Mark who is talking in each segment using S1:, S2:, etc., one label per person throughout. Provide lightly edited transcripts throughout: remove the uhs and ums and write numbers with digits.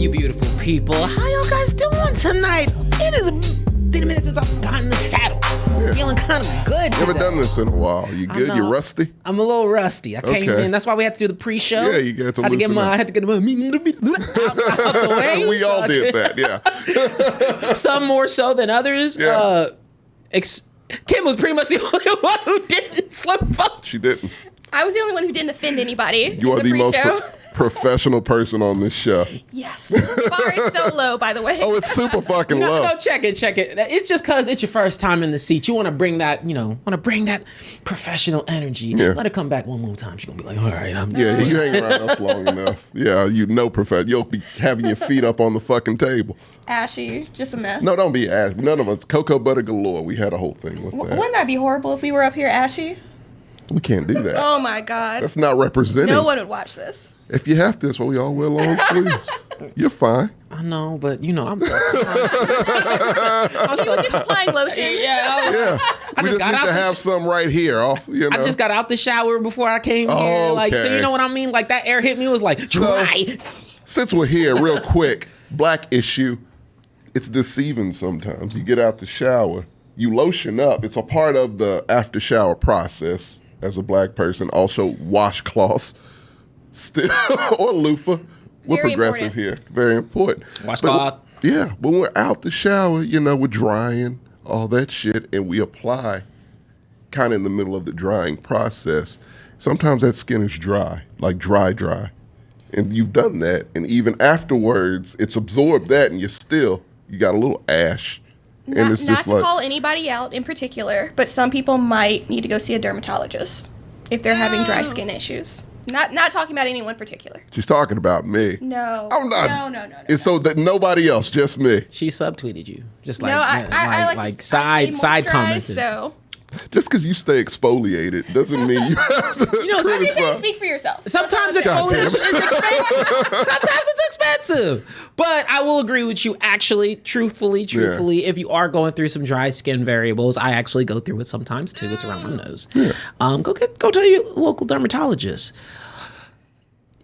S1: you beautiful people? How y'all guys doing tonight? It has been a minute since I've gotten in the saddle. I'm feeling kind of good today.
S2: Haven't done this in a while. You good? You rusty?
S1: I'm a little rusty. I came in. That's why we had to do the pre-show.
S2: Yeah, you got to loosen up.
S1: I had to get my out the way.
S2: We all did that, yeah.
S1: Some more so than others.
S2: Yeah.
S1: Kim was pretty much the only one who didn't slip up.
S2: She didn't.
S3: I was the only one who didn't offend anybody.
S2: You are the most professional person on this show.
S3: Yes. The bar is so low, by the way.
S2: Oh, it's super fucking low.
S1: No, check it. It's just because it's your first time in the seat. You want to bring that, professional energy.
S2: Yeah.
S1: Let her come back one more time. She's going to be like, all right, I'm
S2: Yeah, you hang around us long enough. Yeah, professional. You'll be having your feet up on the fucking table.
S3: Ashy, just a mess.
S2: No, don't be ashy. None of us. Cocoa butter galore. We had a whole thing with that.
S3: Wouldn't that be horrible if we were up here ashy?
S2: We can't do that.
S3: Oh my God.
S2: That's not representing.
S3: No one would watch this.
S2: If you have to, that's why we all wear long sleeves. You're fine.
S1: I know, but I'm sorry.
S3: I was just applying lotion.
S2: Yeah. We just need to have some right here. I
S1: just got out the shower before I came here. So you know what I mean? Like that air hit me. It was like dry.
S2: So, since we're here, real quick, black issue. It's deceiving sometimes. You get out the shower, you lotion up. It's a part of the after shower process as a black person. Also washcloths. Still or loofah. We're
S3: Very
S2: progressive
S3: important.
S2: here. Very important.
S1: Washcloth.
S2: Yeah, when we're out the shower, we're drying, all that shit, and we apply kind of in the middle of the drying process. Sometimes that skin is dry, like dry. And you've done that, and even afterwards, it's absorbed that, and you got a little ash.
S3: Not to call anybody out in particular, but some people might need to go see a dermatologist if they're having dry skin issues. Not talking about anyone particular.
S2: She's talking about me.
S3: No.
S2: I'm not.
S3: No.
S2: It's so that nobody else, just me.
S1: She subtweeted you. Just
S3: No, I like
S1: side commented.
S3: So.
S2: Just because you stay exfoliated doesn't mean you have to criticize.
S3: Speak for yourself.
S1: Sometimes exfoliation is expensive. Sometimes it's expensive. But I will agree with you, actually, truthfully, if you are going through some dry skin variables, I actually go through it sometimes too. It's around my nose. Yeah. Go tell your local dermatologist.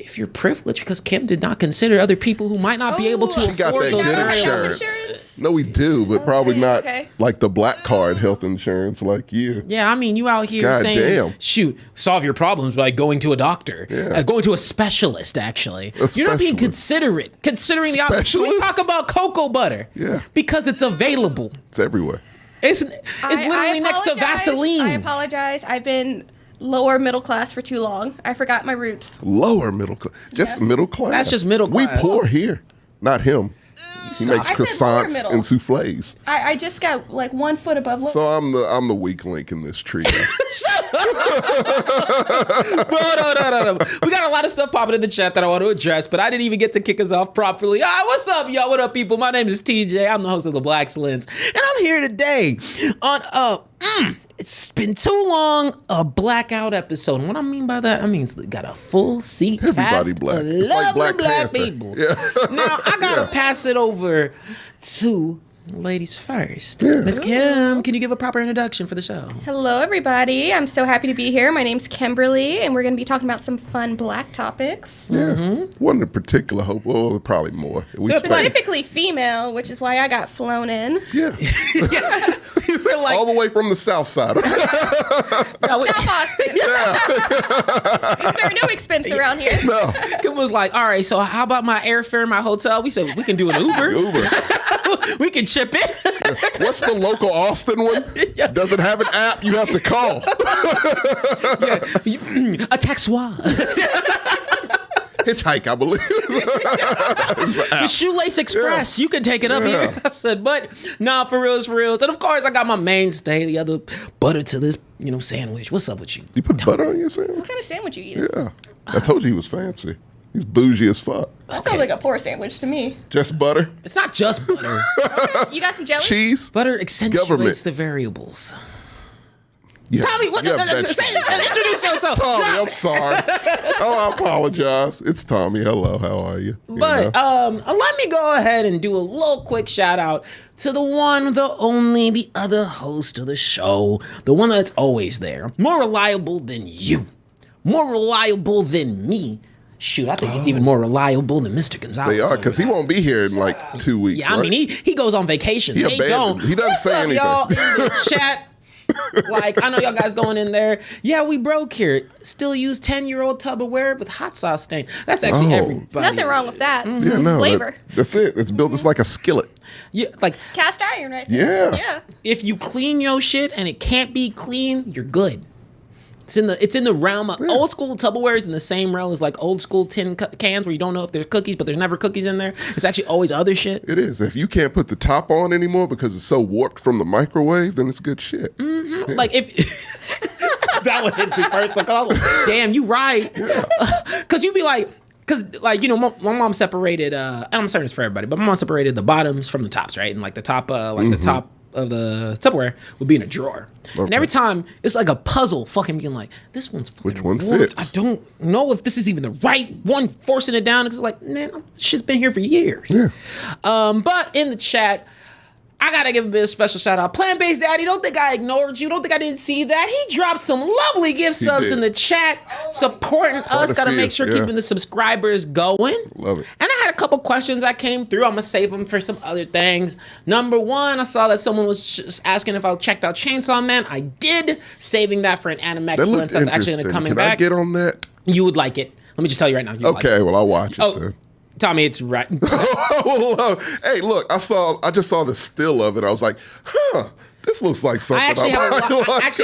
S1: If you're privileged, because Kim did not consider other people who might not be able to afford
S2: that
S1: those
S2: good insurance. No, we do, but probably not like the black card health insurance like you.
S1: Yeah, you out here saying, shoot, solve your problems by going to a doctor. Yeah. Going to a specialist, actually. You're not being considerate. Considering the option. We talk about cocoa butter.
S2: Yeah.
S1: Because it's available.
S2: It's everywhere.
S1: It's literally next to Vaseline.
S3: I apologize. I've been lower middle class for too long. I forgot my roots.
S2: Lower middle class? Just middle class?
S1: That's just middle class.
S2: We poor here. Not him. He makes croissants and souffles.
S3: I just got like 1 foot above low.
S2: So I'm the weak link in this tree.
S1: Shut up! No. We got a lot of stuff popping in the chat that I want to address, but I didn't even get to kick us off properly. All right, what's up, y'all? What up, people? My name is TJ. I'm the host of the Blaxcellence, and I'm here today on it's been too long, a blackout episode. And what I mean by that, it's got a full seat
S2: Everybody
S1: cast
S2: black.
S1: of
S2: It's like
S1: lovely black
S2: Panther.
S1: people.
S2: Yeah.
S1: Now, I got to pass it over to ladies first.
S2: Yeah.
S1: Miss Kim, can you give a proper introduction for the show?
S3: Hello, everybody. I'm so happy to be here. My name's Kimberly, and we're going to be talking about some fun black topics.
S2: Yeah. One in particular, probably more.
S3: Specifically female, which is why I got flown in.
S2: Yeah.
S1: We're like,
S2: all the way from the south side.
S3: South Austin. There's no expense around here.
S2: No.
S1: Kim was like, all right, so how about my airfare and my hotel? We said, we can do an Uber. We can chip it.
S2: What's the local Austin one?
S1: Yeah.
S2: Does it have an app you have to call?
S1: A taxois.
S2: Hitchhike, I believe.
S1: The Shoelace Express. You can take it up here. I said, but nah, for reals. And of course, I got my mainstay, the other butter to this, sandwich. What's up with you?
S2: You put butter on your sandwich?
S3: What kind of sandwich you eating?
S2: Yeah. I told you he was fancy. He's bougie as fuck.
S3: That sounds like a poor sandwich to me.
S2: Just butter?
S1: It's not just butter.
S3: Okay. You got some jelly?
S2: Cheese?
S1: Butter accentuates
S2: Government.
S1: the variables.
S2: Yeah.
S1: Tommy, introduce yourself.
S2: Tommy, I'm sorry. I apologize. It's Tommy. Hello, how are you?
S1: But let me go ahead and do a little quick shout out to the one, the only, the other host of the show, the one that's always there, more reliable than you, more reliable than me. Shoot, I think it's even more reliable than Mr. Gonzalez.
S2: They are, because he won't be here in like 2 weeks.
S1: Yeah, I mean, he goes on vacation.
S2: He
S1: They don't.
S2: He doesn't
S1: What's
S2: say
S1: up,
S2: anything.
S1: y'all in the chat? Like, I know y'all guys going in there. Yeah, we broke here. Still use 10-year-old Tupperware with hot sauce stain. That's actually everybody.
S3: Nothing wrong with that.
S2: Yeah,
S3: It's
S2: no,
S3: flavor.
S2: that's it. It's built just like a skillet.
S1: Yeah, like
S3: Cast iron right there.
S2: Yeah.
S3: Yeah.
S1: if you clean your shit and it can't be clean, you're good. It's in the realm of old school Tupperware is in the same realm as like old school tin cans where you don't know if there's cookies, but there's never cookies in there. It's actually always other shit.
S2: It is. If you can't put the top on anymore because it's so warped from the microwave, then it's good shit.
S1: Mm-hmm. Like if that was hit too personal. Damn, you right. Because you'd be like, because like you know, my mom separated. And I'm saying this for everybody, but my mom separated the bottoms from the tops, right? And like the top, the top of the Tupperware would be in a drawer. Okay. And every time it's like a puzzle, fucking being like, this one's fucking
S2: which one
S1: warped.
S2: fits?
S1: I don't know if this is even the right one. Forcing it down, it's like, man, this shit's been here for years.
S2: Yeah.
S1: But in the chat, I gotta give a bit of special shout out. Plant-Based Daddy, don't think I ignored you. Don't think I didn't see that. He dropped some lovely gift subs in the chat, supporting us. Gotta make sure keeping the subscribers going.
S2: Love it.
S1: And I had a couple questions that came through. I'm gonna save them for some other things. Number one, I saw that someone was just asking if I checked out Chainsaw Man. I did, saving that for an Anime Excellence. That's actually gonna come back.
S2: Can I get on that?
S1: You would like it. Let me just tell you right now.
S2: Okay, well I'll watch it then.
S1: Tommy, it's right.
S2: Hey, look, I just saw the still of it. I was like, this looks like something.
S1: I actually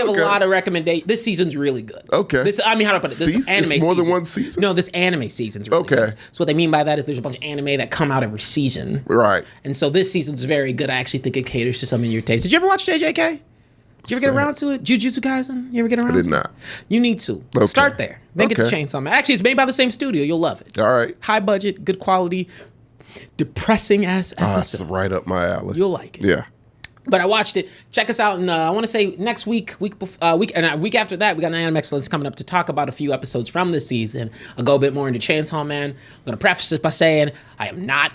S1: have a lot of recommendations. This season's really good.
S2: Okay.
S1: How to put it? This anime
S2: it's more
S1: season.
S2: than one season?
S1: No, this anime season's really good. So what they mean by that is there's a bunch of anime that come out every season.
S2: Right.
S1: And so this season's very good. I actually think it caters to some of your taste. Did you ever watch JJK? Did you ever get around to it? Jujutsu Kaisen? You ever get around to it?
S2: I did not.
S1: You need to. Okay. Start there. Then get to Chainsaw Man. Actually, it's made by the same studio. You'll love it.
S2: All right.
S1: High budget, good quality, depressing ass episode.
S2: That's right up my alley.
S1: You'll like it.
S2: Yeah.
S1: But I watched it. Check us out, and I want to say next week, week after that, we got an Anime Excellence coming up to talk about a few episodes from this season. I'll go a bit more into Chainsaw Man. I'm gonna preface this by saying I am not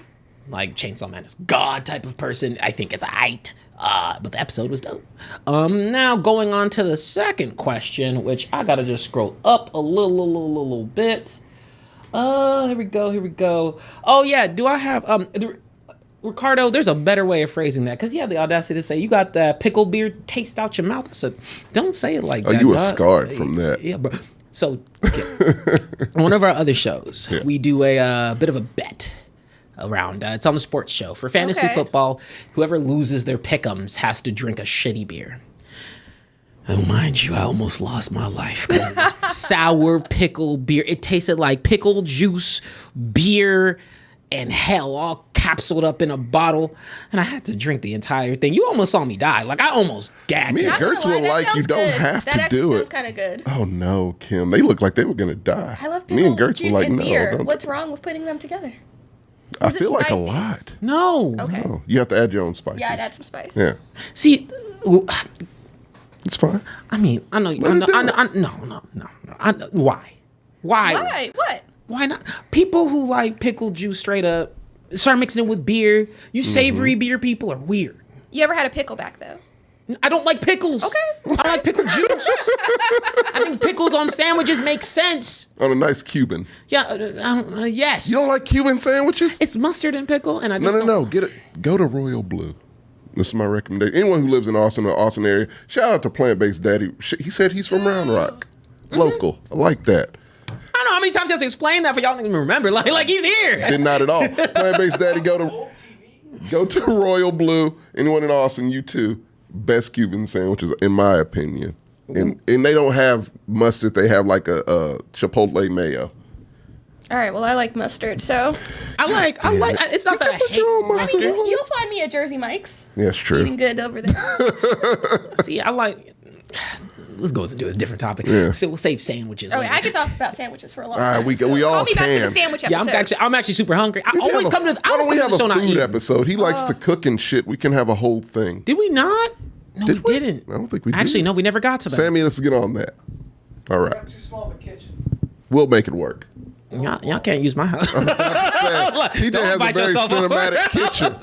S1: like Chainsaw Man is God type of person. I think it's aight, but the episode was dope. Now going on to the second question, which I gotta just scroll up a little bit. Here we go. Oh yeah, do I have Ricardo, there's a better way of phrasing that because you have the audacity to say you got the pickle beer taste out your mouth. I said, don't say it like that.
S2: Oh, you were scarred from that.
S1: Yeah, bro. So, one of our other shows, we do a bit of a bet around. It's on the sports show for fantasy football. Whoever loses their pick'ems has to drink a shitty beer. Oh, mind you, I almost lost my life because this sour pickle beer. It tasted like pickle juice, beer, and hell all capsuled up in a bottle, and I had to drink the entire thing. You almost saw me die. Like I almost gagged.
S2: Me and Gertz were like, you don't have to do it.
S3: That kind of good.
S2: Oh no, Kim, they look like they were gonna die.
S3: I love
S2: Me and Gertz were like, no.
S3: Beer. What's wrong with putting them together?
S2: I feel like a lot.
S1: No.
S3: Okay.
S2: No. You have to add your own spices.
S3: Yeah, I'd add some spice.
S2: Yeah.
S1: See,
S2: it's fine.
S1: I mean, I know. No. Why?
S3: Why? What?
S1: Why not? People who like pickle juice straight up start mixing it with beer. You savory beer people are weird.
S3: You ever had a pickleback though?
S1: I don't like pickles. Okay. I like pickle juice. I think pickles on sandwiches make sense.
S2: On a nice Cuban.
S1: Yeah. Yes.
S2: You don't like Cuban sandwiches?
S1: It's mustard and pickle, and I just
S2: No. Get it. Go to Royal Blue. This is my recommendation. Anyone who lives in Austin or Austin area, shout out to Plant-Based Daddy. He said he's from Round Rock. Local. I like that.
S1: I don't know how many times he has to explain that for y'all to even remember. Like he's here.
S2: Did not at all. Plant-Based Daddy, go to Royal Blue. Anyone in Austin, you too. Best Cuban sandwiches, in my opinion. And they don't have mustard. They have like a Chipotle mayo.
S3: All right. Well, I like mustard, so.
S1: I like. It's not that I hate mustard.
S3: I mean, you'll find me at Jersey Mike's.
S2: Yeah, it's true.
S3: Eating good over there.
S1: See, I like. Let's go into a different topic.
S2: Yeah.
S1: So we'll save sandwiches.
S3: Okay, I could talk about sandwiches for a long
S2: All right,
S3: time.
S2: we all
S3: Call me back to
S2: can.
S3: the sandwich episode.
S1: Yeah, I'm actually super hungry. I always come to.
S2: Why don't we have a food
S1: eat.
S2: episode? He likes to cook and shit. We can have a whole thing.
S1: Did we not? No,
S2: Did
S1: we
S2: we?
S1: didn't.
S2: I don't think we did.
S1: Actually, no, we never got to that.
S2: Sammy, let's get on that. All right.
S4: Too small of a kitchen.
S2: We'll make it work.
S1: Y'all can't use my house.
S2: TJ has a very cinematic kitchen.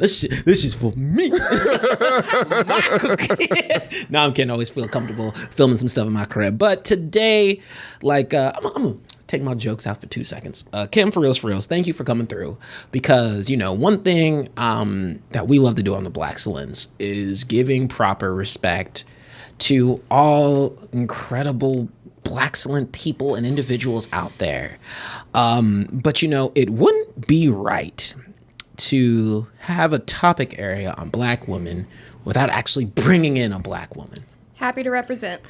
S1: This is for me. My cooking. No, I'm kidding. I always feel comfortable filming some stuff in my crib. But today, like, I'm gonna take my jokes out for 2 seconds. Kim, for reals, thank you for coming through. Because, one thing that we love to do on the Blaxcellence is giving proper respect to all incredible Blaxcellent people and individuals out there. But, it wouldn't be right to have a topic area on Black women without actually bringing in a Black woman.
S3: Happy to represent.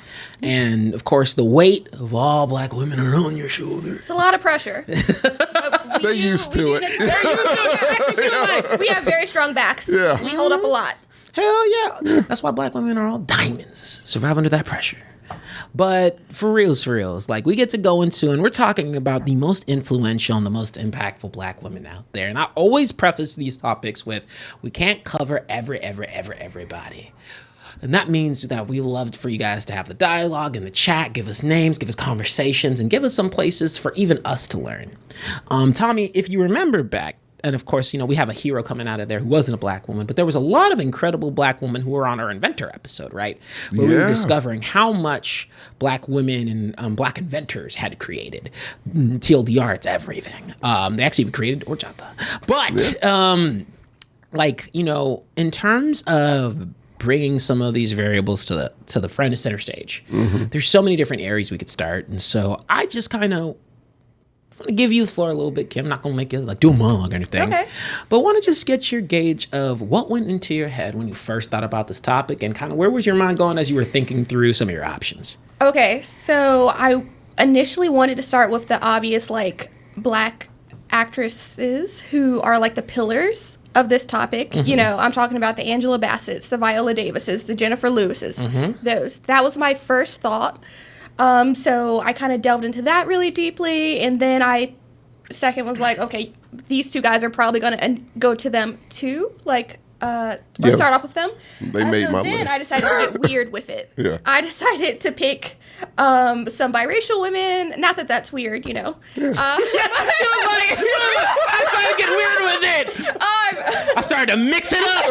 S1: And, of course, the weight of all Black women are on your shoulders.
S3: It's a lot of pressure.
S2: They're used to it.
S3: Actually, we have very strong backs.
S2: Yeah.
S3: We hold up a lot.
S1: Hell yeah. That's why Black women are all diamonds. Survive under that pressure. But for reals, we get to go into, and we're talking about the most influential and the most impactful Black women out there. And I always preface these topics with, we can't cover everybody. And that means that we love for you guys to have the dialogue and the chat, give us names, give us conversations, and give us some places for even us to learn. Tommy, if you remember back, and of course, we have a hero coming out of there who wasn't a Black woman, but there was a lot of incredible Black women who were on our inventor episode, right? Where we were discovering how much Black women and Black inventors had created. TLDR, it's everything. They actually even created horchata. But, in terms of bringing some of these variables to the front and center stage, there's so many different areas we could start. And so I just kind of want to give you the floor a little bit, Kim. I'm not going to make it do a monologue or anything. Okay. But want to just get your gauge of what went into your head when you first thought about this topic, and kind of where was your mind going as you were thinking through some of your options? Okay,
S3: so I initially wanted to start with the obvious, Black actresses who are, the pillars of this topic. I'm talking about the Angela Bassett's, the Viola Davises, the Jennifer Lewis's, those. That was my first thought. So I kind of delved into that really deeply, and then second was okay, these two guys are probably going to go to them too. Let's start off with them.
S2: They made my list.
S3: Then I decided to get weird with it.
S2: Yeah.
S3: I decided to pick some biracial women. Not that that's weird, Yeah.
S1: She was I started to get weird with it. I started to mix it up.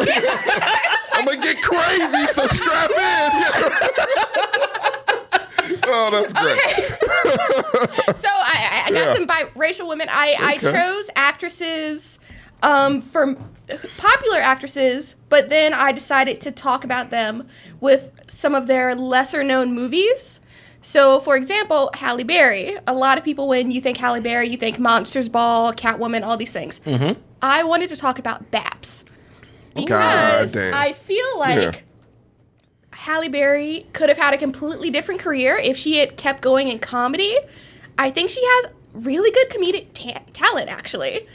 S2: I'm going to get crazy, so strap in. Oh, that's great.
S3: Okay. So I got some biracial women. I chose actresses for popular actresses, but then I decided to talk about them with some of their lesser known movies. So, for example, Halle Berry. A lot of people, when you think Halle Berry, you think Monsters Ball, Catwoman, all these things. I wanted to talk about Babs. Because I feel like Halle Berry could have had a completely different career if she had kept going in comedy. I think she has really good comedic talent, actually.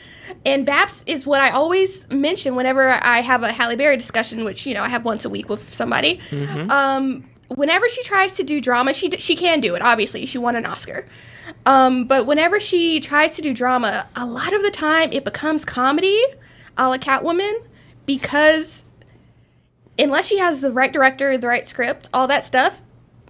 S3: And Babs is what I always mention whenever I have a Halle Berry discussion, which, I have once a week with somebody. Whenever she tries to do drama, she can do it, obviously. She won an Oscar. But whenever she tries to do drama, a lot of the time it becomes comedy a la Catwoman, because unless she has the right director, the right script, all that stuff,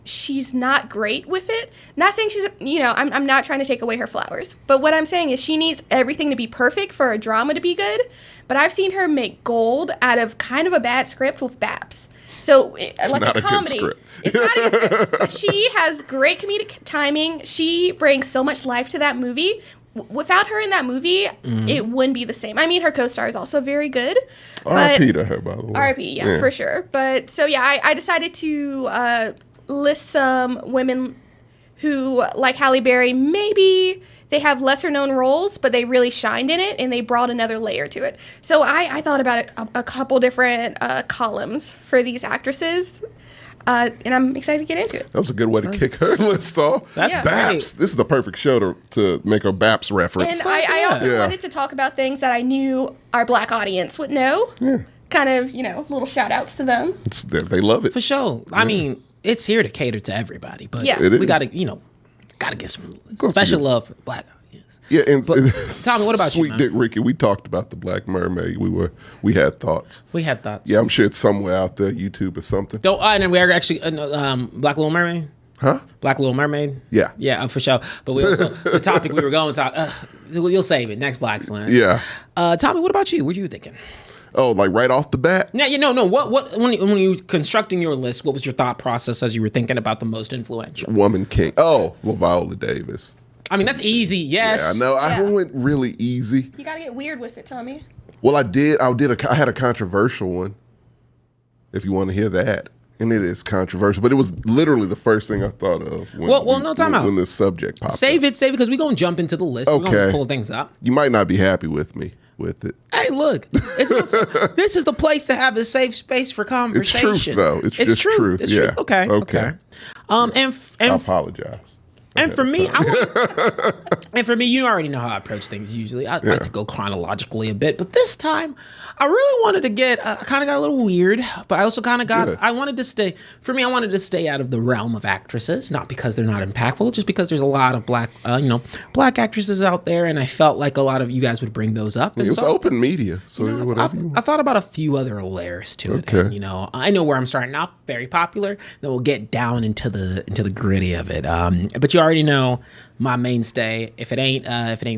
S3: she's not great with it. Not saying she's, I'm not trying to take away her flowers. But what I'm saying is she needs everything to be perfect for a drama to be good. But I've seen her make gold out of kind of a bad script with Babs. So,
S2: it's not a comedy. Good script.
S3: It's not a good script. But she has great comedic timing. She brings so much life to that movie. Without her in that movie, it wouldn't be the same. I mean, her co-star is also very good.
S2: R.I.P. to her, by the way.
S3: R.I.P., yeah, for sure. But, so, yeah, I decided to list some women who, like Halle Berry, maybe they have lesser known roles, but they really shined in it, and they brought another layer to it. So I thought about a couple different columns for these actresses. And I'm excited to get into it.
S2: That was a good way to kick her list off.
S1: That's
S2: Babs. This is the perfect show to make a Babs reference.
S3: And I also wanted to talk about things that I knew our Black audience would know. Yeah. Kind of, little shout outs to them.
S2: They love it.
S1: For sure. I mean, it's here to cater to everybody, but we got to, got to get some special love for Black audience.
S2: Yeah, and
S1: Tommy, what about
S2: you, Sweet Dick Ricky, we talked about the Black Mermaid. We had thoughts.
S1: Yeah,
S2: I'm sure it's somewhere out there, YouTube or something.
S1: And then we are actually Black Little Mermaid.
S2: Huh?
S1: Black Little Mermaid.
S2: Yeah.
S1: Yeah, for sure. But we also the topic we were going to talk. You'll save it next Blaxcellence.
S2: Yeah.
S1: Tommy, what about you? What are you thinking?
S2: Oh, like right off the bat?
S1: Yeah, no. What when you were constructing your list, what was your thought process as you were thinking about the most influential
S2: woman king? Oh, well, Viola Davis.
S1: I mean, that's easy. Yes.
S2: Yeah, no, I went really easy.
S3: You gotta get weird with it, Tommy.
S2: Well, I did. I had a controversial one. If you want to hear that, and it is controversial, but it was literally the first thing I thought of. When this subject popped
S1: Save
S2: up.
S1: it, because we're gonna jump into the list. We're gonna pull things up.
S2: You might not be happy with me with it.
S1: Hey, look, this is the place to have a safe space for conversation.
S2: It's truth, though. It's just truth.
S1: It's
S2: yeah.
S1: Truth. Okay. And
S2: I apologize.
S1: And for me, you already know how I approach things usually. I like to go chronologically a bit, but this time I really wanted to get, I kind of got a little weird, but I also kind of got, I wanted to stay out of the realm of actresses, not because they're not impactful, just because there's a lot of black actresses out there, and I felt like a lot of you guys would bring those up. And
S2: it's open media, so whatever you want.
S1: I thought about a few other layers to it. And, I know where I'm starting off, very popular, then we'll get down into the gritty of it. But you already know my mainstay, if it ain't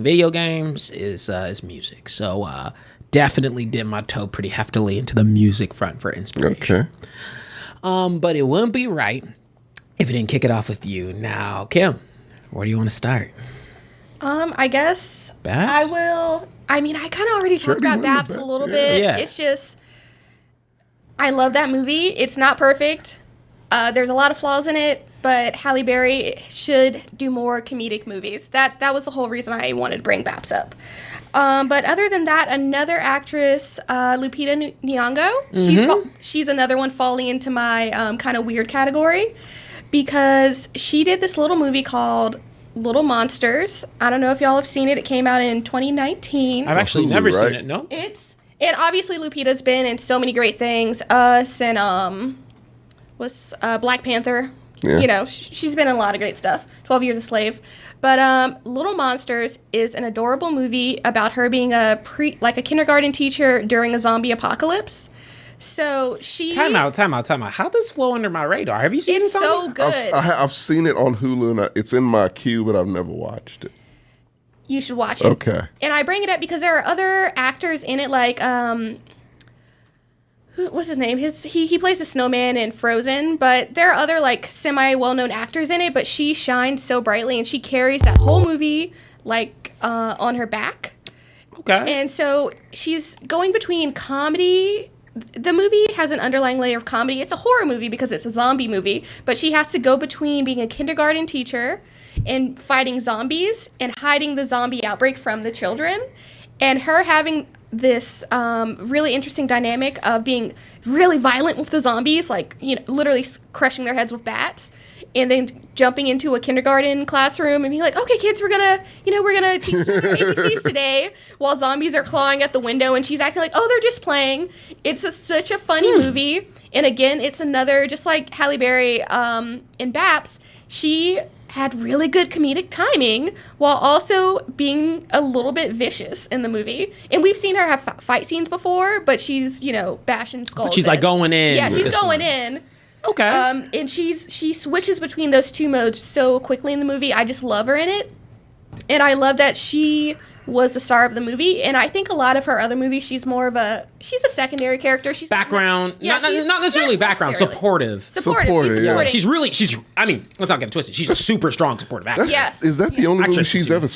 S1: video games, is music. So definitely dip my toe pretty heftily into the music front for inspiration. Okay. But it wouldn't be right if it didn't kick it off with you. Now, Kim, where do you want to start?
S3: I guess
S1: Babs?
S3: I will. I mean, I kind of already talked about Babs a little bit.
S1: Yeah.
S3: It's just, I love that movie. It's not perfect. There's a lot of flaws in it, but Halle Berry should do more comedic movies. That was the whole reason I wanted to bring Babs up. But other than that, another actress, Lupita Nyong'o, she's another one falling into my kind of weird category because she did this little movie called Little Monsters. I don't know if y'all have seen it. It came out in 2019.
S1: I've actually never seen it. No.
S3: And obviously Lupita's been in so many great things. Us and Black Panther. Yeah. She's been in a lot of great stuff. 12 Years a Slave. But Little Monsters is an adorable movie about her being a kindergarten teacher during a zombie apocalypse. So she...
S1: Time out. How does this flow under my radar? Have you seen it?
S3: It's so good.
S2: I've seen it on Hulu, and it's in my queue, but I've never watched it.
S3: You should watch it.
S2: Okay.
S3: And I bring it up because there are other actors in it, like... what's his name? He plays the snowman in Frozen, but there are other semi well-known actors in it, but she shines so brightly and she carries that whole movie on her back.
S1: Okay.
S3: And so she's going between comedy. The movie has an underlying layer of comedy. It's a horror movie because it's a zombie movie, but she has to go between being a kindergarten teacher and fighting zombies and hiding the zombie outbreak from the children, and her having this really interesting dynamic of being really violent with the zombies, literally crushing their heads with bats, and then jumping into a kindergarten classroom and being like, okay, kids, we're gonna teach you ABCs today, while zombies are clawing at the window, and she's acting like, oh, they're just playing. It's such a funny movie, and again, it's another, just like Halle Berry in Babs, she had really good comedic timing while also being a little bit vicious in the movie. And we've seen her have fight scenes before, but she's, bashing skulls.
S1: But she's going in.
S3: Yeah, she's going in.
S1: Okay.
S3: And she switches between those two modes so quickly in the movie. I just love her in it. And I love that she was the star of the movie, and I think a lot of her other movies, she's a secondary character. She's
S1: background, not necessarily background, supportive.
S3: Yeah.
S1: She's I mean, let's not get it twisted. She's a super strong supportive actress.
S3: Yes.
S2: Is that the only movie she's ever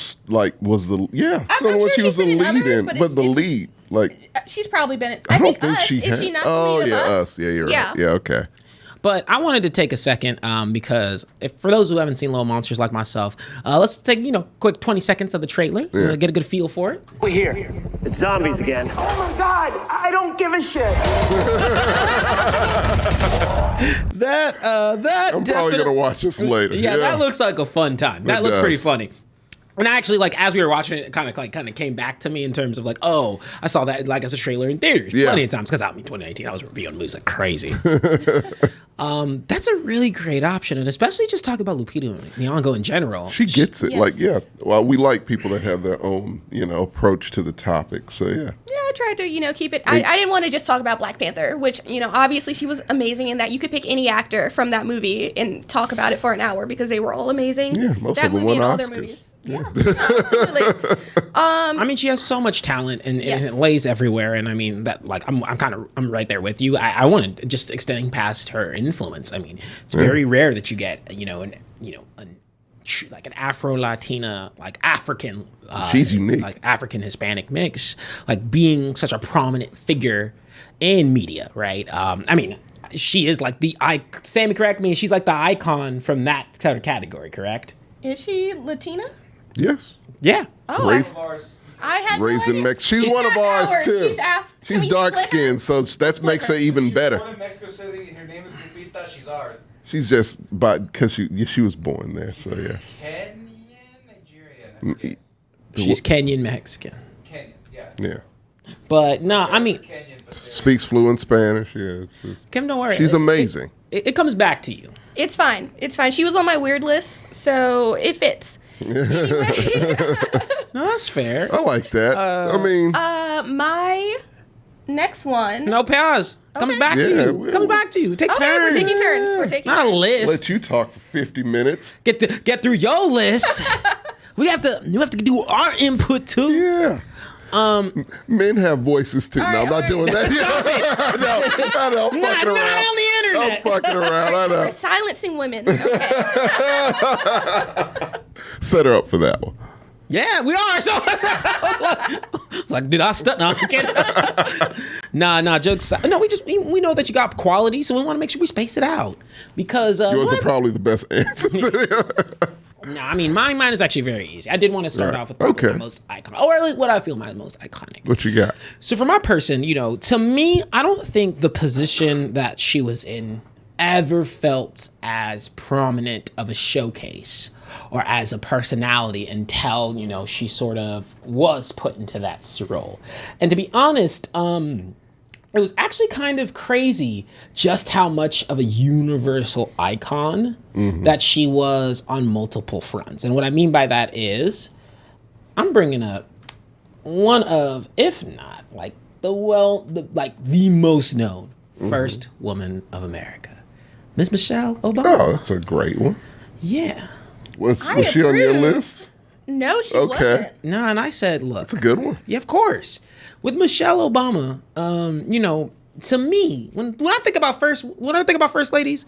S2: was the she was the lead in, but the lead
S3: she's probably been.
S2: I don't think
S3: Us.
S2: she
S3: Is
S2: had.
S3: she not the lead of
S2: Us? Yeah, you're right. Yeah, okay.
S1: But I wanted to take a second because for those who haven't seen Little Monsters like myself, let's take quick 20 seconds of the trailer, get a good feel for it.
S4: We're here. It's zombies again.
S5: Oh my God! I don't give a shit.
S2: I'm probably gonna watch this later.
S1: Yeah, that looks like a fun time. That looks pretty funny. And actually, as we were watching it, it kind of came back to me in terms of I saw that as a trailer in theaters plenty of times because 2019 I was reviewing movies like crazy. That's a really great option, and especially just talk about Lupita Nyong'o in general.
S2: She gets it.
S3: Yes.
S2: Well, we like people that have their own, approach to the topic. So yeah.
S3: Yeah, I tried to, keep it. I didn't want to just talk about Black Panther, which, obviously she was amazing in that. You could pick any actor from that movie and talk about it for an hour because they were all amazing.
S2: Yeah, most of them won Oscars.
S3: Yeah, absolutely.
S1: I mean, she has so much talent, and it lays everywhere. And I mean, that I'm right there with you. I wanted just extending past her influence. I mean, it's very rare that you get a like an Afro-Latina, like African.
S2: She's unique.
S1: Like African-Hispanic mix, like being such a prominent figure in media, right? I mean, she is like Sammy, correct me, she's like the icon from that kind of category, correct?
S3: Is she Latina?
S2: Yes.
S1: Yeah.
S3: Oh, I had
S2: Raised
S3: no
S2: in
S3: idea.
S2: Mexico. She's one of ours, too. She's dark skinned, so that makes her even better.
S6: She's born in Mexico City. Her name is Lupita. She's ours.
S2: She's just because she was born there, so yeah.
S6: Kenyan, Nigerian.
S1: She's Kenyan Mexican.
S6: Kenyan, yeah.
S2: Yeah.
S1: But no, I mean,
S6: Kenyan, but
S2: Speaks fluent Spanish. Yeah.
S1: Kim, don't worry.
S2: She's amazing.
S1: It comes back to you.
S3: It's fine. It's fine. She was on my weird list, so it fits.
S1: No, that's fair.
S2: I like that. I mean,
S3: My next one.
S1: No pause. Comes
S3: Okay.
S1: back to
S2: Yeah,
S1: you. Comes back to you. Take
S3: Okay,
S1: turns.
S3: we're taking turns. We're taking
S1: Not a
S3: turns.
S1: list.
S2: let you talk for 50 minutes.
S1: Get through your list. You have to do our input too.
S2: Yeah. Men have voices too. No, I'm not doing that. I know. I'm fucking
S1: Not
S2: around.
S1: on the internet.
S2: I'm fucking around. I
S3: We're
S2: know.
S3: silencing women. Okay.
S2: Set her up for that one.
S1: Yeah, we are. So it's like, did I stunt? No, I'm kidding. Nah, jokes aside. No, we know that you got quality, so we want to make sure we space it out because
S2: Yours are probably the best answers.
S1: No, I mean mine is actually very easy. I did want to start
S2: Right.
S1: off with probably
S2: Okay.
S1: my most iconic, or at least what I feel my most iconic.
S2: What you got?
S1: So for my person, to me, I don't think the position that she was in ever felt as prominent of a showcase or as a personality until, she sort of was put into that role. And to be honest, it was actually kind of crazy just how much of a universal icon that she was on multiple fronts. And what I mean by that is I'm bringing up one of, if not like the most known first woman of America, Miss Michelle Obama.
S2: Oh, that's a great one.
S1: Yeah.
S2: Was
S3: I
S2: she on your
S3: approve.
S2: list?
S3: No, she
S2: Okay.
S3: wasn't.
S1: No, and I said, look.
S2: That's a good one.
S1: Yeah, of course. With Michelle Obama, to me, when I think about first ladies,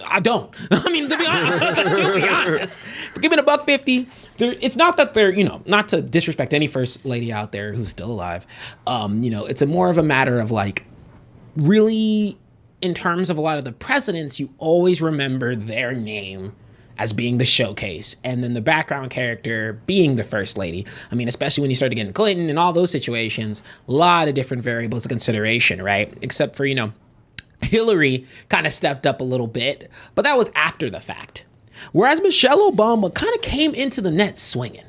S1: I don't. I mean, to be honest, give it $1.50. It's not that they're, not to disrespect any first lady out there who's still alive. It's more of a matter of like, really, in terms of a lot of the presidents, you always remember their name as being the showcase, and then the background character being the first lady. I mean, especially when you started getting Clinton and all those situations, a lot of different variables of consideration, right? Except for, Hillary kind of stepped up a little bit, but that was after the fact. Whereas Michelle Obama kind of came into the net swinging.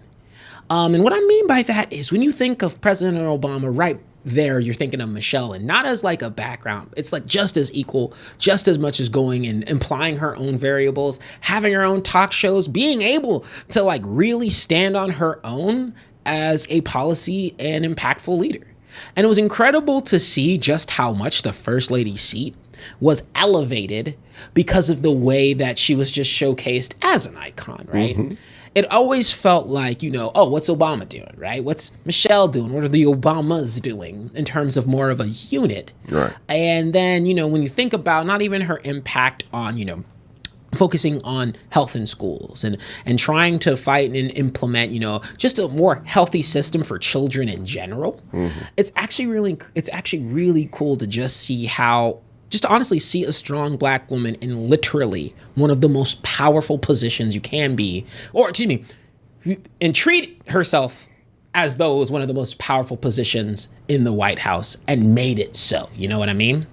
S1: And what I mean by that is when you think of President Obama, right there, you're thinking of Michelle, and not as like a background. It's like just as equal, just as much as going and implying her own variables, having her own talk shows, being able to like really stand on her own as a policy and impactful leader. And it was incredible to see just how much the First Lady's seat was elevated because of the way that she was just showcased as an icon, right? Mm-hmm. It always felt like, what's Obama doing, right? What's Michelle doing? What are the Obamas doing in terms of more of a unit?
S2: Right.
S1: And then, when you think about not even her impact on, focusing on health in schools and trying to fight and implement, just a more healthy system for children in general. Mm-hmm. It's actually really cool to just to honestly see a strong black woman in literally one of the most powerful positions you can be, and treat herself as though it was one of the most powerful positions in the White House and made it so. You know what I mean?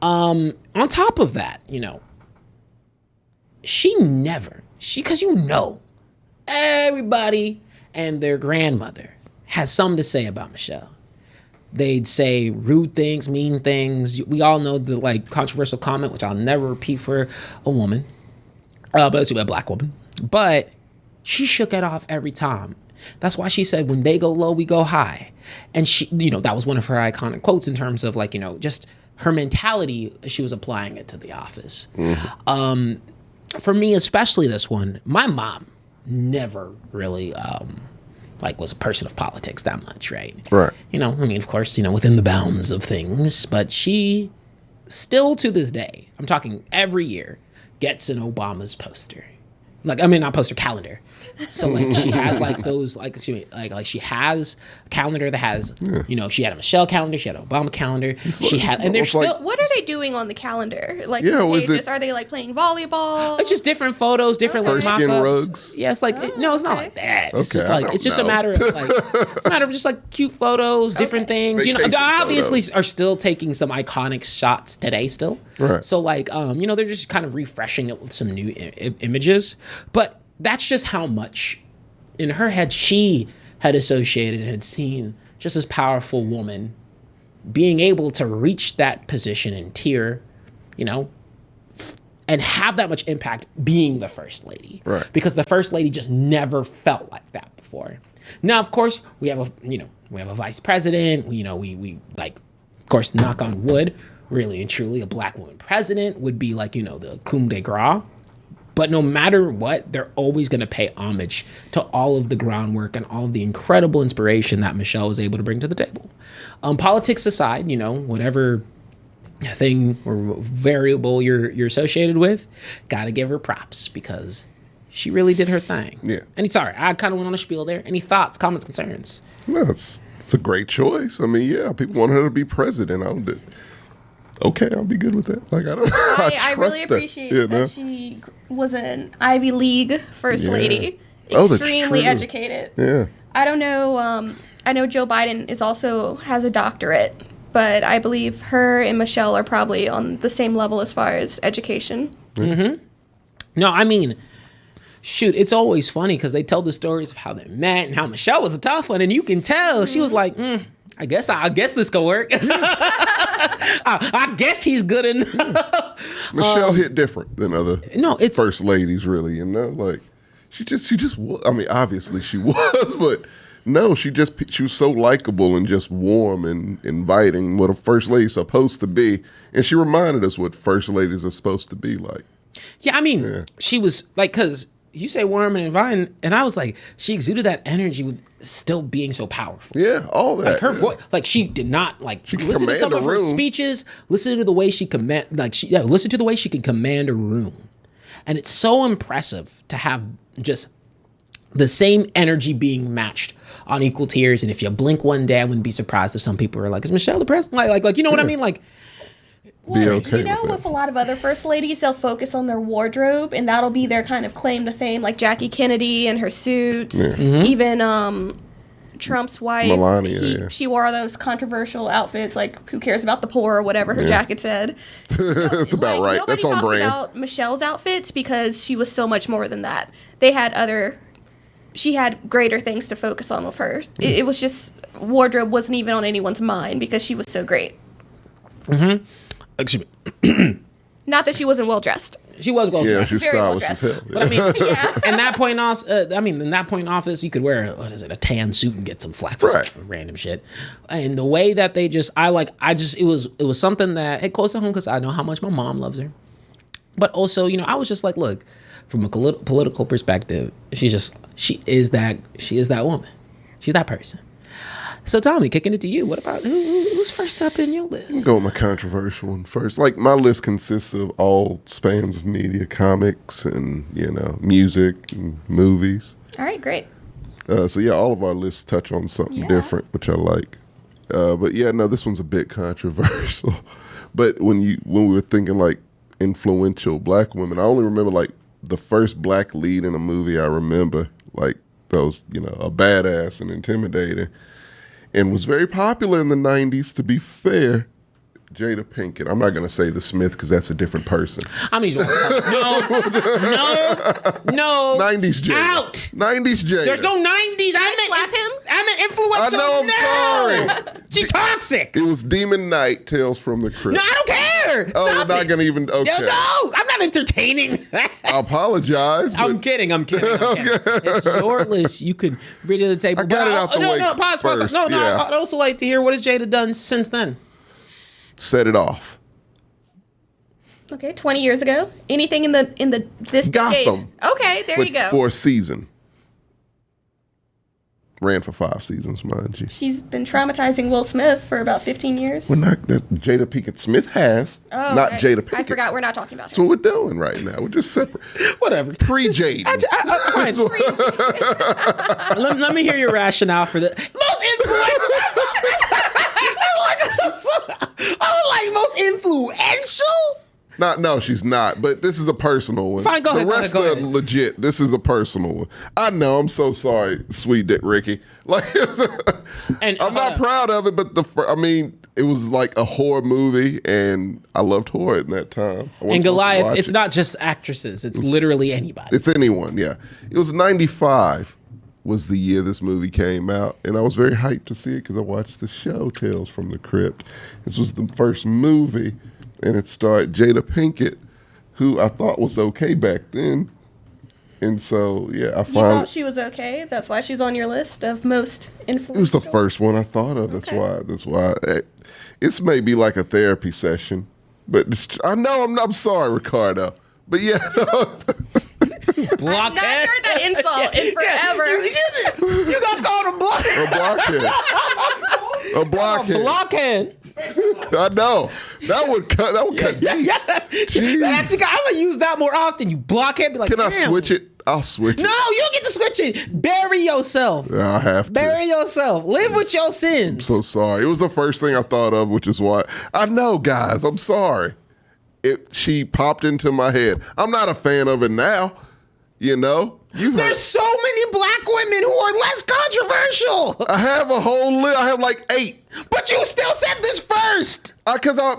S1: On top of that, because everybody and their grandmother has something to say about Michelle. They'd say rude things, mean things. We all know the controversial comment, which I'll never repeat for a woman, but it's a black woman. But she shook it off every time. That's why she said, when they go low, we go high. And she, that was one of her iconic quotes in terms of just her mentality. She was applying it to the office. Mm-hmm. For me, especially this one, my mom never really was a person of politics that much, right?
S2: Right.
S1: Of course, within the bounds of things, but she still to this day, I'm talking every year, gets an Obama's poster. Like, I mean, not poster, calendar. So like she has like those like she has a calendar that has she had a Michelle calendar, she had an Obama calendar, she had, and they're still.
S3: What are they doing on the calendar? Like, are they like playing volleyball?
S1: It's just different photos, different like
S2: Fur skin
S1: mock-ups.
S2: rugs.
S1: Yeah, it's like no, it's not like that. It's just like it's just
S2: know.
S1: a matter of like it's a matter of just like cute photos, different things. They obviously are still taking some iconic shots today still.
S2: Right.
S1: So like they're just kind of refreshing it with some new images, but that's just how much in her head she had associated and had seen just this powerful woman being able to reach that position and tier, and have that much impact being the first lady.
S2: Right.
S1: Because the first lady just never felt like that before. Now, of course, we have a vice president. We like, of course, knock on wood, really and truly, a black woman president would be like, the coup de grace. But no matter what, they're always going to pay homage to all of the groundwork and all of the incredible inspiration that Michelle was able to bring to the table. Politics aside, whatever thing or variable you're associated with, got to give her props because she really did her thing.
S2: Yeah.
S1: And sorry, I kind of went on a spiel there. Any thoughts, comments, concerns?
S2: No, it's a great choice. I mean, yeah, people want her to be president. Okay, I'll be good with that. Like
S3: I really appreciate that she was an Ivy League first lady, extremely educated.
S2: Yeah.
S3: I don't know. I know Joe Biden has a doctorate, but I believe her and Michelle are probably on the same level as far as education.
S1: Mm-hmm. No, I mean, shoot, it's always funny because they tell the stories of how they met and how Michelle was a tough one, and you can tell she was like, I guess this could work. I guess he's good enough.
S2: Michelle hit different than other first ladies, really. Like she just was. I mean, obviously she was, but no, she was so likable and just warm and inviting, what a first lady's supposed to be. And she reminded us what first ladies are supposed to be like.
S1: Yeah, I mean, she was like, because you say warm and inviting, and I was like, she exuded that energy with still being so powerful.
S2: Yeah, all that.
S1: Like her voice, like she did not like.
S2: She
S1: listen to some of her speeches. Listen to the way she listen to the way she can command a room, and it's so impressive to have just the same energy being matched on equal tiers. And if you blink one day, I wouldn't be surprised if some people are like, "Is Michelle the president?" Like you know what I mean? Like.
S3: Well, with a lot of other first ladies, they'll focus on their wardrobe, and that'll be their kind of claim to fame. Like Jackie Kennedy and her suits, even Trump's wife,
S2: Melania.
S3: She wore those controversial outfits, like "Who cares about the poor" or whatever her jacket said.
S2: That's about right. That's on brand.
S3: Nobody talks about Michelle's outfits because she was so much more than that. She had greater things to focus on with her. It was just wardrobe wasn't even on anyone's mind because she was so great.
S1: Mm-hmm. Excuse me.
S3: Not that she wasn't well dressed.
S1: She was well dressed.
S2: Yeah, she was stylish as hell.
S1: But I mean, in that point in office, you could wear a tan suit and get some flack for some random shit. And the way that it was something that hit close to home because I know how much my mom loves her. But also, I was just like, look, from a political perspective, she is that woman. She's that person. So Tommy, kicking it to you. What about who's first up in your list?
S2: Go with my controversial one first. Like my list consists of all spans of media, comics and music and movies.
S3: All right, great.
S2: So yeah, all of our lists touch on something different, which I like. But yeah, no, this one's a bit controversial. But when we were thinking like influential black women, I only remember like the first black lead in a movie I remember, like those, a badass and intimidating. And was very popular in the 90s, to be fair. Jada Pinkett. I'm not going to say the Smith because that's a different person.
S1: No.
S2: 90s Jada.
S1: Out.
S2: 90s Jada.
S1: There's no 90s. I meant influential.
S2: I know, I'm sorry.
S1: She's toxic.
S2: It was Demon Knight, Tales from the Crypt.
S1: No, I don't care.
S2: Stop we're not going to even, okay.
S1: No, I'm not entertaining that.
S2: I apologize.
S1: I'm kidding. It's your list. You could bring it to the table.
S2: I got it out the way.
S1: No, pause.
S2: First.
S1: No, I'd also like to hear what has Jada done since then.
S2: Set It Off.
S3: Okay, 20 years ago. Anything in this
S2: Gotham.
S3: decade? Okay, there you go.
S2: For a season. Ran for 5 seasons, mind you.
S3: She's been traumatizing Will Smith for about 15 years.
S2: Well, not that Jada Pinkett Smith has, not Jada Pinkett.
S3: I forgot we're not talking about
S2: That's what we're doing right now. We're just separate.
S1: Whatever.
S2: Pre-Jade.
S1: Fine. Let me hear your rationale for the most influential. I was like most influential.
S2: No, she's not. But this is a personal one.
S1: Fine, go ahead.
S2: The rest are legit. This is a personal one. I know. I'm so sorry, sweet Dick Ricky. Like,
S1: and
S2: I'm not proud of it, but it was like a horror movie, and I loved horror in that time.
S1: And Goliath, it's not just actresses. It's literally anybody.
S2: It's anyone, yeah. It was 95 was the year this movie came out, and I was very hyped to see it because I watched the show Tales from the Crypt. This was the first movie, and it starred Jada Pinkett, who I thought was okay back then. And so, yeah, I
S3: You thought she was okay? That's why she's on your list of most influential?
S2: It was the first one I thought of. That's why. It's maybe like a therapy session. But I know I'm sorry, Ricardo. But yeah.
S1: Blockhead.
S3: I've not heard that insult in forever.
S1: You got called a blockhead.
S2: A blockhead.
S1: A blockhead.
S2: I know. That would cut deep.
S1: Actually, I'm gonna use that more often. You blockhead. Be like,
S2: can I switch it? I'll switch it.
S1: No, you don't get to switch it. Bury yourself.
S2: I have to.
S1: Bury yourself. Live with your sins.
S2: I'm so sorry. It was the first thing I thought of, which is why I know, guys. I'm sorry. She popped into my head. I'm not a fan of it now. You know,
S1: there's so many black women who are less controversial.
S2: I have a whole list. I have like 8.
S1: But you still said this first.
S2: Because I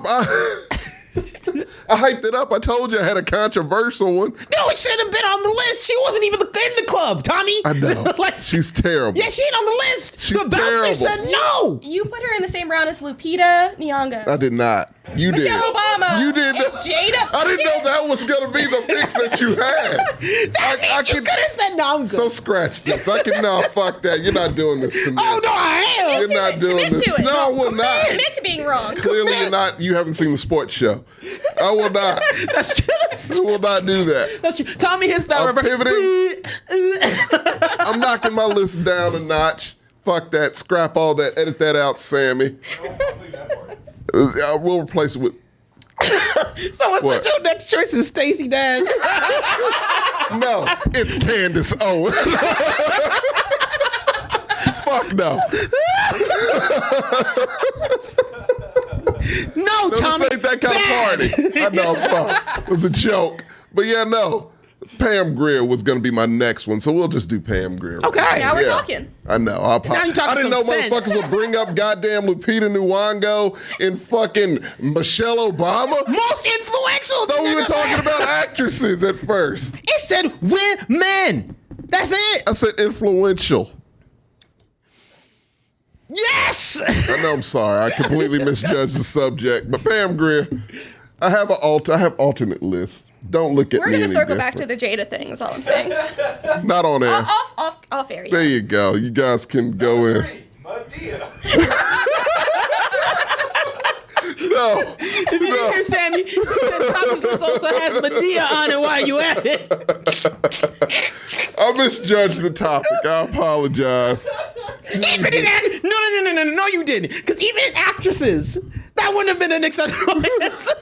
S2: hyped it up. I told you I had a controversial one.
S1: No, it should have been on the list. She wasn't even in the club, Tommy.
S2: I know.
S1: Like,
S2: she's terrible.
S1: Yeah, she ain't on the list.
S2: She's
S1: the bouncer
S2: terrible.
S1: said no.
S3: You put her in the same round as Lupita Nyong'o.
S2: I did not. You
S3: Michelle
S2: did.
S3: Obama.
S2: You did.
S3: And Jada.
S2: I didn't know that was going to be the mix that you had.
S1: You could have said no. I'm good.
S2: So scratch this. Fuck that. You're not doing this to me.
S1: Oh, no, I am.
S2: You're not doing this. No, I will not.
S3: Commit to being wrong.
S2: Clearly you're not. You haven't seen the sports show. I will not.
S1: That's true.
S2: I will not do that.
S1: That's true. Tommy hits that
S2: I'm pivoting. I'm knocking my list down a notch. Fuck that. Scrap all that. Edit that out, Sammy. I will replace it with.
S1: So what's your next choice is Stacey Dash?
S2: No, it's Candace Owens. Fuck no.
S1: No, Tommy.
S2: This ain't that kind of party. I know, I'm sorry. It was a joke. But yeah, no. Pam Grier was going to be my next one, so we'll just do Pam Grier.
S1: Okay.
S3: Now we're talking.
S2: I know.
S1: Now you're talking
S2: I didn't know
S1: some sense.
S2: motherfuckers would bring up goddamn Lupita Nyong'o and fucking Michelle Obama.
S1: Most influential.
S2: Thought we were talking about actresses at first.
S1: It said women. That's it.
S2: I said influential.
S1: Yes.
S2: I know. I'm sorry. I completely misjudged the subject. But Pam Grier, I have alternate lists. Don't look at
S3: We're
S2: me.
S3: going to
S2: any
S3: circle back to
S2: different.
S3: the Jada thing, is all I'm saying.
S2: Not on air.
S3: Off air.
S2: There you go. You guys can go in.
S6: Madea.
S2: No.
S1: If you didn't hear Sammy, he said Tommy's list also has Madea on it while you at it.
S2: I misjudged the topic. I apologize.
S1: Even in no, you didn't. Because even in actresses, that wouldn't have been an acceptable answer.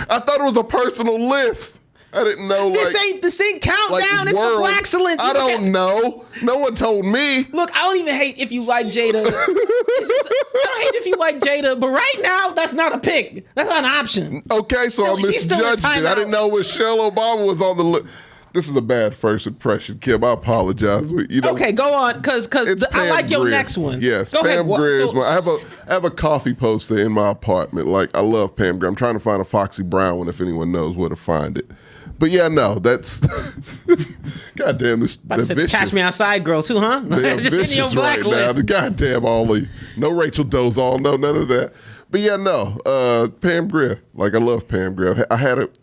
S2: I thought it was a personal list. I didn't know,
S1: This ain't the sync countdown. It's
S2: world.
S1: the Blaxcellence.
S2: I don't know. No one told me.
S1: Look, I don't even hate if you like Jada. I don't hate if you like Jada, but right now, that's not a pick. That's not an option.
S2: Okay, so
S1: No,
S2: I
S1: she's still in
S2: misjudged it. I
S1: timeout.
S2: didn't know Michelle Obama was on the list. This is a bad first impression, Kim. I apologize.
S1: Okay, go on, because I like your
S2: Grier.
S1: next one.
S2: Yes,
S1: go
S2: Pam
S1: ahead.
S2: Grier is one. I have a coffee poster in my apartment. Like, I love Pam Grier. I'm trying to find a Foxy Brown one if anyone knows where to find it. But yeah, no, that's goddamn the vicious.
S1: Catch Me Outside girl too, huh?
S2: They're
S1: Just hitting your
S2: vicious right now.
S1: blacklist.
S2: The goddamn no Rachel Dolezal, no none of that. But yeah, no, Pam Grier. Like, I love Pam Grier.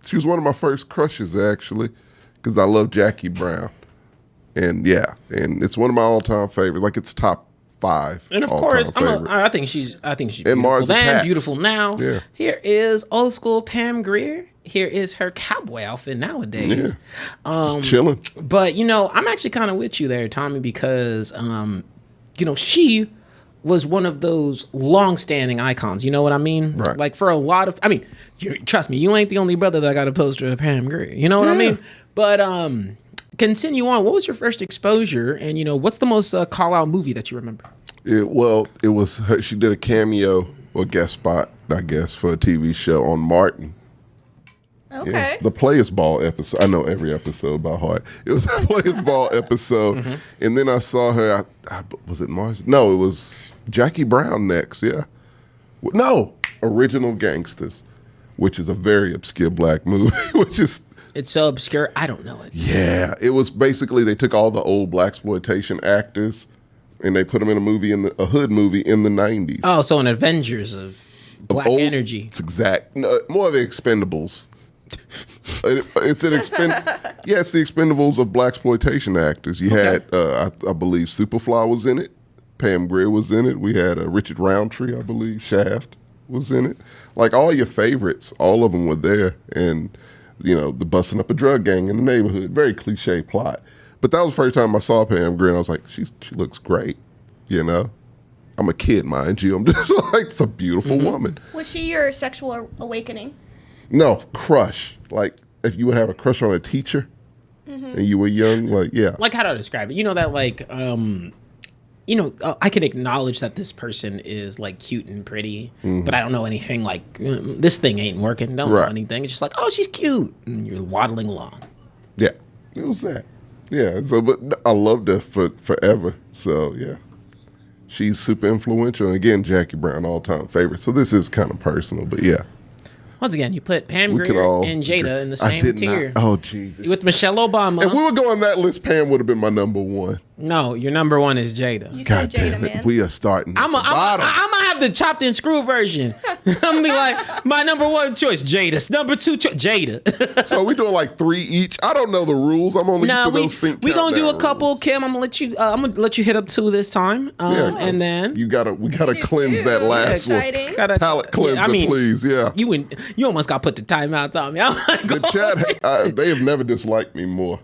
S2: She was one of my first crushes actually, because I love Jackie Brown, and yeah, and it's one of my all-time favorites. Like, it's top 5.
S1: And of
S2: all-time
S1: course,
S2: favorite.
S1: I think she's beautiful
S2: And Mars
S1: then,
S2: Attacks.
S1: beautiful now.
S2: Yeah.
S1: Here is old school Pam Grier. Here is her cowboy outfit nowadays.
S2: Just chilling.
S1: But I'm actually kind of with you there, Tommy, because she was one of those long-standing icons. You know what I mean?
S2: Right.
S1: Like for a lot of, trust me, you ain't the only brother that got a poster of Pam Grier. You know what I mean? But continue on. What was your first exposure, and what's the most call-out movie that you remember?
S2: It was her. She did a cameo or guest spot, I guess, for a TV show on Martin.
S3: Okay.
S2: Yeah, the Players Ball episode. I know every episode by heart. It was a Players Ball episode. And then I saw her, was it Mars? No, it was Jackie Brown next, yeah. No, Original Gangsters, which is a very obscure black movie,
S1: It's so obscure, I don't know it.
S2: Yeah, it was basically they took all the old blaxploitation actors and they put them in a hood movie in the 90s.
S1: Oh, so an Avengers of black energy.
S2: It's more of the Expendables. It's the Expendables of blaxploitation actors. You had, I believe, Superfly was in it. Pam Grier was in it. We had Richard Roundtree, I believe. Shaft was in it. Like all your favorites, all of them were there. And the busting up a drug gang in the neighborhood. Very cliche plot. But that was the first time I saw Pam Grier, and I was like, she looks great. I'm a kid, mind you. I'm just like, it's a beautiful woman.
S3: Was she your sexual awakening?
S2: No, crush. Like, if you would have a crush on a teacher and you were young, like, yeah.
S1: Like, how do I describe it? That, like, I can acknowledge that this person is, like, cute and pretty, but I don't know anything, like, this thing ain't working. Don't know anything. It's just like, oh, she's cute. And you're waddling along.
S2: Yeah, it was that. Yeah, so, but I loved her forever. So, yeah. She's super influential. And again, Jackie Brown, all-time favorite. So this is kind of personal, but yeah.
S1: Once again, you put Pam Grier and Jada in the same tier.
S2: Oh, Jesus.
S1: With Michelle Obama.
S2: If we were going that list, Pam would have been my number one.
S1: No, your number one is Jada.
S3: You
S2: God
S3: said Jada,
S2: damn it.
S3: man.
S2: We are starting
S1: I'm going to have the chopped and screw version. I'm going to be like, my number one choice, Jada. Number two choice, Jada.
S2: So we doing like 3 each? I don't know the rules. I'm only used to those sync
S1: we going to do a
S2: countdown
S1: couple.
S2: rules.
S1: Kim, I'm going to let you hit up 2 this time. And then
S2: we gotta cleanse that last one.
S3: Exciting.
S2: Palate cleanser, please. Yeah.
S1: You almost got put the timeouts on me.
S2: The chat, they have never disliked me more.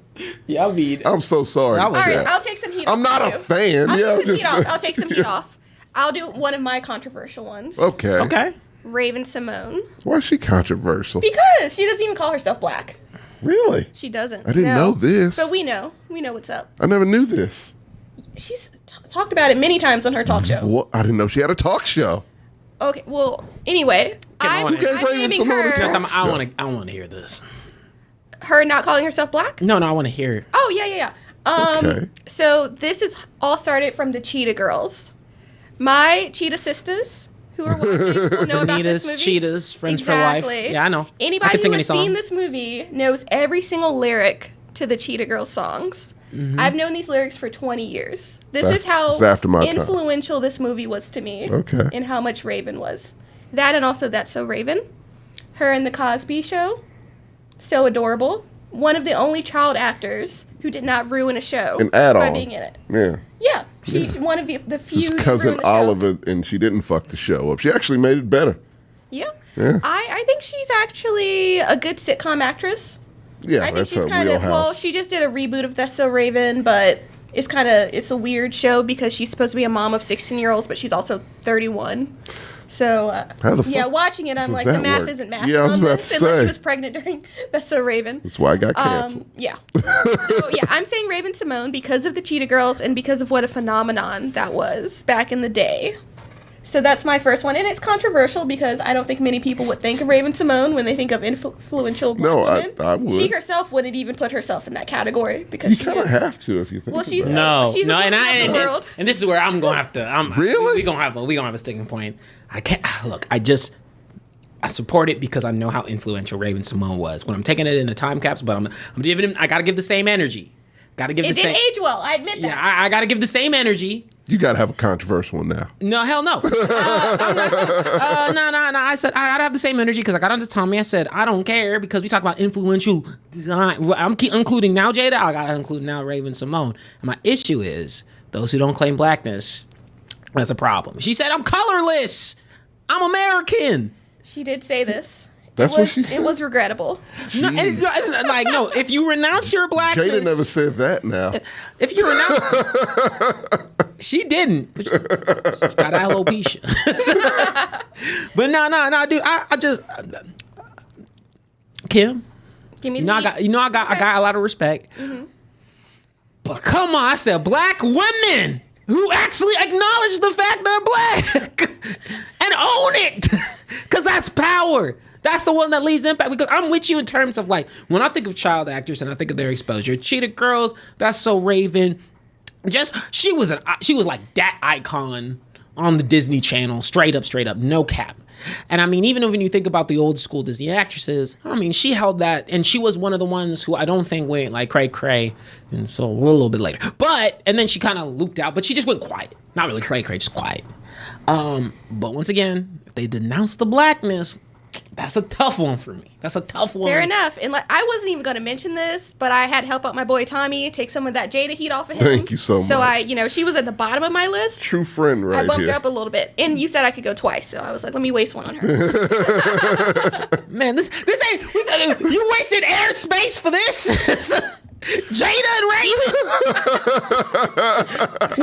S1: Yeah,
S2: I'm so sorry.
S1: All
S3: All right,
S2: chat.
S3: I'll take some heat off.
S2: I'm not a fan.
S3: I'll take some heat off. I'll do one of my controversial ones.
S2: Okay.
S3: Raven Simone.
S2: Why is she controversial?
S3: Because she doesn't even call herself black.
S2: Really?
S3: She doesn't.
S2: I didn't know this.
S3: But we know. We know what's up.
S2: I never knew this.
S3: She's talked about it many times on her talk show.
S2: What? I didn't know she had a talk show.
S3: Okay, well, anyway.
S1: Who gave
S3: I'm
S2: Raven
S3: naming
S2: Simone a
S3: her,
S2: talk
S1: I want to hear this.
S3: her not calling herself black?
S1: No, I want to hear it.
S3: Oh, yeah.
S2: Okay.
S3: So this is all started from the Cheetah Girls. My Cheetah sisters who are watching will know about this movie.
S1: Cheetahs, Friends
S3: Exactly.
S1: for Life. Yeah, I know.
S3: Anybody
S1: sing
S3: who
S1: any
S3: has
S1: song.
S3: seen this movie knows every single lyric to the Cheetah Girls songs. I've known these lyrics for 20 years. This is how
S2: it's after my time.
S3: influential this movie was to me.
S2: Okay.
S3: And how much Raven was. That and also That's So Raven. Her in The Cosby Show. So adorable. One of the only child actors who did not ruin a show
S2: An add-on.
S3: by being in it.
S2: Yeah.
S3: Yeah. She's one of the few
S2: His
S3: who
S2: cousin
S3: ruined the show.
S2: Oliver, and she didn't fuck the show up. She actually made it better.
S3: Yeah.
S2: Yeah.
S3: I think she's actually a good sitcom actress.
S2: Yeah,
S3: I think
S2: that's
S3: she's
S2: her
S3: kind of
S2: wheelhouse.
S3: she just did a reboot of That's So Raven, but it's a weird show because she's supposed to be a mom of 16-year-olds, but she's also 31. So
S2: How the
S3: yeah,
S2: fuck
S3: watching it, I'm
S2: does
S3: like
S2: that
S3: the math
S2: work?
S3: isn't math.
S2: Yeah, I was
S3: on
S2: about
S3: this,
S2: to
S3: unless
S2: say.
S3: she was pregnant during That's So Raven.
S2: That's why I got canceled.
S3: Yeah. So yeah, I'm saying Raven Simone because of the Cheetah Girls and because of what a phenomenon that was back in the day. So that's my first one, and it's controversial because I don't think many people would think of Raven Simone when they think of influential black
S2: No,
S3: women.
S2: I would.
S3: She herself wouldn't even put herself in that category because
S2: You
S3: she
S2: kind of
S3: is.
S2: have to if you think
S3: Well, she's
S2: about it.
S3: she's a woman of the world.
S1: And this is where I'm gonna have to.
S2: Really?
S1: We gonna have a sticking point. I can't look. I support it because I know how influential Raven Simone was. When I'm taking it in a time capsule, but I'm giving him. I gotta give the same energy. Gotta give
S3: It
S1: the same.
S3: didn't age well. I admit that.
S1: Yeah, I gotta give the same energy.
S2: You got to have a controversial one now.
S1: No, hell no. I'm not saying, no. I said I gotta have the same energy because I got onto Tommy. I said I don't care because we talk about influential design. I'm including now Jada. I gotta include now Raven Simone. And my issue is those who don't claim blackness. That's a problem. She said I'm colorless. I'm American.
S3: She did say this.
S2: That's
S3: it was,
S2: what she said?
S3: It was regrettable.
S1: No, and it's like no. If you renounce your blackness,
S2: Jada never said that now.
S1: If you renounce, She didn't. But she's got alopecia. But no, dude. I just Kim.
S3: Give me
S1: I got a lot of respect.
S3: Mm-hmm.
S1: But come on, I said black women who actually acknowledge the fact they're black and own it, because that's power. That's the one that leaves impact. Because I'm with you in terms of like when I think of child actors and I think of their exposure. Cheetah Girls, That's So Raven. She was like that icon on the Disney Channel, straight up, no cap. And I mean, even when you think about the old school Disney actresses, I mean, she held that, and she was one of the ones who I don't think went like cray, and so a little bit later. And then she kind of looped out, but she just went quiet. Not really cray, just quiet. But once again, if they denounce the blackness, that's a tough one for me. That's a tough one.
S3: Fair enough. And like, I wasn't even going to mention this, but I had to help out my boy Tommy, take some of that Jada heat off of him.
S2: Thank you so much.
S3: So she was at the bottom of my list.
S2: True friend right here.
S3: I bumped her up a little bit. And you said I could go twice, so I was like, let me waste one on her.
S1: Man, this ain't... You wasted airspace for this? Jada and Raven?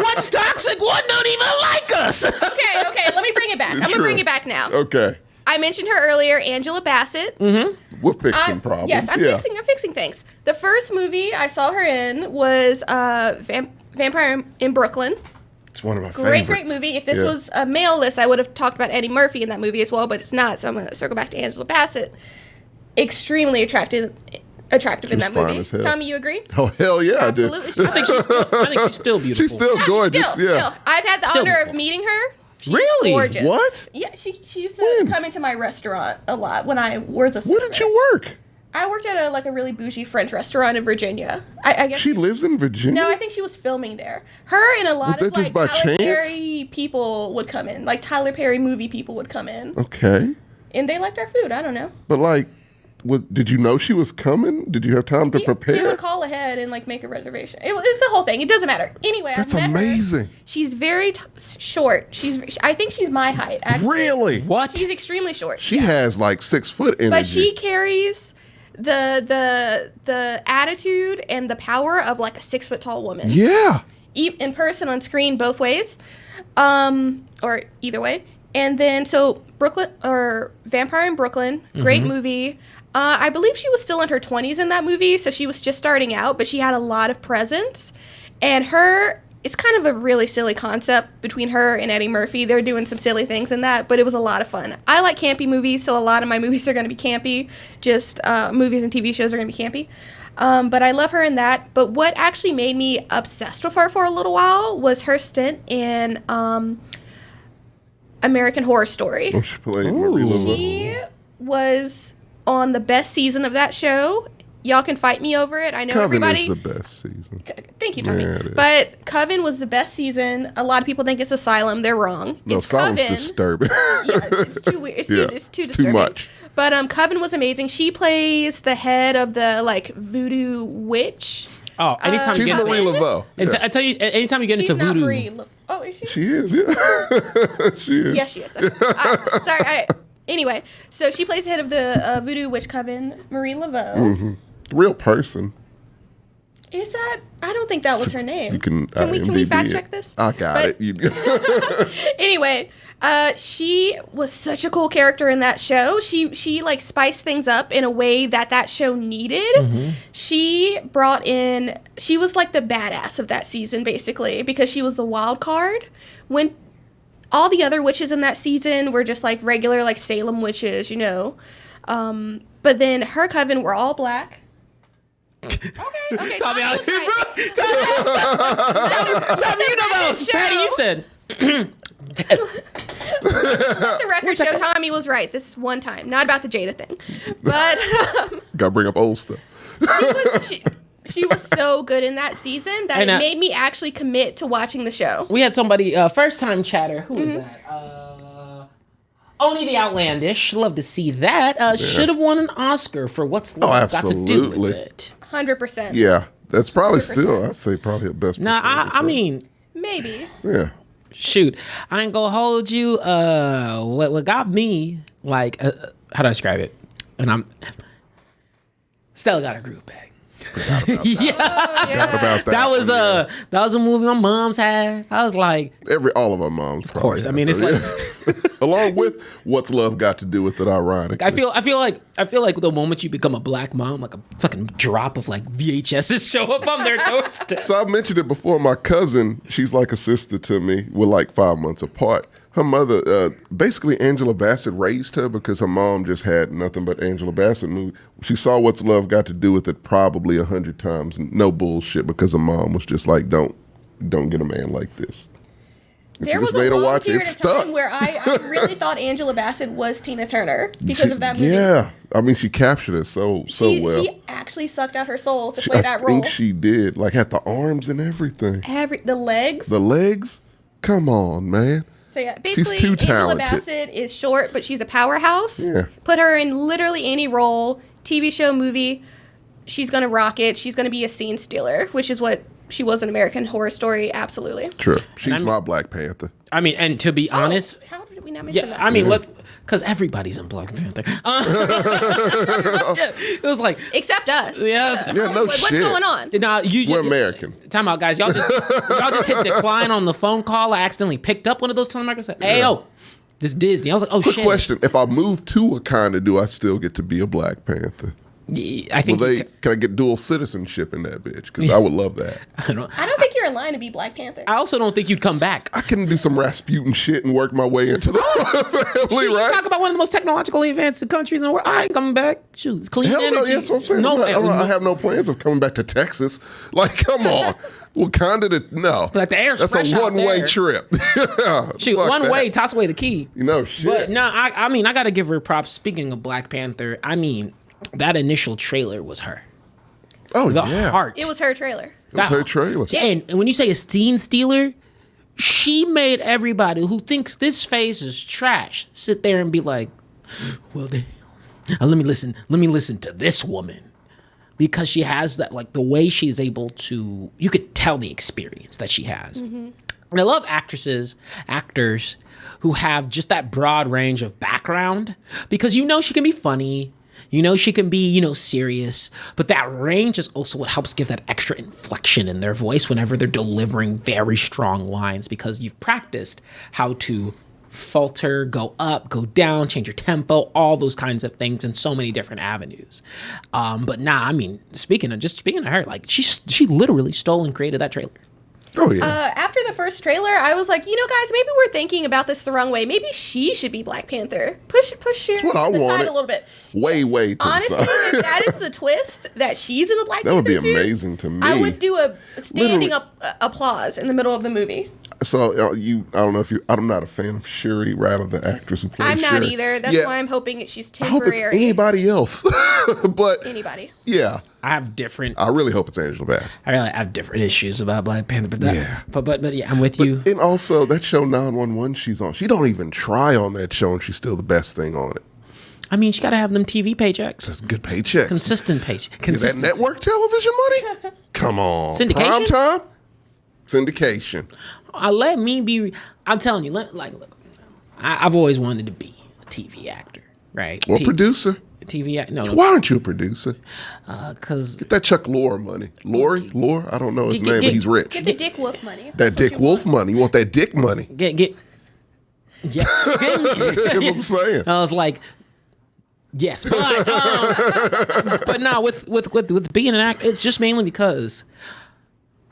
S1: What's toxic? One don't even like us.
S3: Okay, let me bring it back. I'm going to bring it back now.
S2: Okay.
S3: I mentioned her earlier, Angela Bassett.
S2: Mm-hmm. We're fixing problems.
S3: Yes, I'm fixing things. The first movie I saw her in was Vampire in Brooklyn.
S2: It's one of my favorites.
S3: Great movie. If this was a male list, I would have talked about Eddie Murphy in that movie as well, but it's not, so I'm going to circle back to Angela Bassett. Extremely attractive in that movie.
S2: As hell.
S3: Tommy, you agree?
S2: Oh, hell yeah,
S3: Absolutely.
S2: I
S1: I think she's still beautiful.
S2: She's still gorgeous,
S3: Still. I've had the
S1: Still
S3: honor
S1: beautiful.
S3: of meeting her. She's
S1: Really?
S3: gorgeous.
S2: What?
S3: Yeah, she used to come into my restaurant a lot when I was a
S2: Where did you work?
S3: I worked at a really bougie French restaurant in Virginia. I guess
S2: She lives in Virginia?
S3: No, I think she was filming there. Her and a lot
S2: Was
S3: of
S2: that just by
S3: Tyler
S2: chance?
S3: Perry people would come in. Like Tyler Perry movie people would come in.
S2: Okay.
S3: And they liked our food. I don't know.
S2: But like, did you know she was coming? Did you have time to prepare?
S3: You would call ahead and like make a reservation. It's the whole thing. It doesn't matter. Anyway,
S2: That's
S3: I've met
S2: amazing.
S3: her. She's very short. I think she's my height. Actually.
S2: Really?
S1: What?
S3: She's extremely short.
S2: She has like 6 foot energy.
S3: But she carries the attitude and the power of like a 6 foot tall woman.
S2: Yeah.
S3: In person, on screen, both ways, or either way. And then so Brooklyn or Vampire in Brooklyn, great movie. I believe she was still in her 20s in that movie, so she was just starting out, but she had a lot of presence. And it's kind of a really silly concept between her and Eddie Murphy. They're doing some silly things in that, but it was a lot of fun. I like campy movies, so a lot of my movies are going to be campy. Just movies and TV shows are going to be campy. But I love her in that. But what actually made me obsessed with her for a little while was her stint in American Horror Story.
S2: Oh, she played Marie Laveau.
S3: She was on the best season of that show. Y'all can fight me over it. I know
S2: Coven
S3: everybody.
S2: is the best season.
S3: Thank you, Tommy.
S2: Yeah, it is.
S3: But Coven was the best season. A lot of people think it's Asylum. They're wrong.
S2: No,
S3: It's
S2: Asylum's
S3: Coven.
S2: disturbing.
S3: Yeah, it's too weird. It's too disturbing.
S2: much.
S3: But Coven was amazing. She plays the head of the like voodoo witch.
S1: Oh, anytime you
S2: She's
S1: get
S2: Marie
S1: into,
S2: Laveau.
S1: and
S2: Yeah.
S1: I tell you, anytime you get
S3: She's
S1: into
S3: not
S1: voodoo,
S3: Marie. Oh, is she?
S2: She is, yeah. She is.
S3: Yes, she is. Sorry. Anyway, so she plays the head of the voodoo witch coven, Marie Laveau.
S2: Mm-hmm. Real person.
S3: Is that? I don't think that was her name.
S2: You can
S3: we
S2: IMDb
S3: fact
S2: it.
S3: check this?
S2: I got
S3: But-
S2: it.
S3: Anyway, she was such a cool character in that show. She like spiced things up in a way that show needed.
S2: Mm-hmm.
S3: She was like the badass of that season basically because she was the wild card when all the other witches in that season were just like regular like Salem witches, you know. But then her coven were all black. Okay.
S1: Tommy,
S3: was
S1: Tommy,
S3: right.
S1: Tommy, you know those.
S3: Show.
S1: Patty, you said.
S3: The record show Tommy was right. This is one time, not about the Jada thing, but
S2: Gotta bring up old stuff.
S3: she was so good in that season that
S1: And,
S3: it made me actually commit to watching the show.
S1: We had somebody, first time chatter. Who was
S3: Mm-hmm.
S1: that? Only the Outlandish. Love to see that. Should have won an Oscar for what's love got to do with
S2: absolutely.
S1: it.
S3: 100%.
S2: Yeah, that's probably still, I'd say probably the best.
S1: Now,
S2: performance,
S1: I
S2: right?
S1: mean,
S3: Maybe.
S2: Yeah.
S1: shoot, I ain't gonna hold you. What got me, like, how do I describe it? And Stella got her groove back.
S2: Forgot about that.
S1: Yeah,
S2: About
S1: that was a movie my mom's had. I was like,
S2: all of our moms. Of
S1: course. I mean, it's like
S2: along with What's Love Got to Do with It? Ironically,
S1: I feel like the moment you become a black mom, like a fucking drop of like VHSs show up on their doorstep.
S2: So I've mentioned it before. My cousin, she's like a sister to me. We're like 5 months apart. Her mother, basically Angela Bassett raised her because her mom just had nothing but Angela Bassett movies. She saw What's Love Got to Do with It probably 100 times. No bullshit, because her mom was just like, don't get a man like this.
S3: There was a long period of time where I really thought Angela Bassett was Tina Turner because of that movie.
S2: Yeah. I mean, she captured it so well.
S3: She actually sucked out her soul to play that role.
S2: I think she did. Like, had the arms and everything.
S3: The legs.
S2: The legs? Come on, man.
S3: So yeah, basically,
S2: she's too
S3: Angela
S2: talented.
S3: Bassett is short, but she's a powerhouse.
S2: Yeah.
S3: Put her in literally any role, TV show, movie, she's going to rock it. She's going to be a scene stealer, which is what she was in American Horror Story, absolutely.
S2: True. She's my Black Panther.
S1: I mean, and to be honest,
S3: how did we not mention that?
S1: I mean, because everybody's in Black Panther. It was like,
S3: except us.
S1: Yes.
S2: Yeah, no
S3: What's
S2: shit.
S3: going on?
S1: Now
S2: We're American.
S1: Time out, guys. Y'all just hit decline on the phone call. I accidentally picked up one of those telemarketers and said, "Hey, yo, this Disney." I was like, "Oh,
S2: Quick
S1: shit."
S2: question: if I move to Wakanda, do I still get to be a Black Panther?
S1: I think.
S2: Can I get dual citizenship in that bitch? Because I would love that.
S1: I don't
S3: think you're in line to be Black Panther.
S1: I also don't think you'd come back.
S2: I can do some Rasputin shit and work my way into the family,
S1: You
S2: right?
S1: talk about one of the most technologically advanced countries in the world. I ain't coming back. Shoot, it's clean
S2: Hell no,
S1: energy.
S2: that's what I'm saying. I have no plans of coming back to Texas. Like, come on. Wakanda, no.
S1: Like, the air's
S2: That's
S1: fresh
S2: a
S1: out
S2: one-way
S1: there.
S2: trip.
S1: Shoot,
S2: Fuck
S1: one
S2: that.
S1: way, toss away the key.
S2: You know, shit.
S1: But no, I mean, I got to give her props. Speaking of Black Panther, I mean, that initial trailer was her.
S2: Oh,
S1: The
S2: yeah.
S1: heart.
S3: It was her trailer.
S2: It was her trailer.
S1: And when you say a scene stealer, she made everybody who thinks this face is trash sit there and be like, well, damn. Let me listen to this woman. Because she has that, like, the way she's able to, you could tell the experience that she has. Mm-hmm. And I love actors who have just that broad range of background, because you know she can be funny, you know she can be, you know, serious, but that range is also what helps give that extra inflection in their voice whenever they're delivering very strong lines, because you've practiced how to falter, go up, go down, change your tempo, all those kinds of things in so many different avenues. But nah, I mean, speaking of her, like, she literally stole and created that trailer.
S2: Oh, yeah.
S3: After the first trailer, I was like, you know, guys, maybe we're thinking about this the wrong way. Maybe she should be Black Panther. Push her
S2: That's what I
S3: to the side
S2: wanted.
S3: a little bit.
S2: Way to
S3: Honestly,
S2: the side.
S3: if that is the twist, that she's in the Black
S2: That would
S3: Panther
S2: be
S3: suit,
S2: amazing to me.
S3: I would do a standing
S2: Literally.
S3: up applause in the middle of the movie.
S2: So I don't know if I'm not a fan of Shuri Rattle, the actress who plays
S3: I'm not
S2: Shuri.
S3: either. That's why I'm hoping she's
S2: I hope
S3: temporary.
S2: it's anybody else. But
S3: Anybody.
S2: yeah,
S1: I
S2: really hope it's Angela Bassett.
S1: I really have different issues about Black Panther, but
S2: Yeah.
S1: but yeah, I'm with you.
S2: And also that show 911 she's on. She don't even try on that show, and she's still the best thing on it.
S1: I mean, she got to have them TV paychecks,
S2: That's good paychecks.
S1: consistent paychecks,
S2: Is that
S1: consistency.
S2: network television money? Come on,
S1: Syndication?
S2: Prime time, syndication.
S1: Let me be. I'm telling you, look, I've always wanted to be a TV actor, right?
S2: Or producer.
S1: TV actor. No,
S2: Why aren't you a producer?
S1: because
S2: Get that Chuck Lorre money. Lore? I don't know his name, but he's rich.
S3: Get the Dick Wolf money.
S2: That
S3: That's what
S2: Dick
S3: you
S2: Wolf
S3: want.
S2: money. You want that dick money.
S1: get yeah.
S2: That's what I'm saying.
S1: I was like, yes, but no, with being an actor, it's just mainly because,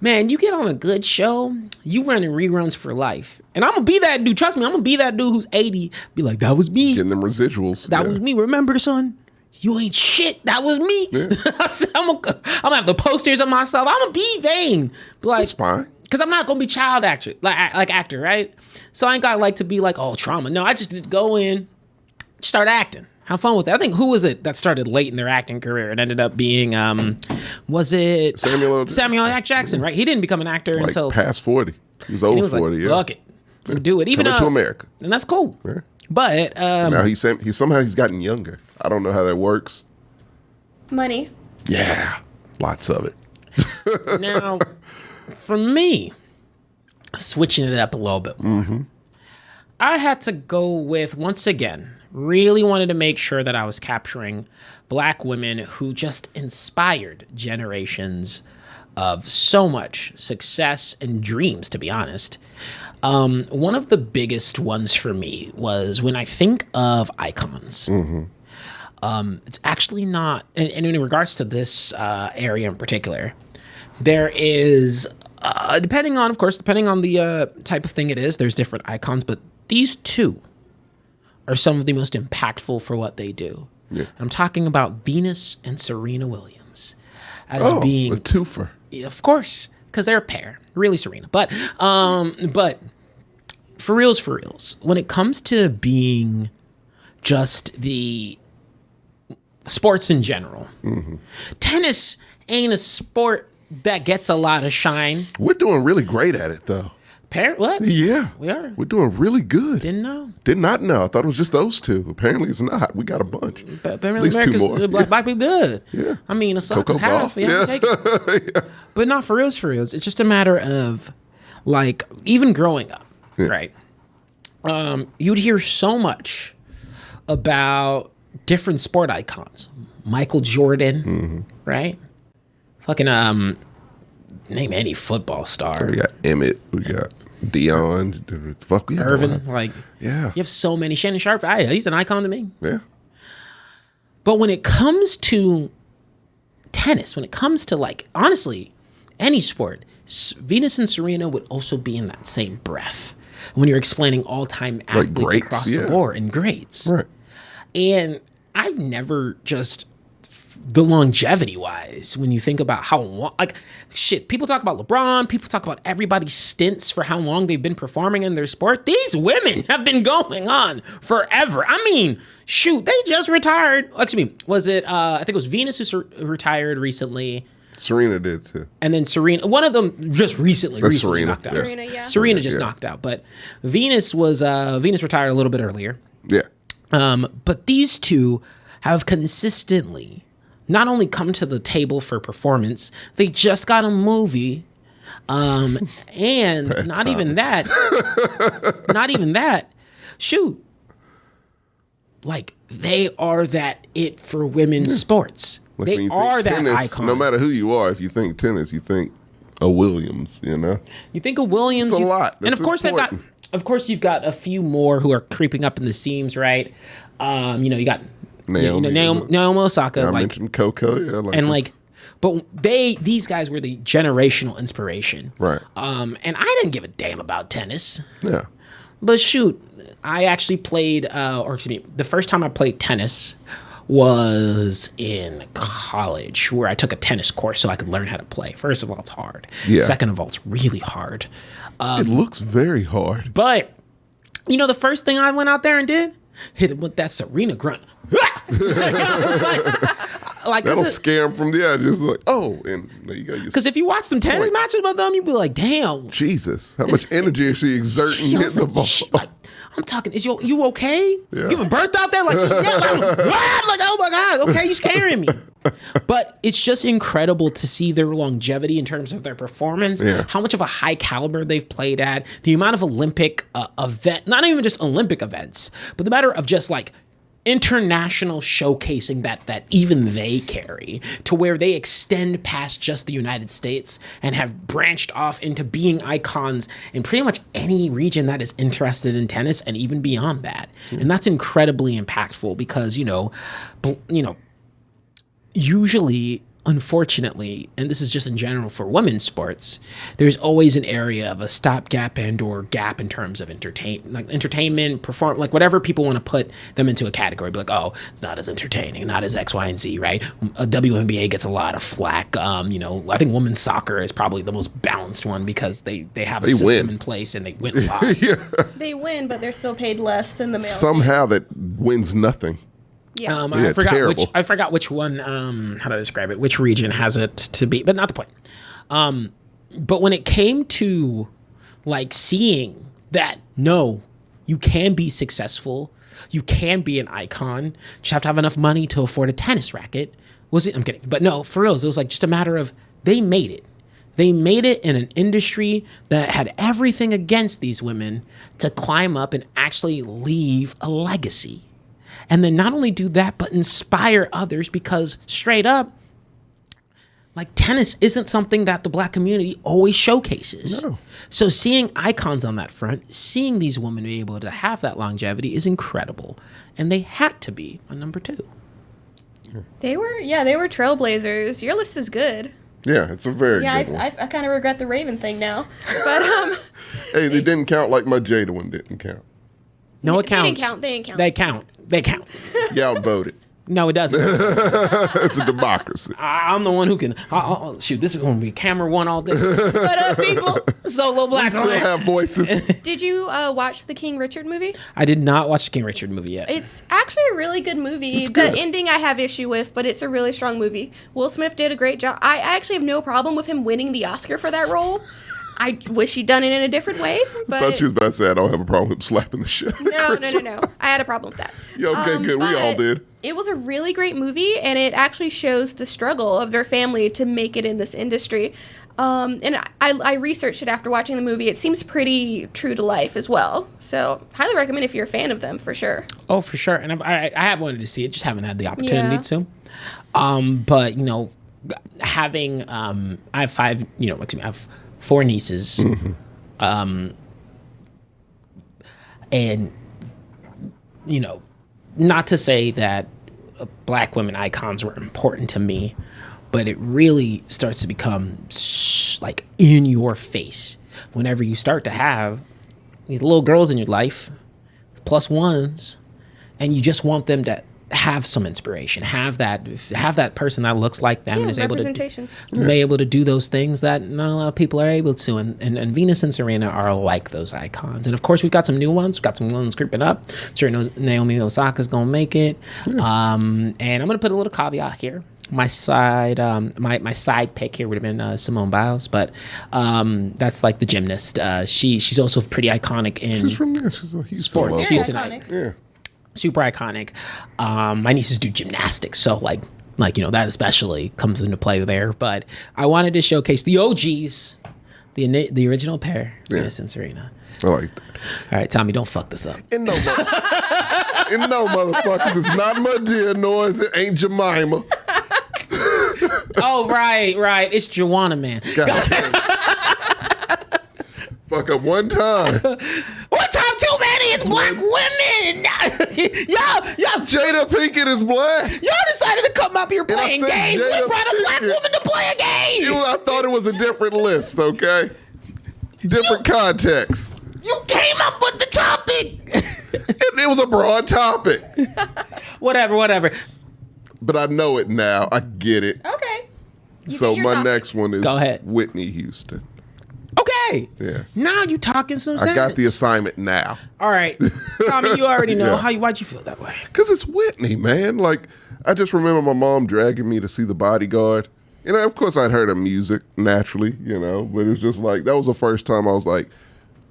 S1: man, you get on a good show, you running reruns for life, and I'm gonna be that dude. Trust me, I'm gonna be that dude who's 80, be like, that was me,
S2: Getting them residuals.
S1: that
S2: yeah.
S1: was me. Remember, son, you ain't shit. That was me.
S2: Yeah.
S1: I'm gonna have the posters of myself. I'm gonna be vain, like,
S2: That's fine.
S1: because I'm not gonna be child actor, like actor, right? So I ain't got like to be like, oh, trauma. No, I just did go in, start acting, have fun with it. I think, who was it that started late in their acting career? It ended up being, was it
S2: Samuel L.
S1: L. Jackson, right? He didn't become an actor
S2: Like
S1: until
S2: past 40. He was
S1: and
S2: over
S1: he was
S2: 40,
S1: like,
S2: yeah.
S1: fuck it, I'm gonna do it. Even
S2: Coming
S1: though,
S2: to America.
S1: and that's cool.
S2: Yeah.
S1: But
S2: Now he's gotten younger. I don't know how that works.
S3: Money.
S2: Yeah. Lots of it.
S1: now, for me, switching it up a little bit more. I had to go with, once again, really wanted to make sure that I was capturing Black women who just inspired generations of so much success and dreams, to be honest. One of the biggest ones for me was when I think of icons. It's actually not, and in regards to this area in particular, there is, depending on the type of thing it is, there's different icons, but these two are some of the most impactful for what they do. Yeah. I'm talking about Venus and Serena Williams as being
S2: a twofer.
S1: Of course, because they're a pair. Really, Serena. But for reals, when it comes to being just the sports in general, tennis ain't a sport that gets a lot of shine.
S2: We're doing really great at it, though.
S1: What?
S2: Yeah.
S1: We are.
S2: We're doing really good.
S1: Didn't know.
S2: Did not know. I thought it was just those two. Apparently it's not. We got a bunch.
S1: But
S2: at least two more.
S1: Black people good.
S2: Yeah.
S1: I mean, a suck
S2: Coco
S1: is half.
S2: Gauff.
S1: Yeah. Take it. Yeah. But not for reals. It's just a matter of, like, even growing up, right? You'd hear so much about different sport icons. Michael Jordan, right? Fucking, name any football star.
S2: We got Emmett. We got Dion. Fuck yeah.
S1: Irvin. Like,
S2: yeah.
S1: You have so many. Shannon Sharp. He's an icon to me.
S2: Yeah.
S1: But when it comes to tennis, when it comes to, like, honestly, any sport, Venus and Serena would also be in that same breath when you're explaining all-time athletes
S2: greats,
S1: across the board and greats.
S2: Right.
S1: And I've never just, the longevity wise, when you think about how long, like, shit, people talk about LeBron, people talk about everybody's stints for how long they've been performing in their sport. These women have been going on forever. I mean, shoot, they just retired. Excuse me, was it, I think it was Venus who retired recently.
S2: Serena did too.
S1: And then Serena, one of them just recently
S2: Serena.
S1: knocked out.
S3: Serena, yeah.
S1: Serena just knocked out, but Venus retired a little bit earlier.
S2: Yeah.
S1: But these two have consistently not only come to the table for performance, they just got a movie. And not even that. Shoot. Like, they are that it for women's sports.
S2: Like
S1: they are that
S2: tennis,
S1: icon.
S2: No matter who you are, if you think tennis, you think a Williams, you know?
S1: You think of Williams.
S2: It's a lot.
S1: And of course
S2: important.
S1: Of course you've got a few more who are creeping up in the seams, right? You got Naomi Osaka.
S2: I mentioned Coco, yeah.
S1: But these guys were the generational inspiration.
S2: Right.
S1: And I didn't give a damn about tennis.
S2: Yeah.
S1: But shoot, I actually played, the first time I played tennis was in college, where I took a tennis course so I could learn how to play. First of all, it's hard.
S2: Yeah.
S1: Second of all, it's really hard.
S2: It looks very hard.
S1: But, the first thing I went out there and did, hit it with that Serena grunt.
S2: That'll scare them from the edge. Just like, and there you go.
S1: Because if you watch them tennis matches with them, you'd be like, damn.
S2: Jesus, how much energy is she exerting hitting the ball?
S1: I'm talking, is you okay?
S2: Yeah.
S1: You have a birth out there? Like, I'm like, oh my God, okay, you scaring me. But it's just incredible to see their longevity in terms of their performance, how much of a high caliber they've played at, the amount of Olympic event, not even just Olympic events, but the matter of just like international showcasing that even they carry, to where they extend past just the United States and have branched off into being icons in pretty much any region that is interested in tennis and even beyond that. And that's incredibly impactful because, usually, unfortunately, and this is just in general for women's sports, there's always an area of a stopgap or gap in terms of entertainment, perform, like whatever people want to put them into a category. Be like, oh, it's not as entertaining, not as X, Y, and Z, right? A WNBA gets a lot of flack. I think women's soccer is probably the most balanced one because they have a system in place and they win a lot.
S2: Yeah.
S3: They win, but they're still paid less than the male.
S2: Somehow that wins nothing.
S3: Yeah.
S1: I forgot which one, how to describe it, which region has it to be, but not the point. But when it came to like seeing that, no, you can be successful, you can be an icon, just have to have enough money to afford a tennis racket. I'm kidding. But no, for real, it was like just a matter of they made it. They made it in an industry that had everything against these women to climb up and actually leave a legacy. And then not only do that, but inspire others, because straight up, like, tennis isn't something that the Black community always showcases.
S2: No.
S1: So seeing icons on that front, seeing these women be able to have that longevity is incredible. And they had to be a number 2.
S3: They were trailblazers. Your list is good.
S2: Yeah, it's a very good one.
S3: I kind of regret the Raven thing now. But
S2: Hey, they didn't count like my Jada one didn't count.
S1: No, it
S3: They didn't
S1: counts.
S3: count. They didn't count.
S1: They count.
S2: You outvoted.
S1: No, it doesn't.
S2: It's a democracy.
S1: I'm the one who can. Shoot, this is going to be camera 1 all day. What up, people? Solo Black.
S2: Still have voices.
S3: Did you watch the King Richard movie?
S1: I did not watch the King Richard movie yet.
S3: It's actually a really good movie.
S2: It's good.
S3: The ending I have issue with, but it's a really strong movie. Will Smith did a great job. I actually have no problem with him winning the Oscar for that role. I wish he'd done it in a different way. But
S2: I thought she was about to say I don't have a problem with slapping the shit.
S3: No. I had a problem with that.
S2: Yeah, okay, good. We all
S3: but
S2: did.
S3: It was a really great movie, and it actually shows the struggle of their family to make it in this industry. And I researched it after watching the movie. It seems pretty true to life as well. So highly recommend if you're a fan of them, for sure.
S1: Oh, for sure. And I have wanted to see it, just haven't had the opportunity
S3: Yeah.
S1: to. But, you know, having, I have 5, I have 4 nieces. And, you know, not to say that Black women icons were important to me, but it really starts to become like in your face whenever you start to have these little girls in your life, plus ones, and you just want them to have some inspiration, have that person that looks like them and is able to
S3: representation.
S1: be able to do those things that not a lot of people are able to, and Venus and Serena are like those icons. And of course we've got some new ones. We've got some ones creeping up. Sure, Naomi Osaka's gonna make it. And I'm gonna put a little caveat here. My side pick here would have been Simone Biles, but that's like the gymnast. She's also pretty iconic in
S2: She's from there. She's a Houston
S1: sports.
S2: local.
S1: Houston,
S3: iconic.
S2: Yeah.
S1: super iconic. My nieces do gymnastics, so like that especially comes into play there. But I wanted to showcase the OGs, the original pair, Venus and Serena.
S2: I like that.
S1: All right, Tommy, don't fuck this up.
S2: And no, motherfuckers, it's not my dear, nor is it ain't Jemima.
S1: Oh, right. It's Joanna, man.
S2: God. Fuck up one time.
S1: One time too many. It's Black women. y'all
S2: Jada Pinkett is Black.
S1: y'all decided to come up here
S2: And I
S1: playing
S2: said
S1: games. We
S2: Jada
S1: brought a Black
S2: Pinkett.
S1: woman to play a game.
S2: I thought it was a different list, okay? Different context.
S1: You came up with the topic.
S2: It was a broad topic.
S1: Whatever.
S2: But I know it now. I get it.
S3: Okay. You
S2: So
S3: get your
S2: my
S3: topic.
S2: next one is
S1: Go ahead.
S2: Whitney Houston.
S1: Okay.
S2: Yes.
S1: Now you talking some sense.
S2: I got the assignment now.
S1: All right, Tommy, you already know
S2: Yeah.
S1: why'd you feel that way?
S2: Because it's Whitney, man. Like, I just remember my mom dragging me to see The Bodyguard. And of course, I'd heard her music naturally, but it was just like, that was the first time I was like,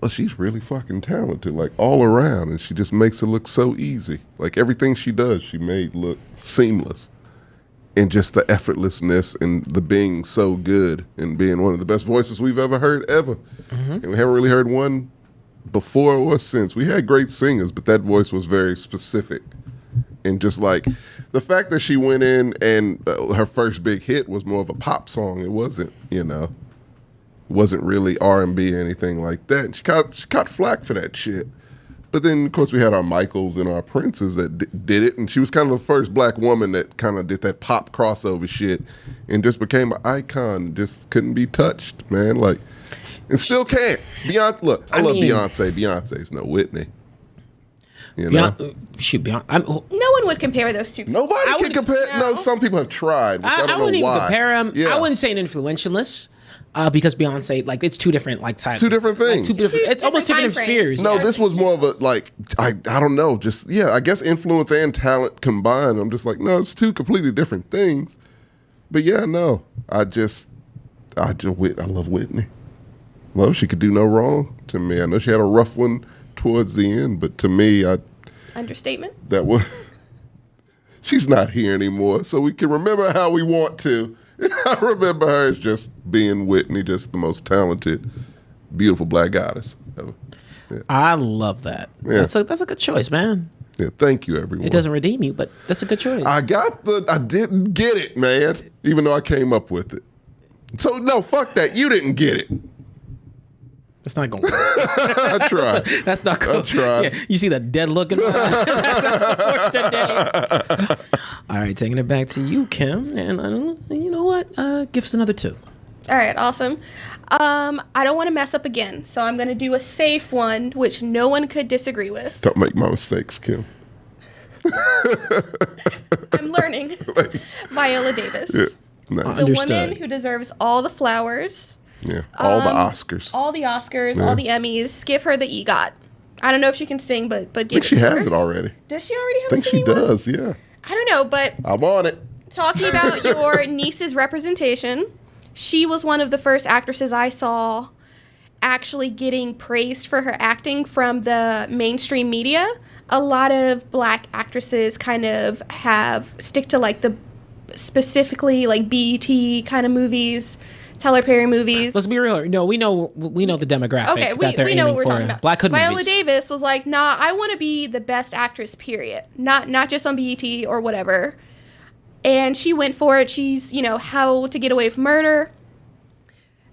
S2: oh, she's really fucking talented, like all around. And she just makes it look so easy. Like everything she does, she made look seamless. And just the effortlessness and the being so good and being one of the best voices we've ever heard, ever.
S1: Mm-hmm.
S2: And we haven't really heard one before or since. We had great singers, but that voice was very specific. And just like the fact that she went in and her first big hit was more of a pop song. It wasn't, wasn't really R&B or anything like that. And she caught flack for that shit. But then, of course, we had our Michaels and our Princes that did it. And she was kind of the first Black woman that kind of did that pop crossover shit and just became an icon. Just couldn't be touched, man. Like, and still can't. Beyonce, look, I love
S1: mean-
S2: Beyonce. Beyonce's no Whitney. You know?
S1: Beyonce.
S3: No one would compare those two.
S2: Nobody
S1: I
S2: can
S1: would-
S2: compare. No,
S3: No.
S2: some people have tried. Which I don't
S1: I wouldn't
S2: know
S1: even
S2: why.
S1: compare them.
S2: Yeah.
S1: I wouldn't say an influentialist. Because Beyonce, like, it's two different, like, sides.
S2: Two different things.
S1: It's almost two
S3: Different
S1: different
S3: time
S1: spheres.
S3: frames.
S2: No, this was more of a, like, I don't know, just, I guess influence and talent combined. I'm just like, no, it's two completely different things. But yeah, no, I love Whitney. Well, she could do no wrong to me. I know she had a rough one towards the end, but to me,
S3: Understatement.
S2: that was, she's not here anymore. So we can remember how we want to, I remember her as just being Whitney, just the most talented, beautiful black goddess ever. Yeah.
S1: I love that.
S2: Yeah.
S1: That's a good choice, man.
S2: Yeah, thank you, everyone.
S1: It doesn't redeem you, but that's a good choice.
S2: I didn't get it, man, even though I came up with it. So, no, fuck that. You didn't get it.
S1: That's not going to work.
S2: I tried.
S1: That's not going to
S2: tried.
S1: Yeah, you see that dead look in my eye? Today. All right, taking it back to you, Kim. And you know what? Give us another 2.
S3: All right, awesome. I don't want to mess up again, so I'm going to do a safe one, which no one could disagree with.
S2: Don't make my mistakes, Kim.
S3: I'm learning. Viola Davis.
S2: Yeah. Nice.
S3: The
S1: Understood.
S3: woman who deserves all the flowers,
S2: Yeah. All the Oscars.
S3: all the Oscars, all the Emmys. Give her the EGOT. I don't know if she can sing, but
S2: I
S3: give
S2: think
S3: it
S2: she
S3: to
S2: has
S3: her.
S2: it already.
S3: Does she already have
S2: I think
S3: a
S2: she
S3: singing one?
S2: does, yeah.
S3: I don't know, but
S2: I'm on it.
S3: talking about your niece's representation, she was one of the first actresses I saw actually getting praised for her acting from the mainstream media. A lot of black actresses kind of stick to like the specifically like BET kind of movies, Tyler Perry movies.
S1: Let's be real. No, we know the demographic
S3: Okay,
S1: that they're
S3: we know
S1: aiming
S3: what we're
S1: for.
S3: talking about.
S1: Black Hood
S3: Viola
S1: movies.
S3: Davis was like, nah, I want to be the best actress, period. Not just on BET or whatever. And she went for it. She's, How to Get Away with Murder.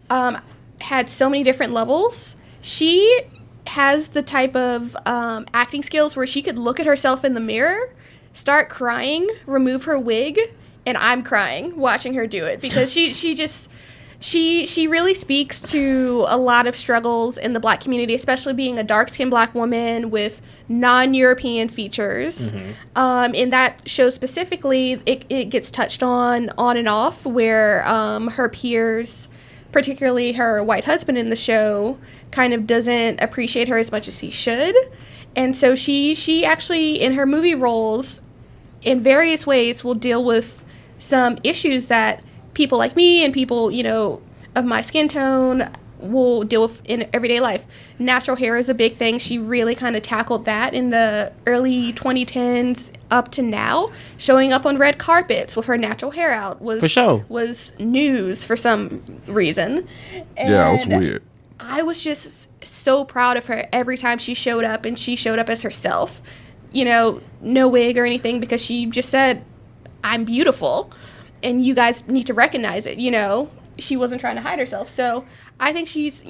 S3: Had so many different levels. She has the type of acting skills where she could look at herself in the mirror, start crying, remove her wig, and I'm crying watching her do it because she really speaks to a lot of struggles in the black community, especially being a dark-skinned black woman with non-European features. In that show specifically, it gets touched on and off, where her peers, particularly her white husband in the show, kind of doesn't appreciate her as much as he should. And so she actually, in her movie roles, in various ways, will deal with some issues that people like me and people, of my skin tone will deal with in everyday life. Natural hair is a big thing. She really kind of tackled that in the early 2010s up to now. Showing up on red carpets with her natural hair out was
S1: For sure.
S3: was news for some reason.
S2: Yeah, it was
S3: And
S2: weird.
S3: I was just so proud of her every time she showed up, and she showed up as herself. No wig or anything, because she just said, I'm beautiful, and you guys need to recognize it. She wasn't trying to hide herself. So I think she's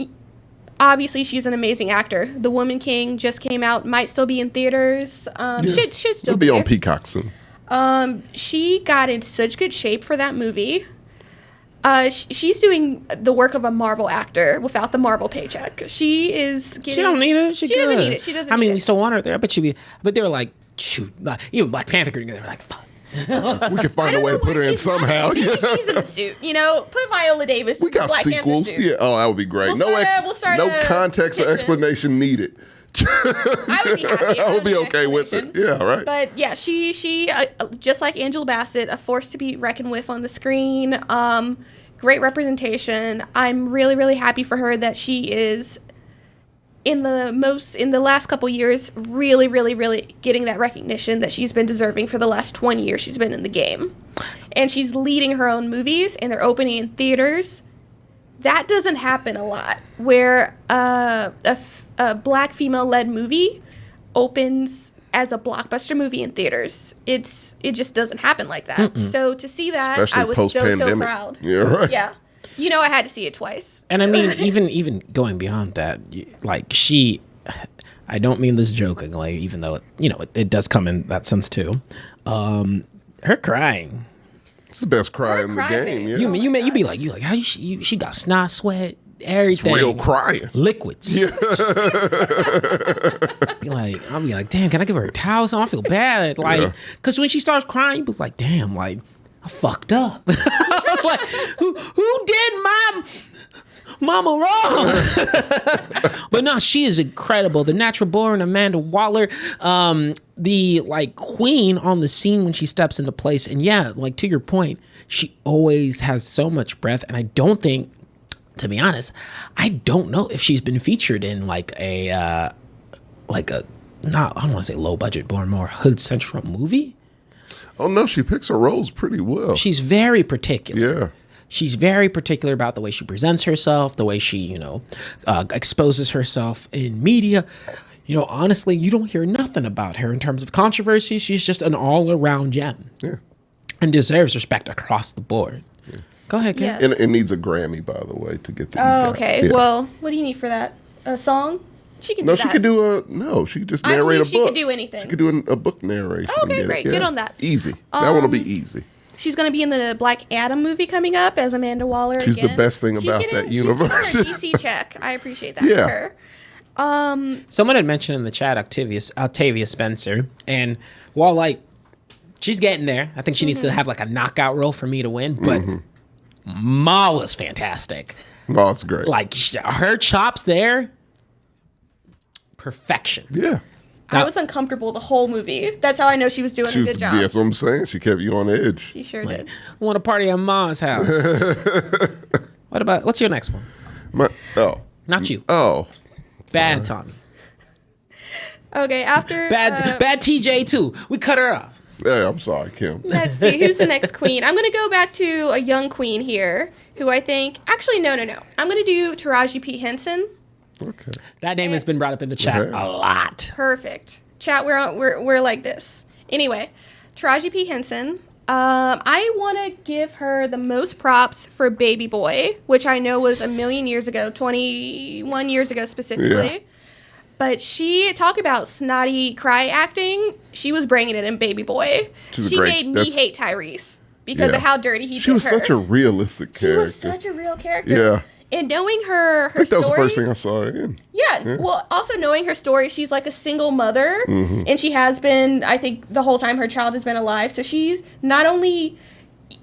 S3: an amazing actor. The Woman King just came out, might still be in theaters. Should still
S2: It'll be on
S3: there.
S2: Peacock soon.
S3: She got in such good shape for that movie. She's doing the work of a Marvel actor without the Marvel paycheck. She
S1: don't need it. She
S3: doesn't
S1: good.
S3: need it. She doesn't.
S1: I mean,
S3: need
S1: we
S3: it.
S1: still want her there, but they were like, shoot, even Black Panther, they were like, fuck.
S2: We can find a way to put her in somehow.
S3: Maybe
S2: Yeah.
S3: she's in the suit. Put Viola Davis.
S2: We
S3: in the
S2: got
S3: Black
S2: sequels.
S3: Panther suit.
S2: Yeah. Oh, that would be great.
S3: We'll start
S2: no
S3: a
S2: context or
S3: petition.
S2: explanation needed.
S3: I would be happy.
S2: I would be
S3: an
S2: okay with it.
S3: explanation.
S2: Yeah, right.
S3: But yeah, she just like Angela Bassett, a force to be reckoned with on the screen. Great representation. I'm really, really happy for her that she is in the last couple years really, really, really getting that recognition that she's been deserving for the last 20 years she's been in the game. And she's leading her own movies, and they're opening in theaters. That doesn't happen a lot, where a black female-led movie opens as a blockbuster movie in theaters. It just doesn't happen like that. So to see that,
S2: Especially
S3: I was so
S2: post-pandemic.
S3: proud.
S2: Yeah, right.
S3: Yeah. I had to see it twice.
S1: And I mean, even going beyond that, like I don't mean this jokingly, even though it does come in that sense too. Her crying.
S2: It's the best cry in the
S3: cry
S2: game.
S3: face.
S2: Yeah.
S1: You be like how she got snot, sweat, everything.
S2: It's real crying.
S1: Liquids.
S2: Yeah.
S1: I'll be like, damn, can I give her a towel? I feel bad. Because when she starts crying, you be like, damn, I fucked up. I was like, who did my mama wrong? But no, she is incredible. The natural born Amanda Waller, the queen on the scene when she steps into place. And yeah, to your point, she always has so much breath. And I don't think, to be honest, I don't know if she's been featured in I don't want to say low budget, but more hood central movie.
S2: Oh no, she picks her roles pretty well.
S1: She's very particular.
S2: Yeah.
S1: she's very particular about the way she presents herself, the way she, exposes herself in media. Honestly, you don't hear nothing about her in terms of controversy. She's just an all-around gem.
S2: Yeah.
S1: And deserves respect across the board. Yeah. Go ahead, Kim.
S3: Yes.
S2: And it needs a Grammy, by the way, to get the
S3: Oh, okay.
S2: Yeah.
S3: Well, what do you need for that? A song? She can do
S2: No,
S3: that.
S2: she could do she could just
S3: I
S2: narrate
S3: believe
S2: a
S3: she
S2: book.
S3: could do anything.
S2: She could do a book narration.
S3: Oh, okay,
S2: and
S3: great. Get on that.
S2: Easy. That one will be easy.
S3: She's going to be in the Black Adam movie coming up as Amanda Waller.
S2: She's
S3: again.
S2: the best thing about that universe.
S3: She's getting her DC check. I appreciate that
S2: Yeah.
S3: for her.
S1: Someone had mentioned in the chat Octavia Spencer, and while she's getting there, I think she needs to have a knockout role for me to win. But Maul is fantastic.
S2: Oh, it's great.
S1: Her chops there, perfection.
S2: Yeah.
S3: I was uncomfortable the whole movie. That's how I know she was doing a good job.
S2: Yeah, that's what I'm saying. She kept you on edge.
S3: She sure did.
S1: Want to party at Ma's house? What's your next one? Not you.
S2: Oh.
S1: Bad Tommy.
S3: Okay, after
S1: Bad TJ too. We cut her off.
S2: Yeah, I'm sorry, Kim.
S3: let's see, who's the next queen? I'm going to go back to a young queen here, who I think, actually, no. I'm going to do Taraji P. Henson.
S2: Okay.
S1: That name has been brought up in the chat a lot.
S3: Perfect. Chat, we're like this. Anyway, Taraji P. Henson. I want to give her the most props for Baby Boy, which I know was a million years ago, 21 years ago specifically.
S2: Yeah.
S3: But talk about snotty cry acting. She was bringing it in Baby Boy. She made me hate Tyrese because of how dirty he did her.
S2: She was such a realistic character.
S3: She was such a real character.
S2: Yeah.
S3: And knowing her
S2: I think that was the
S3: story-
S2: first thing I saw her in.
S3: Yeah. Well, also knowing her story, she's like a single mother, and she has been, I think, the whole time her child has been alive. So she's not only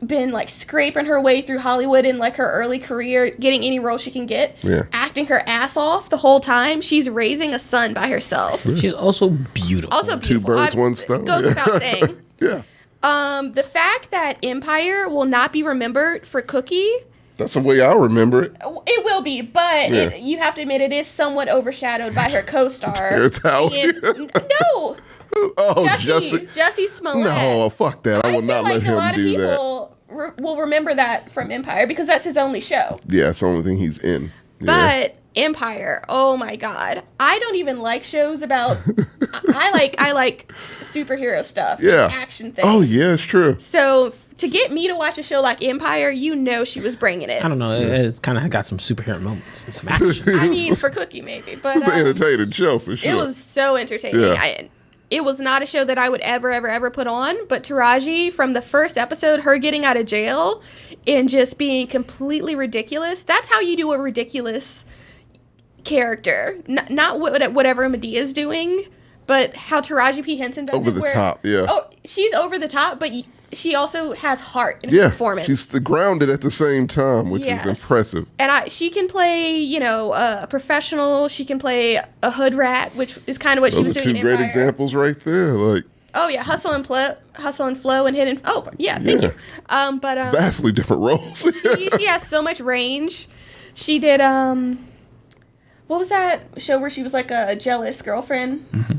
S3: been scraping her way through Hollywood in her early career, getting any role she can get, acting her ass off the whole time. She's raising a son by herself.
S1: She's also beautiful.
S3: Also beautiful.
S2: Two birds, one stone.
S3: Goes without saying.
S2: Yeah.
S3: The fact that Empire will not be remembered for Cookie.
S2: That's the way I remember it.
S3: It will be, but you have to admit it is somewhat overshadowed by her co-star.
S2: Terrence Howard.
S3: No.
S2: Oh, Jesse.
S3: Jesse Smollett.
S2: No, fuck that. I will not let him do that.
S3: A lot of people will remember that from Empire because that's his only show.
S2: Yeah, it's the only thing he's in. Yeah.
S3: But Empire, oh my God. I don't even like shows about I like superhero stuff.
S2: Yeah.
S3: Action things.
S2: Oh, yeah, it's true.
S3: So to get me to watch a show like Empire, she was bringing it.
S1: I don't know. It's kind of got some superhero moments and some action.
S3: I mean, for Cookie maybe, but
S2: It's an entertaining show for sure.
S3: it was so entertaining.
S2: Yeah.
S3: It was not a show that I would ever put on, but Taraji, from the first episode, her getting out of jail and just being completely ridiculous, that's how you do a ridiculous character. Not whatever Medea's doing, but how Taraji P. Henson does
S2: Over
S3: it.
S2: the top, yeah.
S3: Oh, she's over the top, but she also has heart in her performance.
S2: She's grounded at the same time, which is impressive.
S3: And she can play, a professional. She can play a hood rat, which is kind of what she was doing in
S2: Those are two great
S3: Empire.
S2: examples right there.
S3: Oh yeah, Hustle and Flow, and Hidden. Oh yeah, thank you. But
S2: vastly different roles.
S3: she has so much range. She did what was that show where she was like a jealous girlfriend?
S2: Mm-hmm.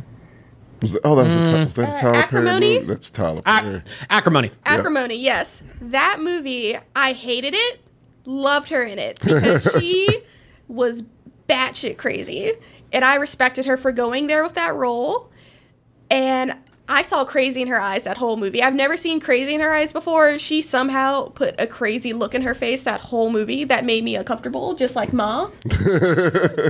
S2: Was that a Tyler
S3: Acrimony?
S2: Perry movie? That's Tyler Perry.
S1: Acrimony.
S3: Acrimony, yes. That movie, I hated it. Loved her in it because she was batshit crazy, and I respected her for going there with that role. And I saw crazy in her eyes that whole movie. I've never seen crazy in her eyes before. She somehow put a crazy look in her face that whole movie that made me uncomfortable, just like Ma.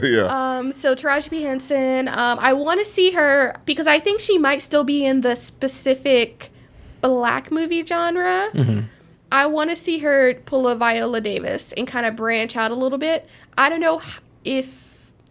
S2: Yeah.
S3: So Taraji P. Henson, I want to see her because I think she might still be in the specific black movie genre.
S1: Mm-hmm.
S3: I want to see her pull a Viola Davis and kind of branch out a little bit. I don't know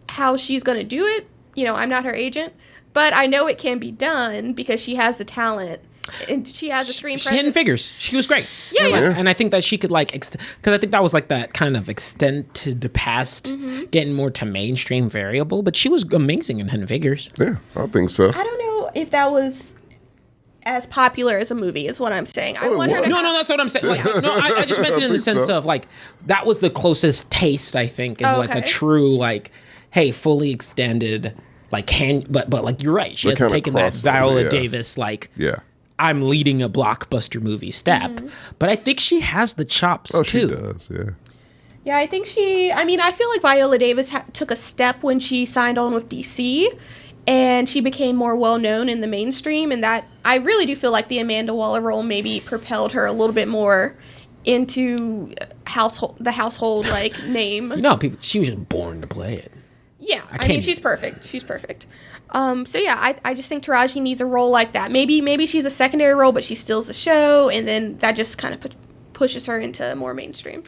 S3: how she's going to do it. I'm not her agent. But I know it can be done because she has the talent and she has a screen presence.
S1: Hidden Figures. She was great.
S3: Yeah.
S1: And I think that she could because I think that was that kind of extent to the past, getting more to mainstream variable. But she was amazing in Hidden Figures.
S2: Yeah, I think so.
S3: I don't know if that was as popular as a movie is what I'm saying. I
S2: it
S3: want her to
S2: was.
S1: No, that's what I'm saying. I just meant it in the
S2: think
S1: sense
S2: so.
S1: of that was the closest taste I think of a
S3: Okay.
S1: true fully extended but you're right. She
S2: The
S1: hasn't
S2: kinda
S1: taken that
S2: crossover,
S1: Viola
S2: yeah.
S1: Davis
S2: Yeah.
S1: I'm leading a blockbuster movie step, but I think she has the chops too.
S2: She does, yeah.
S3: Yeah, I think I feel like Viola Davis took a step when she signed on with DC, and she became more well-known in the mainstream, and that, I really do feel like the Amanda Waller role maybe propelled her a little bit more into the household, like, name.
S1: She was just born to play it.
S3: Yeah, I mean, she's perfect. She's perfect. So yeah, I just think Taraji needs a role like that. Maybe she's a secondary role, but she steals the show, and then that just kind of pushes her into more mainstream.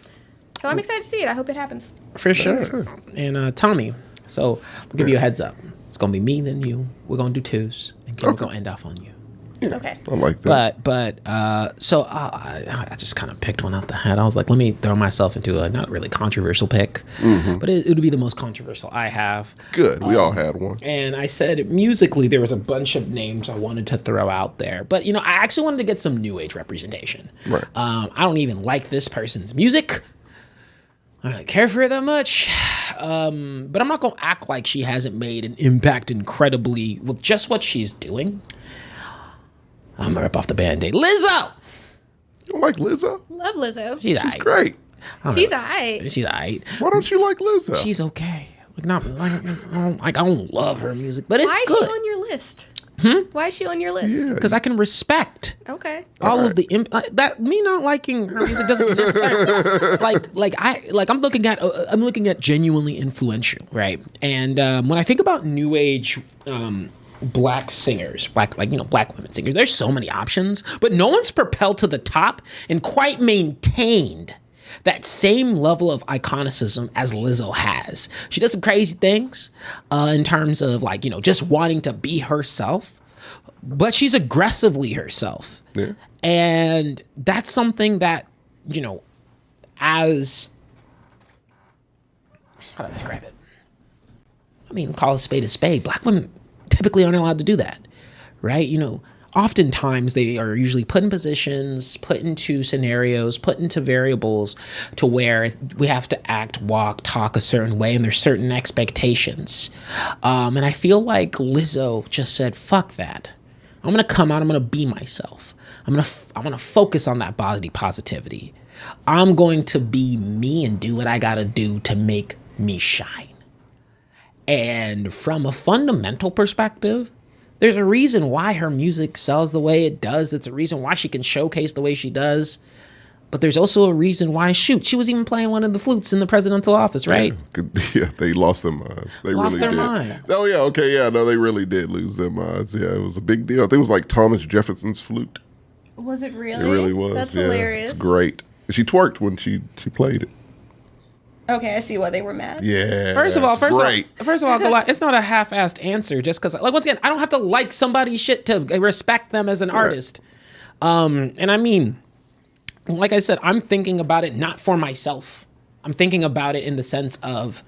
S3: So I'm excited to see it. I hope it happens.
S1: For sure. And Tommy, so we'll give you a heads up. It's gonna be me, then you. We're gonna do twos, and we're gonna end off on you.
S3: Okay.
S2: I like that.
S1: But I just kind of picked one out the hat. I was like, let me throw myself into a not really controversial pick, but it would be the most controversial I have.
S2: Good. We all had one.
S1: And I said musically, there was a bunch of names I wanted to throw out there. But, I actually wanted to get some new age representation.
S2: Right.
S1: I don't even like this person's music. I don't care for it that much. But I'm not going to act like she hasn't made an impact incredibly with just what she's doing. I'm going to rip off the Band-Aid. Lizzo!
S2: You don't like Lizzo?
S3: Love Lizzo.
S1: She's
S2: Great.
S3: She's alright.
S1: She's alright.
S2: Why don't you like Lizzo?
S1: She's okay. I don't love her music, but it's
S3: Why
S1: good.
S3: is she on your list? Why is she on your list?
S2: Yeah.
S1: Because I can respect
S3: Okay.
S1: all of the that me not liking her music doesn't necessarily I'm looking at genuinely influential, right? And when I think about new age black singers, black women singers, there's so many options, but no one's propelled to the top and quite maintained that same level of iconicism as Lizzo has. She does some crazy things in terms of just wanting to be herself, but she's aggressively herself.
S2: Yeah.
S1: And that's something that, as, how do I describe it? I mean, call a spade. Black women typically aren't allowed to do that, right? Oftentimes they are usually put in positions, put into scenarios, put into variables to where we have to act, walk, talk a certain way, and there's certain expectations. And I feel like Lizzo just said, fuck that. I'm going to come out, I'm going to be myself. I'm going to focus on that body positivity. I'm going to be me and do what I got to do to make me shine. And from a fundamental perspective, there's a reason why her music sells the way it does. It's a reason why she can showcase the way she does. But there's also a reason why, she was even playing one of the flutes in the presidential office, right?
S2: Yeah, they lost their minds. They
S1: lost
S2: really
S1: their
S2: did.
S1: mind.
S2: Oh, yeah, okay, yeah, no, they really did lose their minds. Yeah, it was a big deal. I think it was like Thomas Jefferson's flute.
S3: Was it really?
S2: It really was.
S3: That's
S2: yeah,
S3: hilarious.
S2: It's great. She twerked when she played it.
S3: Okay, I see why they were mad.
S2: Yeah.
S1: First of all,
S2: great.
S1: it's not a half-assed answer just because, once again, I don't have to like somebody's shit to respect them as an artist. And I mean, like I said, I'm thinking about it not for myself. I'm thinking about it in the sense of,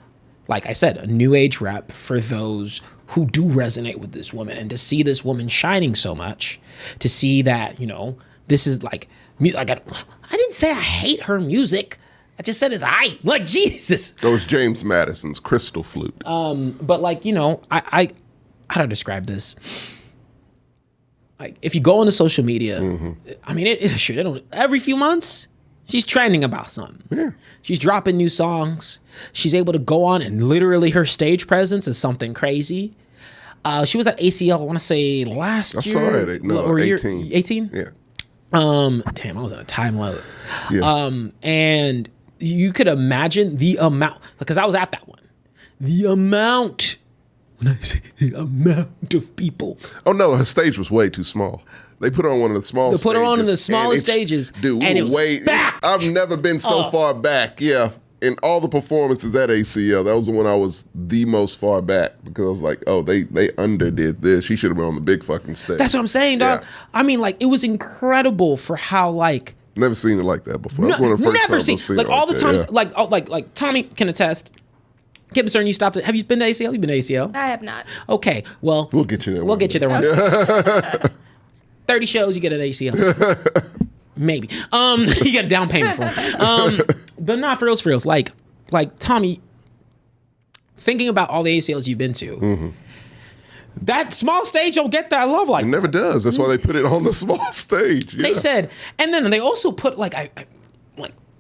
S1: like I said, a new age rep for those who do resonate with this woman, and to see this woman shining so much, to see that, this is like I didn't say I hate her music. I just said it's aight. Like, Jesus.
S2: That was James Madison's crystal flute.
S1: But I how do I describe this? Like, if you go onto social media, I mean, every few months, she's trending about something.
S2: Yeah.
S1: She's dropping new songs. She's able to go on, and literally her stage presence is something crazy. She was at ACL, I want to say last year.
S2: I saw it. No, 18.
S1: 18?
S2: Yeah.
S1: Damn, I was on a time load.
S2: Yeah.
S1: And you could imagine the amount, because I was at that one. The amount, when I say the amount of people.
S2: Oh, no, her stage was way too small. They put her on one of the small stages.
S1: They put her on the smallest stages.
S2: Dude,
S1: and it was packed.
S2: I've never been so far back. Yeah. In all the performances at ACL, that was the one I was the most far back, because I was like, oh, they underdid this. She should have been on the big fucking stage.
S1: That's what I'm saying, dog.
S2: Yeah.
S1: I mean, it was incredible for how,
S2: never seen it like that before. That was one of the first times I've seen it
S1: all the times,
S2: yeah.
S1: like Tommy can attest. Kip and Stern, you stopped it. Have you been to ACL? You've been to ACL?
S3: I have not.
S1: Okay, well,
S2: We'll get you there.
S1: We'll get you there one day. 30 shows, you get an ACL. Maybe. You get a down payment for it. But not for reals. Like Tommy, thinking about all the ACLs you've been to, That small stage don't get that love like
S2: It never does. That's why they put it on the small stage. Yeah.
S1: they said. And then they also put like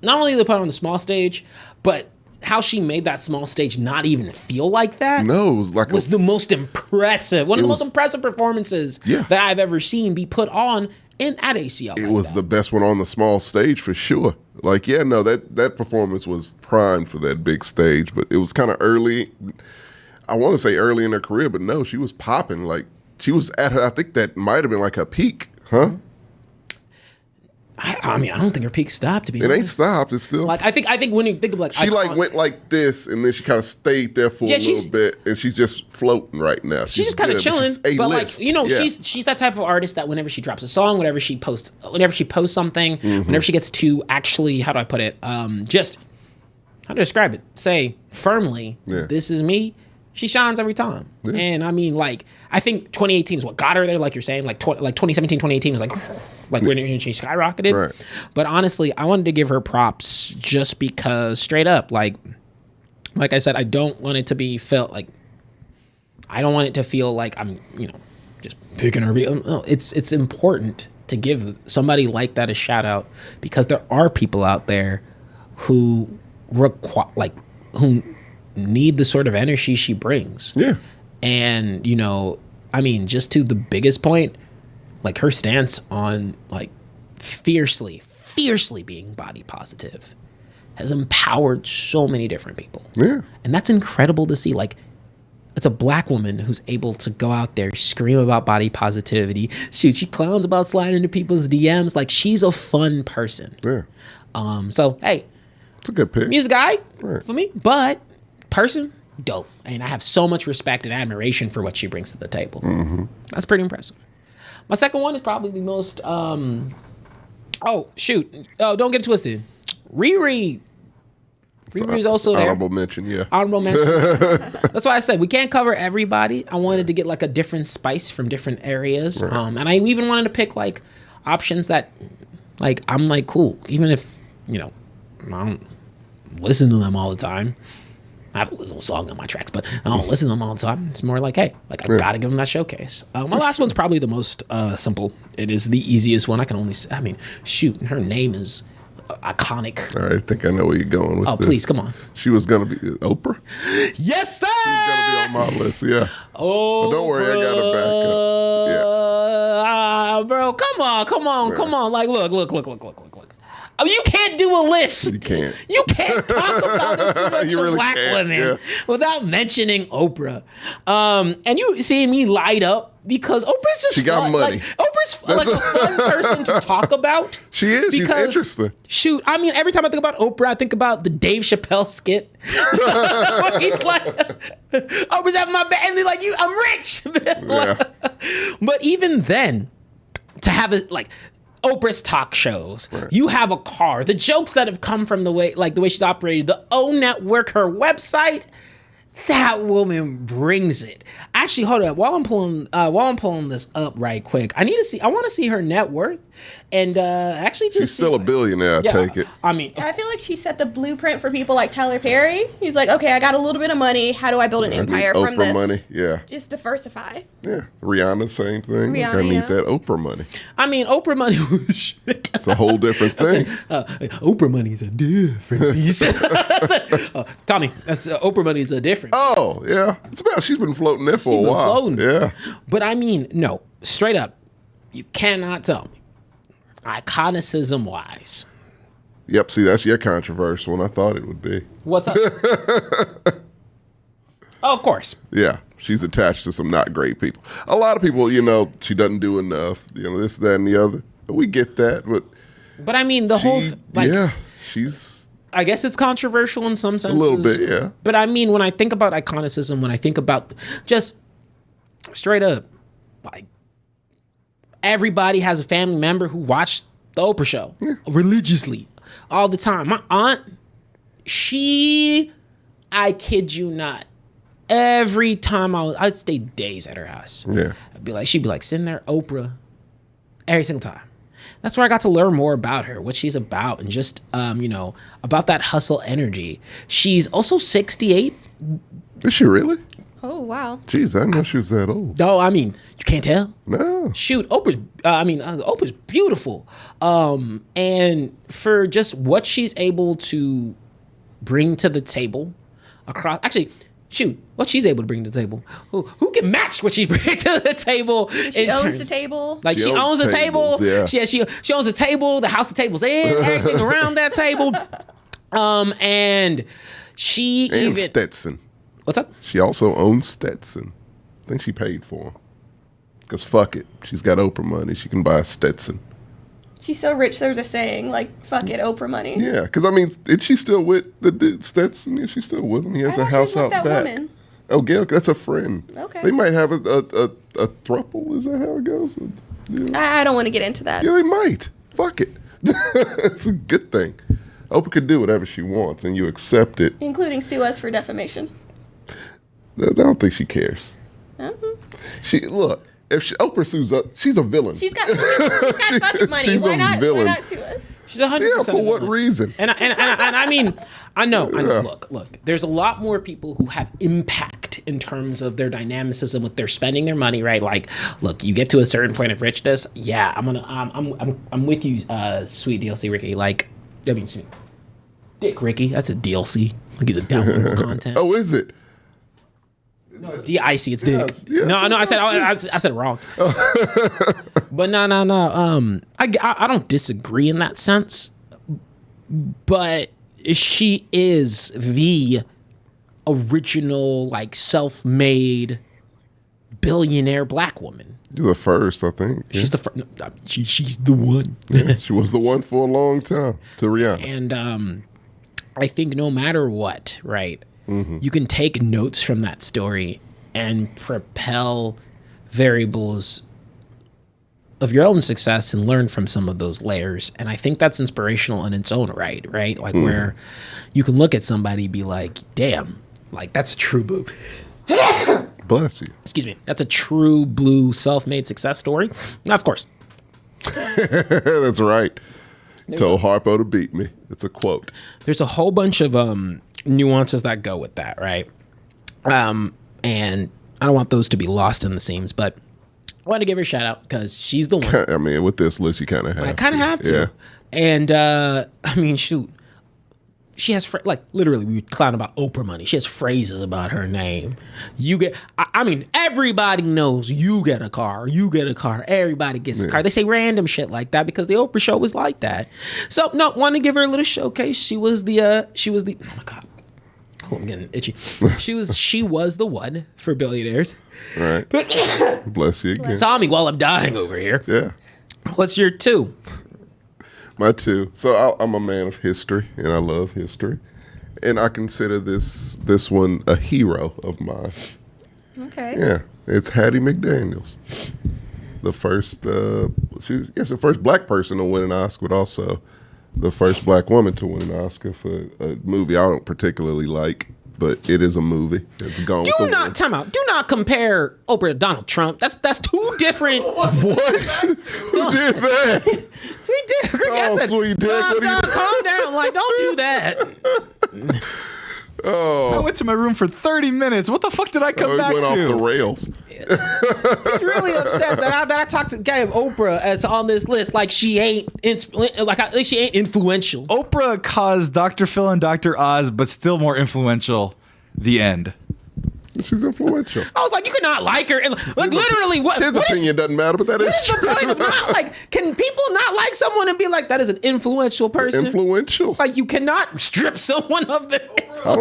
S1: not only did they put it on the small stage, but how she made that small stage not even feel like that.
S2: No, it was like
S1: the most impressive, one of the most impressive performances that I've ever seen be put on at ACL.
S2: It was the best one on the small stage for sure. Like, yeah, no, that performance was primed for that big stage, but it was kind of early. I want to say early in her career, but no, she was popping. Like, she was at her, I think that might have been like her peak, huh?
S1: I mean, I don't think her peak stopped, to be
S2: honest. It ain't stopped. It's still
S1: like I think when you think of like
S2: she went like this, and then she kind of stayed there for a little bit, and she's just floating right now.
S1: She's just kind of chilling, but like she's that type of artist that whenever she drops a song, whenever she posts something, whenever she gets to actually, how do I put it? Just how to describe it? Say firmly, this is me. She shines every time. Yeah. And I mean, like, I think 2018 is what got her there, like you're saying. Like 2017, 2018 was like when she skyrocketed.
S2: Right.
S1: But honestly, I wanted to give her props just because, straight up, like I said, I don't want it to be felt like, I don't want it to feel like I'm, just picking her. No, it's important to give somebody like that a shout out, because there are people out there who who need the sort of energy she brings.
S2: Yeah.
S1: And, I mean, just to the biggest point, like her stance on like fiercely being body positive has empowered so many different people.
S2: Yeah.
S1: And that's incredible to see. Like, it's a black woman who's able to go out there, scream about body positivity. Shoot, she clowns about sliding into people's DMs. Like, she's a fun person.
S2: Yeah.
S1: So, hey.
S2: It's a good pick.
S1: Music guy for me, but person, dope. And I have so much respect and admiration for what she brings to the table.
S2: Mm-hmm.
S1: That's pretty impressive. My second one is probably the most, don't get it twisted. Riri's also there.
S2: Honorable mention, yeah.
S1: Honorable mention. That's why I said we can't cover everybody. I wanted to get like a different spice from different areas.
S2: Right.
S1: And I even wanted to pick like options that like, I'm like, cool. Even if, I don't listen to them all the time. I have a little song on my tracks, but I don't listen to them all the time. It's more like, hey, like I gotta give them that showcase. My last one's probably the most simple. It is the easiest one. I can only say, I mean, shoot, her name is iconic.
S2: All right, I think I know where you're going with this.
S1: Please, come on.
S2: She was gonna be Oprah?
S1: Yes, sir!
S2: She's gonna be on my list, yeah.
S1: Oh,
S2: don't worry, I got her back up. Yeah.
S1: Bro, come on. Like, look. Oh, you can't do a list.
S2: You can't.
S1: You can't talk about influential
S2: really
S1: black
S2: can't,
S1: women without mentioning Oprah. And you see me light up because Oprah's just
S2: she got
S1: fun.
S2: money.
S1: Like, Oprah's like a fun person to talk about.
S2: She is. She's interesting.
S1: Shoot, I mean, every time I think about Oprah, I think about the Dave Chappelle skit. He's like, Oprah's at my back, and they're like, I'm rich. But even then, to have it like Oprah's talk shows, you have a car, the jokes that have come from the way she's operated, the O Network, her website, that woman brings it. Actually, hold up. While I'm pulling this up right quick, I want to see her net worth, and actually just
S2: she's still a billionaire. I take it.
S1: I mean,
S3: I feel like she set the blueprint for people like Tyler Perry. He's like, okay, I got a little bit of money. How do I build an empire from this?
S2: Oprah money, yeah.
S3: Just diversify.
S2: Yeah, Rihanna, same thing.
S3: Rihanna,
S2: I need that Oprah money.
S1: I mean, Oprah money was shit.
S2: It's a whole different thing.
S1: Oprah money's a different beast. Tommy, that's Oprah money's a different.
S2: Oh yeah, she's been floating there for a while. Yeah,
S1: but I mean, no, straight up, you cannot tell me, iconicism wise.
S2: Yep. See, that's your controversial one. I thought it would be.
S1: What's up? Oh, of course.
S2: Yeah, she's attached to some not great people. A lot of people, she doesn't do enough. This, that, and the other. We get that,
S1: but I mean,
S2: she's.
S1: I guess it's controversial in some senses.
S2: A little bit, yeah.
S1: But I mean, when I think about iconicism, when I think about just straight up, like, everybody has a family member who watched the Oprah show religiously all the time. My aunt, I kid you not, every time I'd stay days at her house.
S2: Yeah.
S1: She'd be like, sitting there, Oprah, every single time. That's where I got to learn more about her, what she's about, and just, about that hustle energy. She's also 68.
S2: Is she really?
S3: Oh, wow.
S2: Jeez, I didn't know she was that old.
S1: No, I mean, you can't tell.
S2: No.
S1: Shoot, Oprah's beautiful. And for just what she's able to bring to the table what she's able to bring to the table. Who can match what she brings to the table?
S3: She owns the table.
S1: Like she owns the table.
S2: Yeah.
S1: She owns the table, the house the table's in, everything around that table. And she
S2: And
S1: even
S2: Stetson.
S1: What's up?
S2: She also owns Stetson. I think she paid for him. Because fuck it. She's got Oprah money. She can buy a Stetson.
S3: She's so rich, there's a saying, like, fuck it, Oprah money.
S2: Yeah, because I mean, is she still with the dude Stetson? Is she still with him? He has
S3: I
S2: a
S3: thought
S2: house
S3: she was
S2: out
S3: with that
S2: back.
S3: woman.
S2: Oh, Gail, that's a friend.
S3: Okay.
S2: They might have a throuple. Is that how it goes? Yeah,
S3: I don't want to get into that.
S2: yeah they might. Fuck it. It's a good thing. Oprah can do whatever she wants, and you accept it.
S3: Including sue us for defamation.
S2: I don't think she cares.
S3: Uh-huh.
S2: Look. If Oprah sues up, she's a villain.
S3: She's got bucket money.
S2: She's
S3: Why
S2: a
S3: not?
S2: villain.
S3: Why not sue us?
S1: She's 100%.
S2: Yeah, for what reason?
S1: And I mean, I know.
S2: Yeah.
S1: Look. There's a lot more people who have impact in terms of their dynamicism with their spending their money, right? Like, look, you get to a certain point of richness. Yeah, I'm with you, sweet DLC Ricky. Like, I mean, Dick Ricky. That's a DLC. Like he's a downloadable content.
S2: Oh, is it?
S1: No, it's D-I-C. It's Dick.
S2: Yes,
S1: No, I said it wrong. But no. I don't disagree in that sense. But she is the original, like, self-made billionaire black woman.
S2: You're the first, I think. Yeah.
S1: She's the first. She's the one.
S2: Yeah, she was the one for a long time to Rihanna.
S1: And I think no matter what, right, you can take notes from that story and propel variables of your own success and learn from some of those layers. And I think that's inspirational in its own right? Like where you can look at somebody and be like, damn, like that's a true blue.
S2: Bless you.
S1: Excuse me. That's a true blue self-made success story. Now, of course.
S2: That's right. Told Harpo to beat me. It's a quote.
S1: There's a whole bunch of nuances that go with that, right? And I don't want those to be lost in the seams, but I want to give her a shout out because she's the one.
S2: I mean, with this list, you kind of have
S1: I kind of have to.
S2: Yeah.
S1: And I mean, shoot. She has, like, literally, we clown about Oprah money. She has phrases about her name. You get, I mean, everybody knows you get a car. You get a car. Everybody gets a car. They say random shit like that because the Oprah show was like that. So, no, want to give her a little showcase. She was the, oh my God. Oh, I'm getting itchy. She was the one for billionaires.
S2: Right. Bless you again.
S1: Tommy, while I'm dying over here.
S2: Yeah.
S1: What's your two?
S2: My two. So I'm a man of history, and I love history, and I consider this one a hero of mine.
S3: Okay.
S2: Yeah, it's Hattie McDaniels, the first the first black person to win an Oscar, but also the first black woman to win an Oscar for a movie I don't particularly like, but it is a movie. It's gone.
S1: Time out. Do not compare Oprah to Donald Trump. That's two different.
S2: What? Who did that?
S1: Sweet Dick.
S2: Oh, Sweet Dick. What are you-
S1: Calm down. Like, don't do that.
S7: I went to my room for 30 minutes. What the fuck did I come
S2: It
S7: back
S2: went
S7: to?
S2: off the rails.
S1: He's really upset that I talked to the guy of Oprah as on this list like she ain't she ain't influential.
S7: Oprah caused Dr. Phil and Dr. Oz, but still more influential. The end.
S2: She's influential.
S1: I was like, you could not like her. And like, literally,
S2: His opinion doesn't matter, but that is
S1: What is the
S2: true.
S1: point of not like? Can people not like someone and be like, that is an influential person?
S2: Influential.
S1: Like, you cannot strip someone of their.
S2: I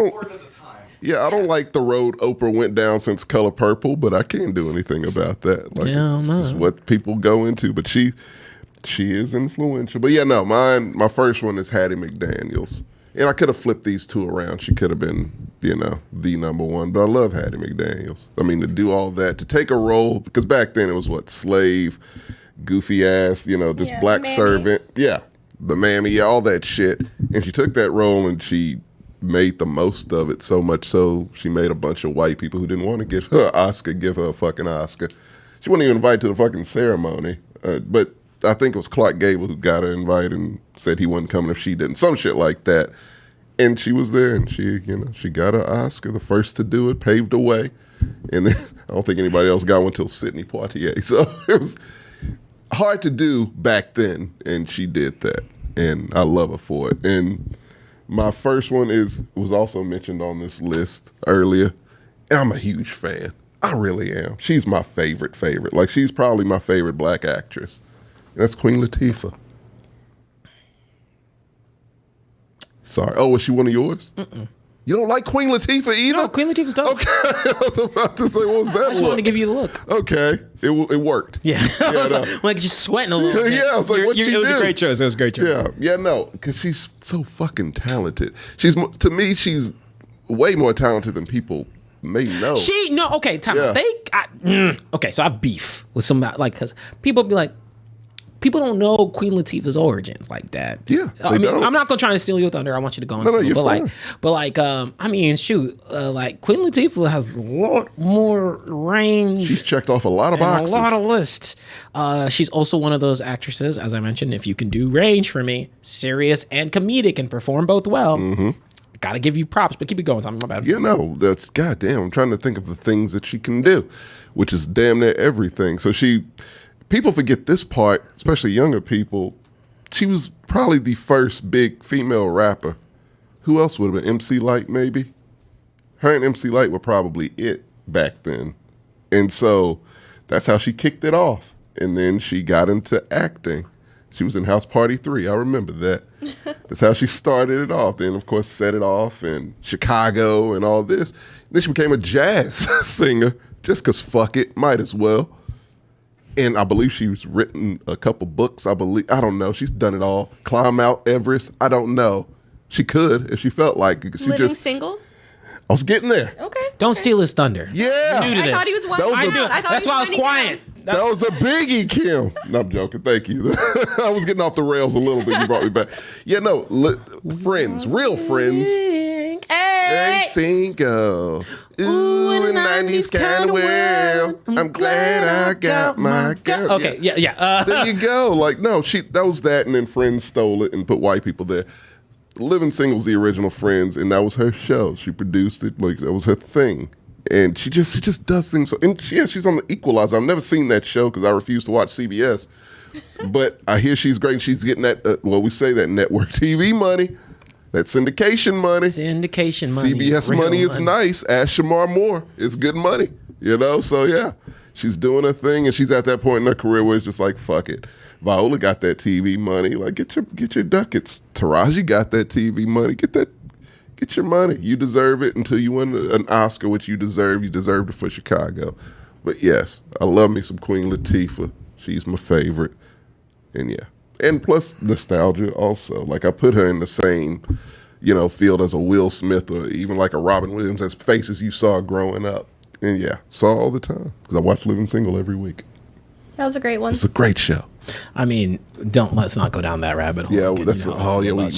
S2: don't like the road Oprah went down since Color Purple, but I can't do anything about that. Like,
S1: Yeah,
S2: it's what people go into. But she is influential. But yeah, no, my first one is Hattie McDaniels. And I could have flipped these two around. She could have been, the number one. But I love Hattie McDaniels. I mean, to do all that, to take a role, because back then it was slave, goofy ass, just black
S3: mammy.
S2: servant. Yeah, the mammy, all that shit. And she took that role and she made the most of it, so much so she made a bunch of white people who didn't want to give her an Oscar give her a fucking Oscar. She wasn't even invited to the fucking ceremony. But I think it was Clark Gable who got her invited and said he wasn't coming if she didn't. Some shit like that. And she was there, and she got an Oscar, the first to do it, paved the way. And then I don't think anybody else got one until Sidney Poitier. So it was hard to do back then, and she did that. And I love her for it. And my first one was also mentioned on this list earlier, and I'm a huge fan. I really am. She's my favorite. Like, she's probably my favorite black actress. And that's Queen Latifah. Sorry. Oh, was she one of yours? Mm-mm. You don't like Queen Latifah either?
S1: No, Queen Latifah's dope.
S2: Okay. I was about to say, what was that
S1: I just wanted to give you the look.
S2: Okay. It worked.
S1: Yeah. Like just sweating a little bit.
S2: Yeah, I was like, what'd she do?
S7: It was a great choice. It was a great choice.
S2: Yeah, no, because she's so fucking talented. To me, she's way more talented than people may know.
S1: Time
S2: Yeah.
S1: out. Okay, so I have beef with some, like, because people be like, people don't know Queen Latifah's origins like that.
S2: Yeah,
S1: I mean,
S2: don't.
S1: I'm not gonna try to steal your thunder. I want you to go into
S2: you're
S1: it.
S2: fine.
S1: I mean, shoot, like Queen Latifah has a lot more range.
S2: She's checked off a lot of
S1: and
S2: boxes.
S1: a lot of lists. She's also one of those actresses, as I mentioned, if you can do range for me, serious and comedic, and perform both well. Mm-hmm. Gotta give you props, but keep it going. Tom, my bad.
S2: Yeah, no, that's goddamn. I'm trying to think of the things that she can do, which is damn near everything. So people forget this part, especially younger people. She was probably the first big female rapper. Who else would have been? MC Lyte, maybe? Her and MC Lyte were probably it back then. And so that's how she kicked it off. And then she got into acting. She was in House Party 3. I remember that. That's how she started it off. Then, of course, set it off in Chicago and all this. Then she became a jazz singer just because fuck it, might as well. And I believe she's written a couple books. I don't know. She's done it all. Climb Mount Everest. I don't know. She could if she felt like it.
S3: Living single?
S2: I was getting there.
S3: Okay.
S1: Don't steal his thunder.
S2: Yeah.
S1: New to
S3: I
S1: this.
S3: thought he was winding
S2: That was
S3: down.
S1: That's why I was quiet.
S2: That was a biggie, Kim. No, I'm joking. Thank you. I was getting off the rails a little bit. You brought me back. Yeah, no. Friends. Real friends.
S3: Hey.
S2: Single. Ooh, in the 90s kind of world. I'm glad I got my girl.
S1: Okay, yeah.
S2: There you go. Like, no, that was that, and then Friends stole it and put white people there. Living Single's the original Friends, and that was her show. She produced it. Like, that was her thing. And she just does things. And she's on The Equalizer. I've never seen that show because I refuse to watch CBS. But I hear she's great. She's getting that, we say that network TV money. That syndication money. CBS money is nice. Ask Shamar Moore. It's good money. So yeah. She's doing her thing, and she's at that point in her career where it's just like, fuck it. Viola got that TV money. Like, get your ducats. Taraji got that TV money. Get your money. You deserve it until you win an Oscar, which you deserve. You deserved it for Chicago. But yes, I love me some Queen Latifah. She's my favorite. And yeah. And plus nostalgia also. Like, I put her in the same, field as a Will Smith or even like a Robin Williams, as faces you saw growing up. And yeah, saw all the time because I watch Living Single every week.
S3: That was a great one.
S2: It's a great show.
S1: I mean, let's not go down that rabbit hole.
S2: Yeah, we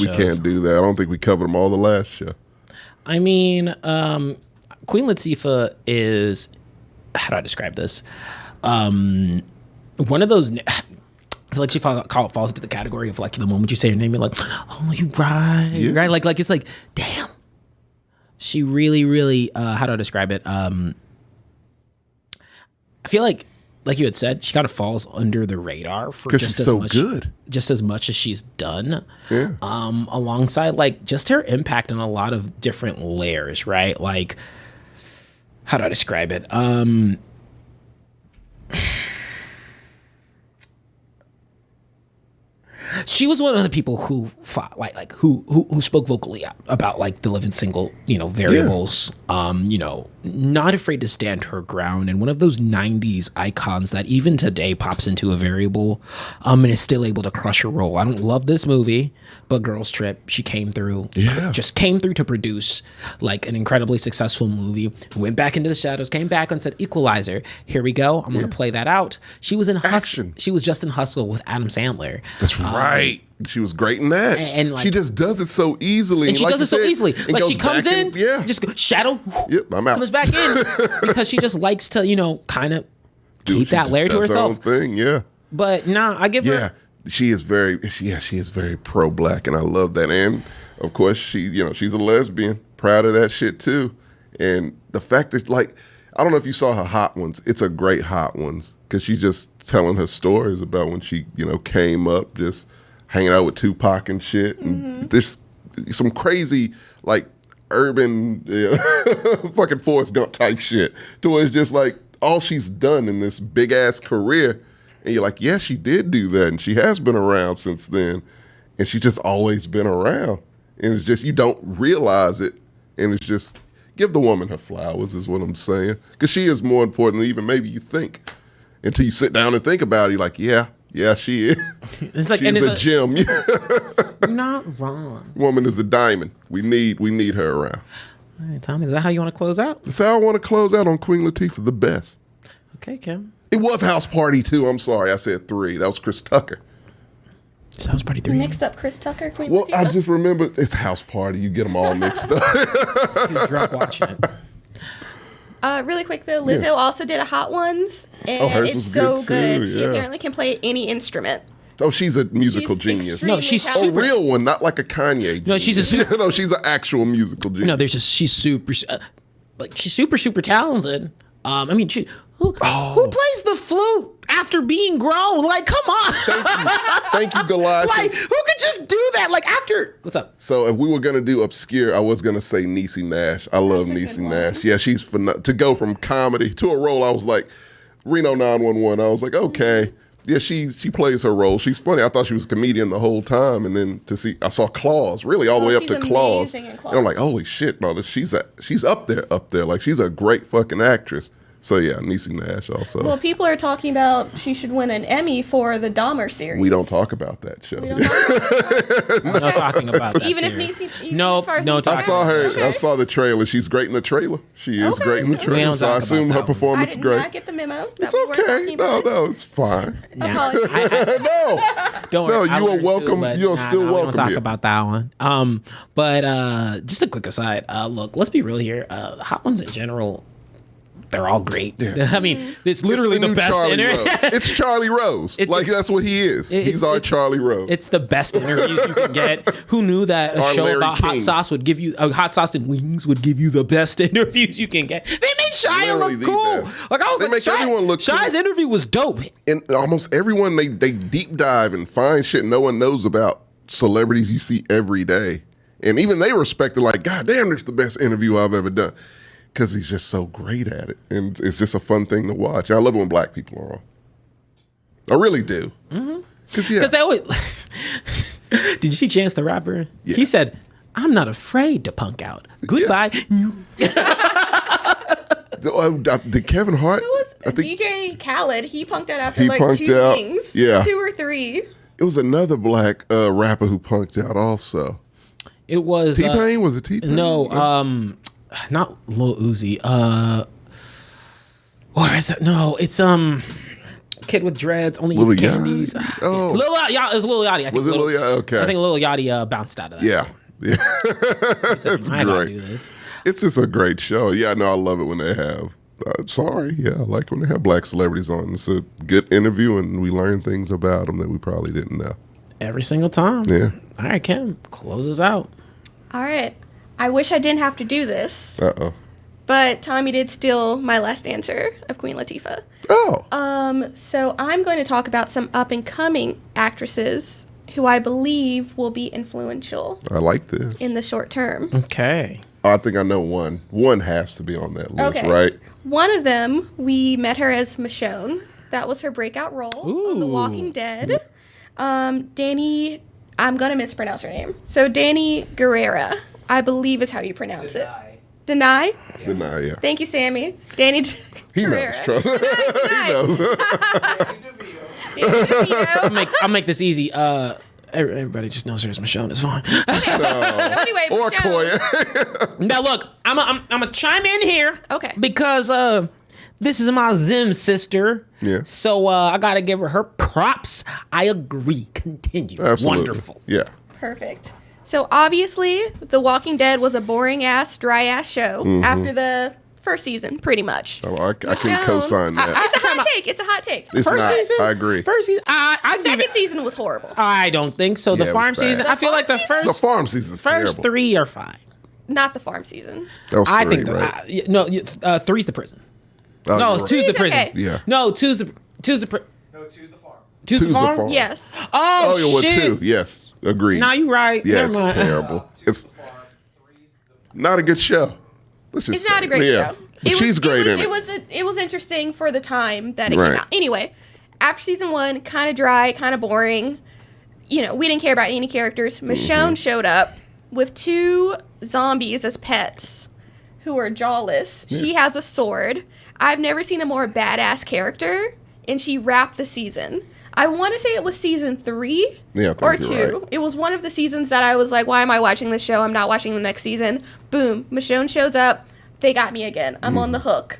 S2: can't do that. I don't think we covered them all the last show.
S1: I mean, Queen Latifah is, how do I describe this? One of those, I feel like she falls into the category of like the moment you say her name, you're like, oh, you right,
S2: yeah.
S1: Right? Like it's like, damn. She really, really, how do I describe it? I feel like you had said, she kind of falls under the radar for just as much, good, just as much as she's done.
S2: Yeah.
S1: Alongside like just her impact on a lot of different layers, right? Like, how do I describe it? She was one of the people who fought, like who spoke vocally about like the Living Single, variables. Yeah. Not afraid to stand her ground, and one of those '90s icons that even today pops into a variable, and is still able to crush her role. I don't love this movie, but Girls Trip, she came through, just came through to produce like an incredibly successful movie. Went back into the shadows, came back and said, "Equalizer, here we go. I'm going to play that out." She was in Hustle. She was just in Hustle with Adam Sandler.
S2: That's right. She was great in that.
S1: And like,
S2: she just does it so easily.
S1: And she does it so easily. Like she comes in, just go, shadow,
S2: I'm out.
S1: Comes back in because she just likes to, kind of keep that layer to herself.
S2: Her own thing, yeah.
S1: But nah, I give her.
S2: she is very pro-black, and I love that. And of course, she's a lesbian, proud of that shit too. And the fact that, like, I don't know if you saw her Hot Ones. It's a great Hot Ones because she's just telling her stories about when she, came up, just hanging out with Tupac and shit, and there's some crazy like urban fucking Forrest Gump type shit. To where it's just like all she's done in this big ass career. And you're like, yeah, she did do that, and she has been around since then, and she's just always been around. And it's just, you don't realize it, and it's just, give the woman her flowers is what I'm saying. Because she is more important than even maybe you think. Until you sit down and think about it, you're like, yeah, she is.
S1: It's like,
S2: she's a gem.
S1: You're not wrong.
S2: Woman is a diamond. We need her around.
S1: All right, Tommy, is that how you want to close out?
S2: That's how I want to close out on Queen Latifah, the best.
S1: Okay, Kim.
S2: It was House Party 2. I'm sorry. I said 3. That was Chris Tucker.
S1: It's House Party 3.
S3: Mixed up Chris Tucker, Queen
S2: Well,
S3: Latifah.
S2: I just remember it's House Party. You get them all mixed up.
S1: He was drunk watching it.
S3: Really quick though, Lizzo also did a Hot Ones, and
S2: hers
S3: it's
S2: was
S3: so
S2: good, too,
S3: good. She
S2: yeah.
S3: apparently can play any instrument.
S2: Oh, she's a musical
S3: She's
S2: genius.
S3: extremely
S1: No, she's
S3: talented.
S2: A real one, not like a Kanye.
S1: No, she's a
S2: genius. No, she's an actual musical genius.
S1: No, she's super, she's super talented. I mean, who plays the flute after being grown? Like, come on.
S2: Thank you, Goliath.
S1: Like, who could just do that? Like, after, what's up?
S2: So if we were gonna do obscure, I was gonna say Niecy Nash. I love
S3: That's a
S2: Niecy
S3: good
S2: Nash.
S3: one.
S2: Yeah, she's to go from comedy to a role. I was like, Reno 911. I was like, okay. Yeah, she plays her role. She's funny. I thought she was a comedian the whole time, and then I saw Claws, really all the way up
S3: she's
S2: to Claws.
S3: amazing in
S2: And I'm like, holy shit, no, she's up there. Like, she's a great fucking actress. So yeah, Niecy Nash also.
S3: Well, people are talking about she should win an Emmy for the Dahmer series.
S2: We don't talk about that show.
S3: We don't talk about
S1: I'm not talking about that.
S3: Even if
S1: series.
S3: Niecy, even
S1: No,
S3: as far as
S1: no
S3: Niecy
S1: talking
S2: I saw her.
S3: Okay.
S2: I saw the trailer. She's great in the trailer. She is
S3: Okay.
S2: great in the
S3: We
S2: trailer.
S1: don't
S2: So I
S1: talk
S2: assume
S1: about
S2: her
S1: that one.
S3: I
S2: performance
S3: did
S2: great.
S3: not get the memo.
S2: It's
S3: that we weren't
S2: okay.
S3: talking about
S2: No,
S3: it.
S2: it's fine.
S3: Apologies.
S2: No.
S1: Don't
S2: No,
S1: worry, I
S2: you are
S1: learned
S2: welcome.
S1: Too, but
S2: You're still
S1: we
S2: welcome
S1: don't talk
S2: here.
S1: about that one. But just a quick aside. Look, let's be real here. The Hot Ones in general, they're all great.
S2: Yeah.
S1: I mean, it's literally
S2: It's
S1: the
S2: new
S1: best.
S2: Charlie Rose. It's Charlie Rose. That's what he is. He's our Charlie Rose.
S1: It's the best interviews you can get. Who knew that a
S2: Our
S1: show
S2: Larry
S1: about hot
S2: King.
S1: sauce would give you hot sauce and wings would give you the best interviews you can get? They made Shia
S2: Literally
S1: look
S2: the
S1: cool.
S2: best.
S1: Like I was
S2: They
S1: like,
S2: make everyone look cool.
S1: Shia's interview was dope.
S2: And almost everyone, they deep dive and find shit no one knows about celebrities you see every day. And even they respect it, like, God damn, this is the best interview I've ever done. Because he's just so great at it. And it's just a fun thing to watch. I love it when black people are on. I really do. Because
S1: They always. Did you see Chance the Rapper?
S2: Yeah.
S1: He said, "I'm not afraid to punk out. Goodbye."
S2: Did Kevin Hart?
S3: Who was
S2: I think
S3: DJ Khaled? He punked out after
S2: He
S3: like
S2: punked
S3: 2
S2: out.
S3: things.
S2: Yeah.
S3: 2 or 3.
S2: it was another black rapper who punked out also.
S1: It was
S2: T-Pain? Was it T-Pain?
S1: No, not Lil Uzi. Or is that? No, it's kid with dreads only
S2: Lil
S1: eats
S2: Yachty?
S1: candies.
S2: Oh.
S1: Lil Yachty. It was Lil Yachty. I think
S2: Was it Lil Yachty? Okay.
S1: I think Lil Yachty bounced out of that.
S2: Yeah.
S1: So
S2: Yeah.
S1: he said,
S2: That's
S1: I gotta
S2: great.
S1: do this.
S2: It's just a great show. Yeah, no, I love it when they have. Sorry, yeah, I like when they have black celebrities on. It's a good interview, and we learn things about them that we probably didn't know.
S1: Every single time.
S2: Yeah.
S1: All right, Kim, close us out.
S3: All right. I wish I didn't have to do this,
S2: Uh-oh.
S3: but Tommy did steal my last answer of Queen Latifah.
S2: Oh.
S3: So I'm going to talk about some up-and-coming actresses who I believe will be influential
S2: I like this.
S3: in the short term.
S1: Okay.
S2: I think I know one. One has to be on that list,
S3: Okay.
S2: right?
S3: One of them, we met her as Michonne. That was her breakout role on The
S1: Ooh.
S3: Walking Dead. Danny, I'm going to mispronounce her name. So Danny Guerrera, I believe is how you pronounce it. Deny?
S2: Deny, yeah.
S3: Thank you, Sammy. Danny
S2: He knows,
S3: Guerrera.
S2: trust me. He knows.
S3: Danny DeVito.
S1: I'll make this easy. Everybody just knows her as Michonne. It's fine.
S3: So anyway,
S2: Or
S3: Michonne.
S2: Koya.
S1: Now look, I'm gonna chime in here.
S3: Okay.
S1: Because this is my Zim sister.
S2: Yeah.
S1: So I gotta give her props. I agree. Continue.
S2: Absolutely.
S1: Wonderful.
S2: Yeah.
S3: Perfect. So obviously, The Walking Dead was a boring ass, dry ass show after the First season, pretty much.
S2: Oh, I can co-sign that.
S3: It's a hot take. It's a hot take.
S2: It's
S1: First
S2: not.
S1: season?
S2: I agree.
S1: First season,
S3: Second season was horrible.
S1: I don't think so.
S2: Yeah,
S1: The
S2: it
S1: farm
S2: was bad.
S1: season, I feel like the
S2: The farm season's
S1: first
S2: terrible.
S1: 3 are fine.
S3: Not the farm season.
S2: That was 3,
S1: I think
S2: right?
S1: no, 3's the prison.
S2: Oh,
S1: No,
S2: you're
S1: it's 2's the
S3: right.
S1: prison.
S3: Okay.
S2: Yeah.
S1: No, 2's the
S6: No, two's the farm.
S1: 2's the
S2: Two's the
S1: farm.
S2: farm.
S3: Yes.
S1: Oh,
S2: Oh, yeah, well,
S1: shit.
S2: 2. Yes, agreed.
S1: Nah, you right.
S2: Yeah,
S1: Never
S2: it's
S1: mind.
S2: terrible. It's
S6: The farm. Three's the
S2: not a good show. Let's just
S3: It's not
S2: say.
S3: a great
S2: Yeah.
S3: show.
S2: But she's great in it.
S3: It was interesting for the time that it
S2: Right.
S3: came out. Anyway, after season 1, kind of dry, kind of boring. You know, we didn't care about any characters. Michonne showed up with 2 zombies as pets who are jawless. She has a sword. I've never seen a more badass character, and she wrapped the season. I want to say it was season 3
S2: Yeah, I think
S3: or
S2: you're
S3: 2.
S2: right.
S3: It was one of the seasons that I was like, why am I watching this show? I'm not watching the next season. Boom. Michonne shows up. They got me again. I'm on the hook.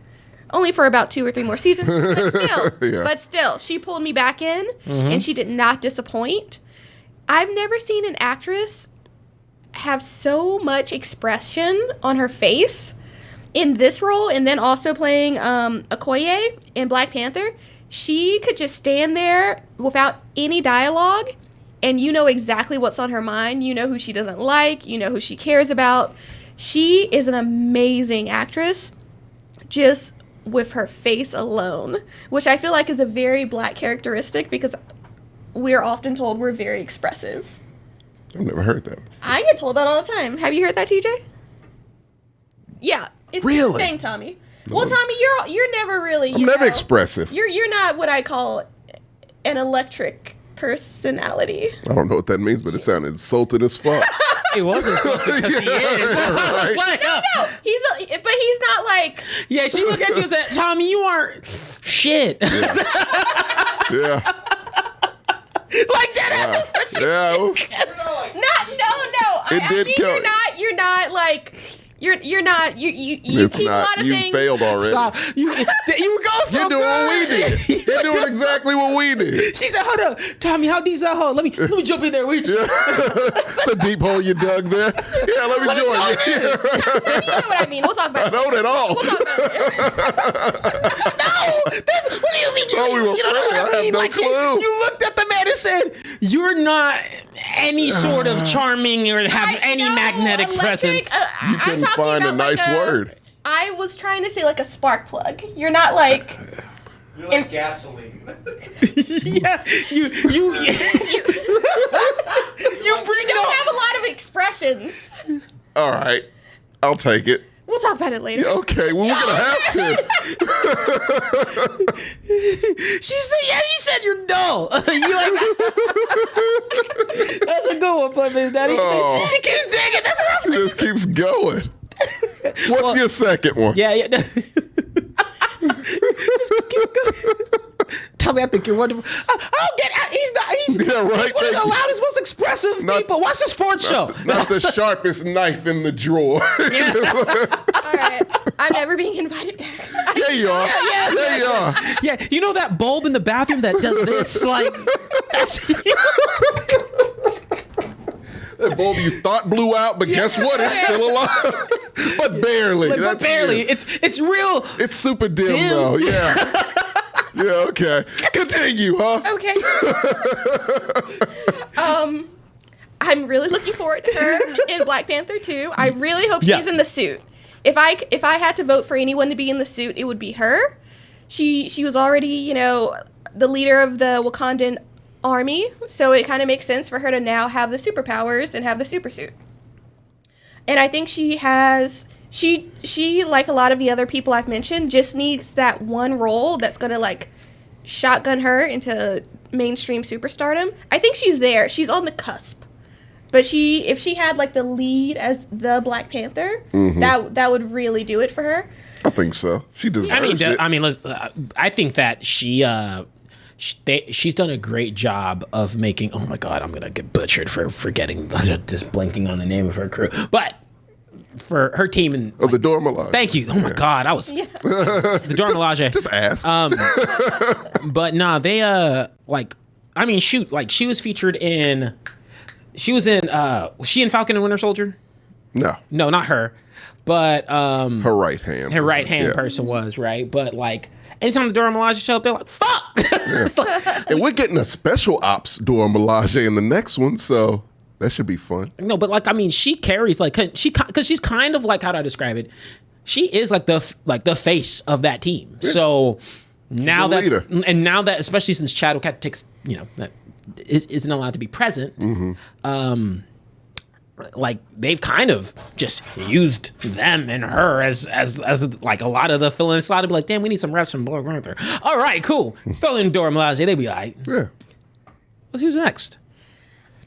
S3: Only for about 2 or 3 more seasons. But still,
S2: Yeah.
S3: she pulled me back in, and she did not disappoint. I've never seen an actress have so much expression on her face in this role, and then also playing Okoye in Black Panther. She could just stand there without any dialogue, and you know exactly what's on her mind. You know who she doesn't like. You know who she cares about. She is an amazing actress, just with her face alone, which I feel like is a very Black characteristic because we're often told we're very expressive.
S2: I've never heard that before.
S3: I get told that all the time. Have you heard that, TJ? Yeah, it's
S2: Really?
S3: the thing, Tommy. Well, Tommy, you're never really.
S2: I'm never expressive.
S3: You're not what I call an electric personality.
S2: I don't know what that means, but it sounded insulting as fuck.
S1: It wasn't something because he is.
S2: right.
S1: Like,
S3: No, but he's not like.
S1: yeah, she looked at you and said, Tommy, you aren't shit.
S2: Yeah.
S1: Like that.
S2: Yeah. It was-
S3: No.
S2: It
S3: I
S2: did
S3: mean,
S2: kill-
S3: you're not like. You're not. You
S2: It's
S3: keep a
S2: not.
S3: lot of
S2: You
S3: things.
S2: failed already.
S1: Stop. You were going so
S2: You're doing what we
S1: good.
S2: did. You're doing exactly what we did.
S1: She said, hold up, Tommy, how deep is that hole? Let me jump in there with you.
S2: It's a deep hole you dug there. Yeah, let me join you. Yeah, right.
S3: You know what I mean. We'll talk about
S2: I
S3: it.
S2: don't at all.
S3: We'll talk about it.
S1: What do you mean?
S2: Oh, we were
S1: You don't know
S2: friends.
S1: what
S2: I have no
S1: Like,
S2: clue.
S1: You looked at the man and said, you're not any sort of charming or have any
S3: No,
S1: magnetic
S3: electric,
S1: presence.
S2: You
S3: I'm
S2: couldn't
S3: talking
S2: find a
S3: about
S2: nice
S3: like
S2: word.
S3: I was trying to say like a spark plug. You're not like.
S6: You're like gasoline.
S1: Yeah, you
S3: You
S1: bring it
S3: don't
S1: up.
S3: have a lot of expressions.
S2: All right. I'll take it.
S3: We'll talk about it later.
S2: Okay, well, we're going to have to.
S1: She said, yeah, you said you're dull. You like That's a good one, Play Miss Daddy.
S2: Oh.
S1: She keeps digging. That's what I'm
S2: It just keeps going. What's your second one?
S1: Yeah. Just keep going. Tell me, I think you're wonderful. I'll get out. He's
S2: Yeah, right.
S1: He's one of the loudest, most expressive
S2: Not-
S1: people. Watch the sports show.
S2: Not the sharpest knife in the drawer.
S3: All right. I'm never being invited back.
S2: There you are.
S1: Yeah.
S2: There you are.
S1: Yeah, you know that bulb in the bathroom that does this? Like, that's
S2: That bulb you thought blew out, but guess what? It's still alive. But barely.
S1: but
S2: That's
S1: barely.
S2: it.
S1: It's real.
S2: It's super dim,
S1: Dim.
S2: though. Yeah. Yeah, okay. Continue, huh?
S3: Okay. I'm really looking forward to her in Black Panther 2. I really hope
S1: Yeah.
S3: she's in the suit. If I had to vote for anyone to be in the suit, it would be her. She was already, the leader of the Wakandan army, so it kind of makes sense for her to now have the superpowers and have the super suit. And I think she like a lot of the other people I've mentioned, just needs that one role that's gonna like shotgun her into mainstream superstardom. I think she's there. She's on the cusp. But if she had like the lead as the Black Panther, that would really do it for her.
S2: I think so. She deserves it.
S1: I think that she's done a great job of making. Oh my God, I'm gonna get butchered for forgetting, just blanking on the name of her crew. But for her team and
S2: the Dora Milaje.
S1: thank you. Oh my God, I was the Dora Milaje.
S2: Just ask.
S1: But nah, they she was featured in. Was she in Falcon and Winter Soldier?
S2: no.
S1: No, not her. but
S2: her right hand
S1: person was, right? But like anytime the Dora Milaje show up, they're like, fuck. It's like,
S2: and we're getting a special ops Dora Milaje in the next one, so that should be fun.
S1: no, but like I mean, she carries like because she's kind of like, how do I describe it? She is like the face of that team. Yeah. So now that especially since Chadwick takes that isn't allowed to be present, like they've kind of just used them and her as like a lot of the fill-in slot to be like, damn, we need some reps from Black Panther. All right, cool. Throw in Dora Milaje, they'd be like,
S2: yeah.
S1: Well, who's next?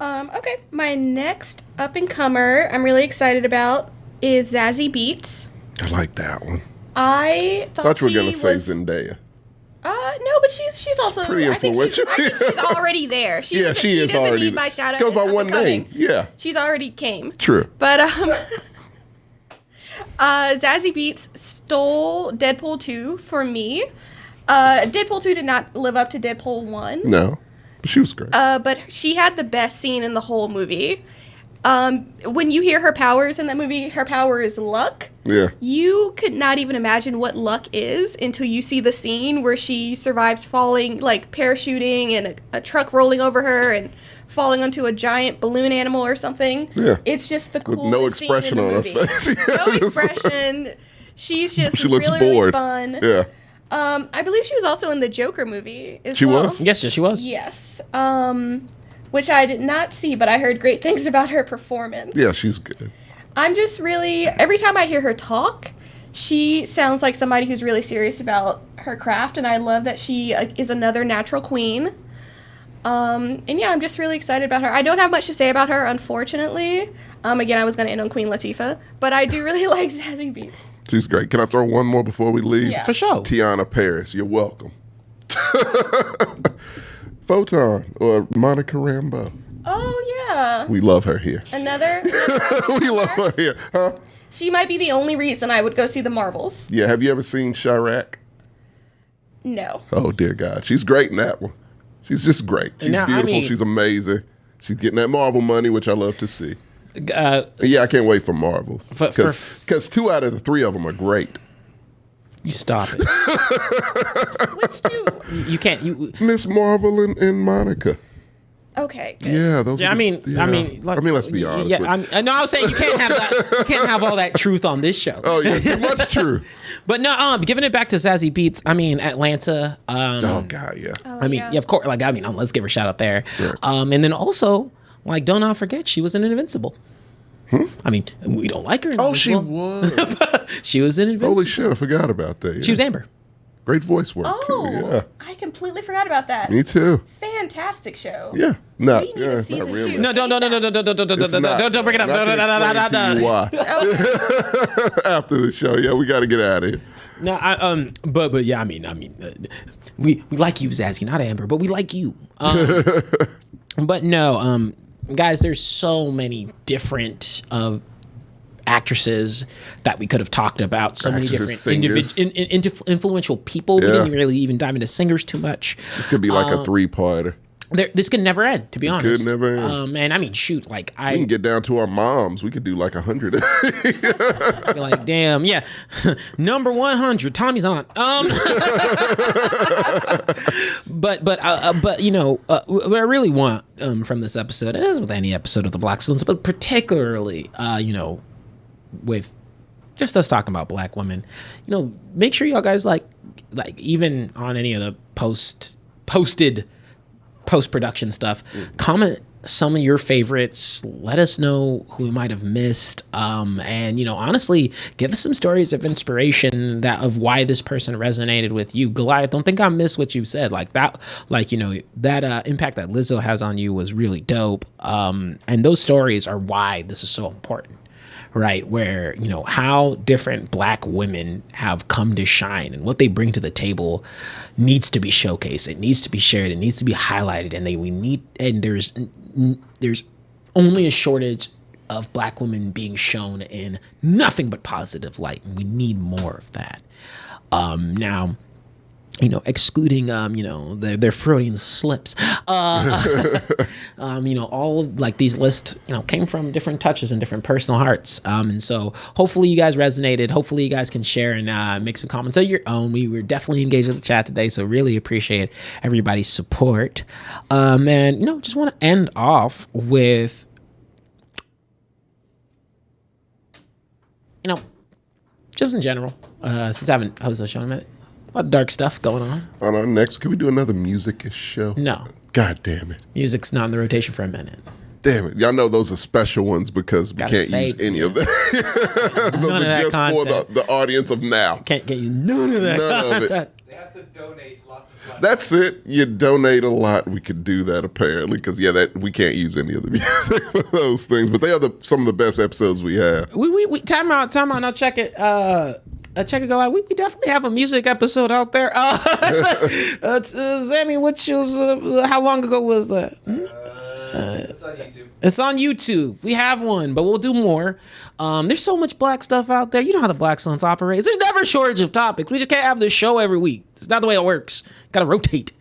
S3: Okay, my next up and comer I'm really excited about is Zazie Beetz.
S2: I like that one.
S3: I thought
S2: you were gonna say Zendaya.
S3: No, but she's also
S2: pretty influential.
S3: I think she's already there. She
S2: is
S3: doesn't
S2: already
S3: need my shout out.
S2: Goes by one name. Yeah.
S3: She's already came.
S2: True.
S3: But Zazie Beetz stole Deadpool 2 for me. Deadpool 2 did not live up to Deadpool 1.
S2: No. But she was great.
S3: But she had the best scene in the whole movie. When you hear her powers in that movie, her power is luck.
S2: Yeah.
S3: You could not even imagine what luck is until you see the scene where she survives falling, like parachuting and a truck rolling over her and falling onto a giant balloon animal or something.
S2: Yeah.
S3: It's just the coolest
S2: With no expression
S3: scene in the
S2: on her
S3: movie.
S2: face.
S3: No expression. She's just
S2: she looks
S3: really,
S2: bored.
S3: really fun.
S2: Yeah.
S3: I believe she was also in the Joker movie as
S2: She
S3: well.
S2: was?
S1: Yes, she was.
S3: Yes. Which I did not see, but I heard great things about her performance.
S2: Yeah, she's good.
S3: I'm just really, every time I hear her talk, she sounds like somebody who's really serious about her craft, and I love that she is another natural queen. And yeah, I'm just really excited about her. I don't have much to say about her, unfortunately. Again, I was going to end on Queen Latifah, but I do really like Zazie Beetz.
S2: She's great. Can I throw one more before we leave?
S3: Yeah.
S1: For sure.
S2: Tiana Paris, you're welcome. Photon or Monica Rambeau.
S3: Oh, yeah.
S2: We love her here.
S3: Another
S2: We love her here. Huh?
S3: She might be the only reason I would go see the Marvels.
S2: Yeah, have you ever seen Chirac?
S3: No.
S2: Oh, dear God. She's great in that one. She's just great. She's
S1: Now, I
S2: beautiful.
S1: mean-
S2: She's amazing. She's getting that Marvel money, which I love to see.
S1: Uh,
S2: Yeah, I can't wait for Marvels.
S1: For-
S2: Because 2 out of the 3 of them are great.
S1: you stop it.
S3: Which two?
S1: You can't. You.
S2: Miss Marvel and Monica.
S3: Okay, good.
S2: Yeah, those.
S1: Yeah,
S2: are
S1: I mean,
S2: let's be honest.
S1: Yeah,
S2: with-
S1: no, I was saying you can't have that. You can't have all that truth on this show.
S2: Oh yeah, too much truth.
S1: But no, giving it back to Zazie Beetz. I mean, Atlanta.
S2: Oh God, yeah.
S1: I mean, yeah, of course. Like, I mean, let's give her a shout out there. Yeah. And then also, like, don't not forget, she was in Invincible. I mean, we don't like her in
S2: Oh, she
S1: Invincible.
S2: was.
S1: She was in Invincible.
S2: Holy shit, I forgot about that. Yeah.
S1: She was Amber.
S2: Great voice work
S3: Oh,
S2: too. Yeah,
S3: I completely forgot about that.
S2: me too.
S3: Fantastic show.
S2: Yeah, no,
S3: We need
S2: yeah,
S3: a
S2: not
S3: season
S2: really.
S3: 2.
S1: No, don't bring it up.
S2: Not to explain to you why.
S3: Okay.
S2: After the show, yeah, we got to get out of here.
S1: No, but yeah, I mean, we like you, Zazie, not Amber, but we like you. But no, guys, there's so many different actresses that we could have talked about. So many different
S2: Actresses,
S1: influential people. We
S2: Yeah.
S1: didn't really even dive into singers too much.
S2: This could be like a 3-parter.
S1: This could never end, to be honest.
S2: Could never end.
S1: And I mean, shoot, like
S2: We can get down to our moms. We could do like 100.
S1: like, damn, yeah. Number 100, Tommy's on. But you know, what I really want from this episode, and as with any episode of the Blaxcellence, but particularly, you know, with just us talking about Black women, you know, make sure y'all guys like even on any of the posted post-production stuff, comment some of your favorites. Let us know who we might have missed, and you know, honestly, give us some stories of inspiration of why this person resonated with you. Goliath, don't think I missed what you said. Like that, like, you know, that impact that Lizzo has on you was really dope, and those stories are why this is so important. Right, where, you know, how different Black women have come to shine and what they bring to the table needs to be showcased. It needs to be shared. It needs to be highlighted. And there's only a shortage of Black women being shown in nothing but positive light, and we need more of that. Now, excluding, their Freudian slips. All of like these lists, came from different touches and different personal hearts. And so hopefully you guys resonated. Hopefully you guys can share and make some comments of your own. We were definitely engaged with the chat today, so really appreciate everybody's support. And, just want to end off with, just in general, since I haven't hosted a show in a minute, a lot of dark stuff going on.
S2: On our next, can we do another music-ish show?
S1: No.
S2: God damn it.
S1: Music's not in the rotation for a minute.
S2: Damn it. Y'all know those are special ones because we
S1: Gotta
S2: can't use
S1: save
S2: any of them. Those are just for the audience of now.
S1: Can't get you none of that content.
S6: They have to donate lots of money.
S2: That's it. You donate a lot. We could do that apparently because, we can't use any of the music for those things. But they are some of the best episodes we have.
S1: We time out. Now check it. Check it go out. We definitely have a music episode out there. Sammy, how long ago was that?
S6: It's on YouTube.
S1: It's on YouTube. We have one, but we'll do more. There's so much black stuff out there. You know how the Blaxcellence operates. There's never a shortage of topics. We just can't have this show every week. It's not the way it works. Gotta rotate.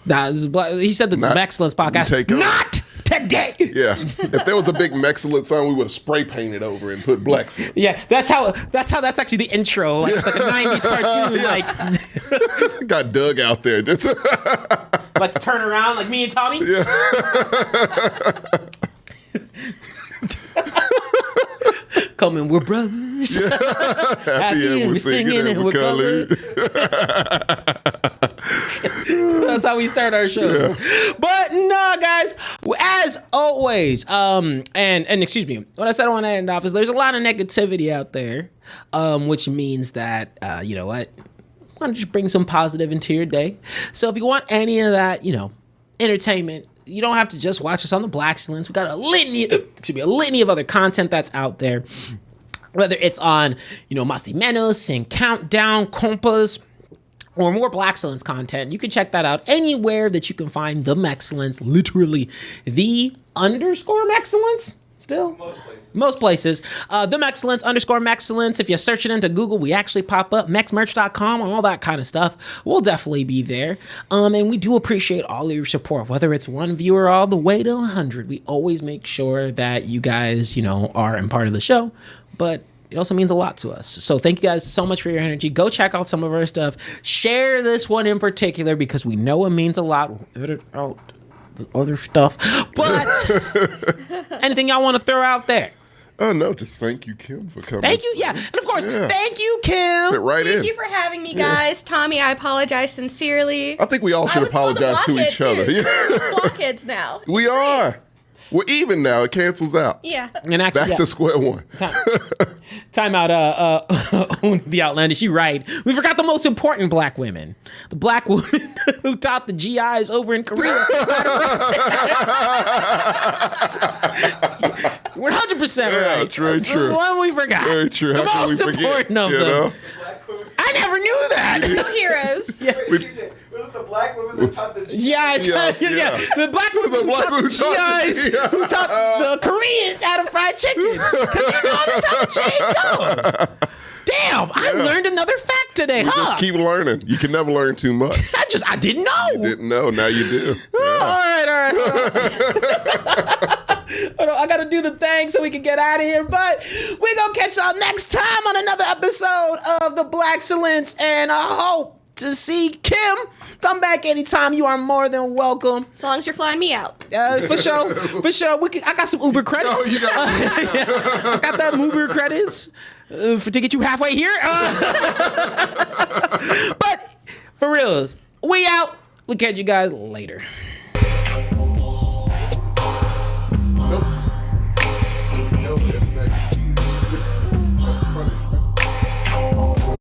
S1: Nah, this is he said that's the Blaxcellence Podcast. Not today.
S2: Yeah. If there was a big Blaxcellence sign, we would have spray painted over and put Blaxcellence.
S1: Yeah, that's actually the intro. Like, it's like a 90s cartoon. Like
S2: got Doug out there.
S1: like to turn around like me and Tommy.
S2: Yeah.
S1: Coming, we're brothers.
S2: Yeah. Happy and we're singing and we're colored.
S1: That's how we start our shows. Yeah. But no, guys, as always, and excuse me, what I said I want to end off is there's a lot of negativity out there, which means that, you know what, I want to just bring some positive into your day. So if you want any of that, entertainment, you don't have to just watch us on the Blaxcellence. We got a litany of other content that's out there. Whether it's on, Más y Menos and Countdown, Compas, or more Blaxcellence content, you can check that out anywhere that you can find the Mexcellence, literally the _Mexcellence. Still? Most places. The Mexcellence _Mexcellence. If you search it into Google, we actually pop up. Mexmerch.com and all that kind of stuff. We'll definitely be there. And we do appreciate all of your support, whether it's one viewer all the way to 100. We always make sure that you guys, are a part of the show. But it also means a lot to us. So thank you guys so much for your energy. Go check out some of our stuff. Share this one in particular because we know it means a lot. Other stuff, but anything y'all want to throw out there?
S2: Oh no, just thank you, Kim, for coming.
S1: Thank you, yeah, and of course, thank you, Kim.
S2: Sit right in.
S3: Thank you for having me, guys. Tommy, I apologize sincerely.
S2: I think we all should apologize to each other.
S3: We're blockheads now.
S2: We are. We're even now. It cancels out.
S3: Yeah.
S1: And actually,
S2: back to square one.
S1: Time out. The outlandish. You're right. We forgot the most important black women. The black woman who taught the GIs over in Korea. 100% right.
S2: That's very true.
S1: The one we forgot.
S2: Very true.
S1: The
S2: How
S1: most
S2: can we forget,
S1: important of them. I never knew that.
S3: Real heroes.
S1: Yeah.
S6: TJ, was it the black women that taught the GIs?
S1: Yes, yeah. The black women who taught the GIs who taught the Koreans how to fry chicken. Because that's how the chain goes. Damn, I learned another fact today,
S2: Just keep learning. You can never learn too much.
S1: I didn't know.
S2: You didn't know. Now you do.
S1: All right. Hold on, I gotta do the thing so we can get out of here. But we're gonna catch y'all next time on another episode of the Blaxcellence, and I hope to see Kim. Come back anytime. You are more than welcome.
S3: As long as you're flying me out.
S1: For sure. I got some Uber credits.
S2: Oh, you got
S1: I got that Uber credits to get you halfway here. But for reals, we out. We'll catch you guys later.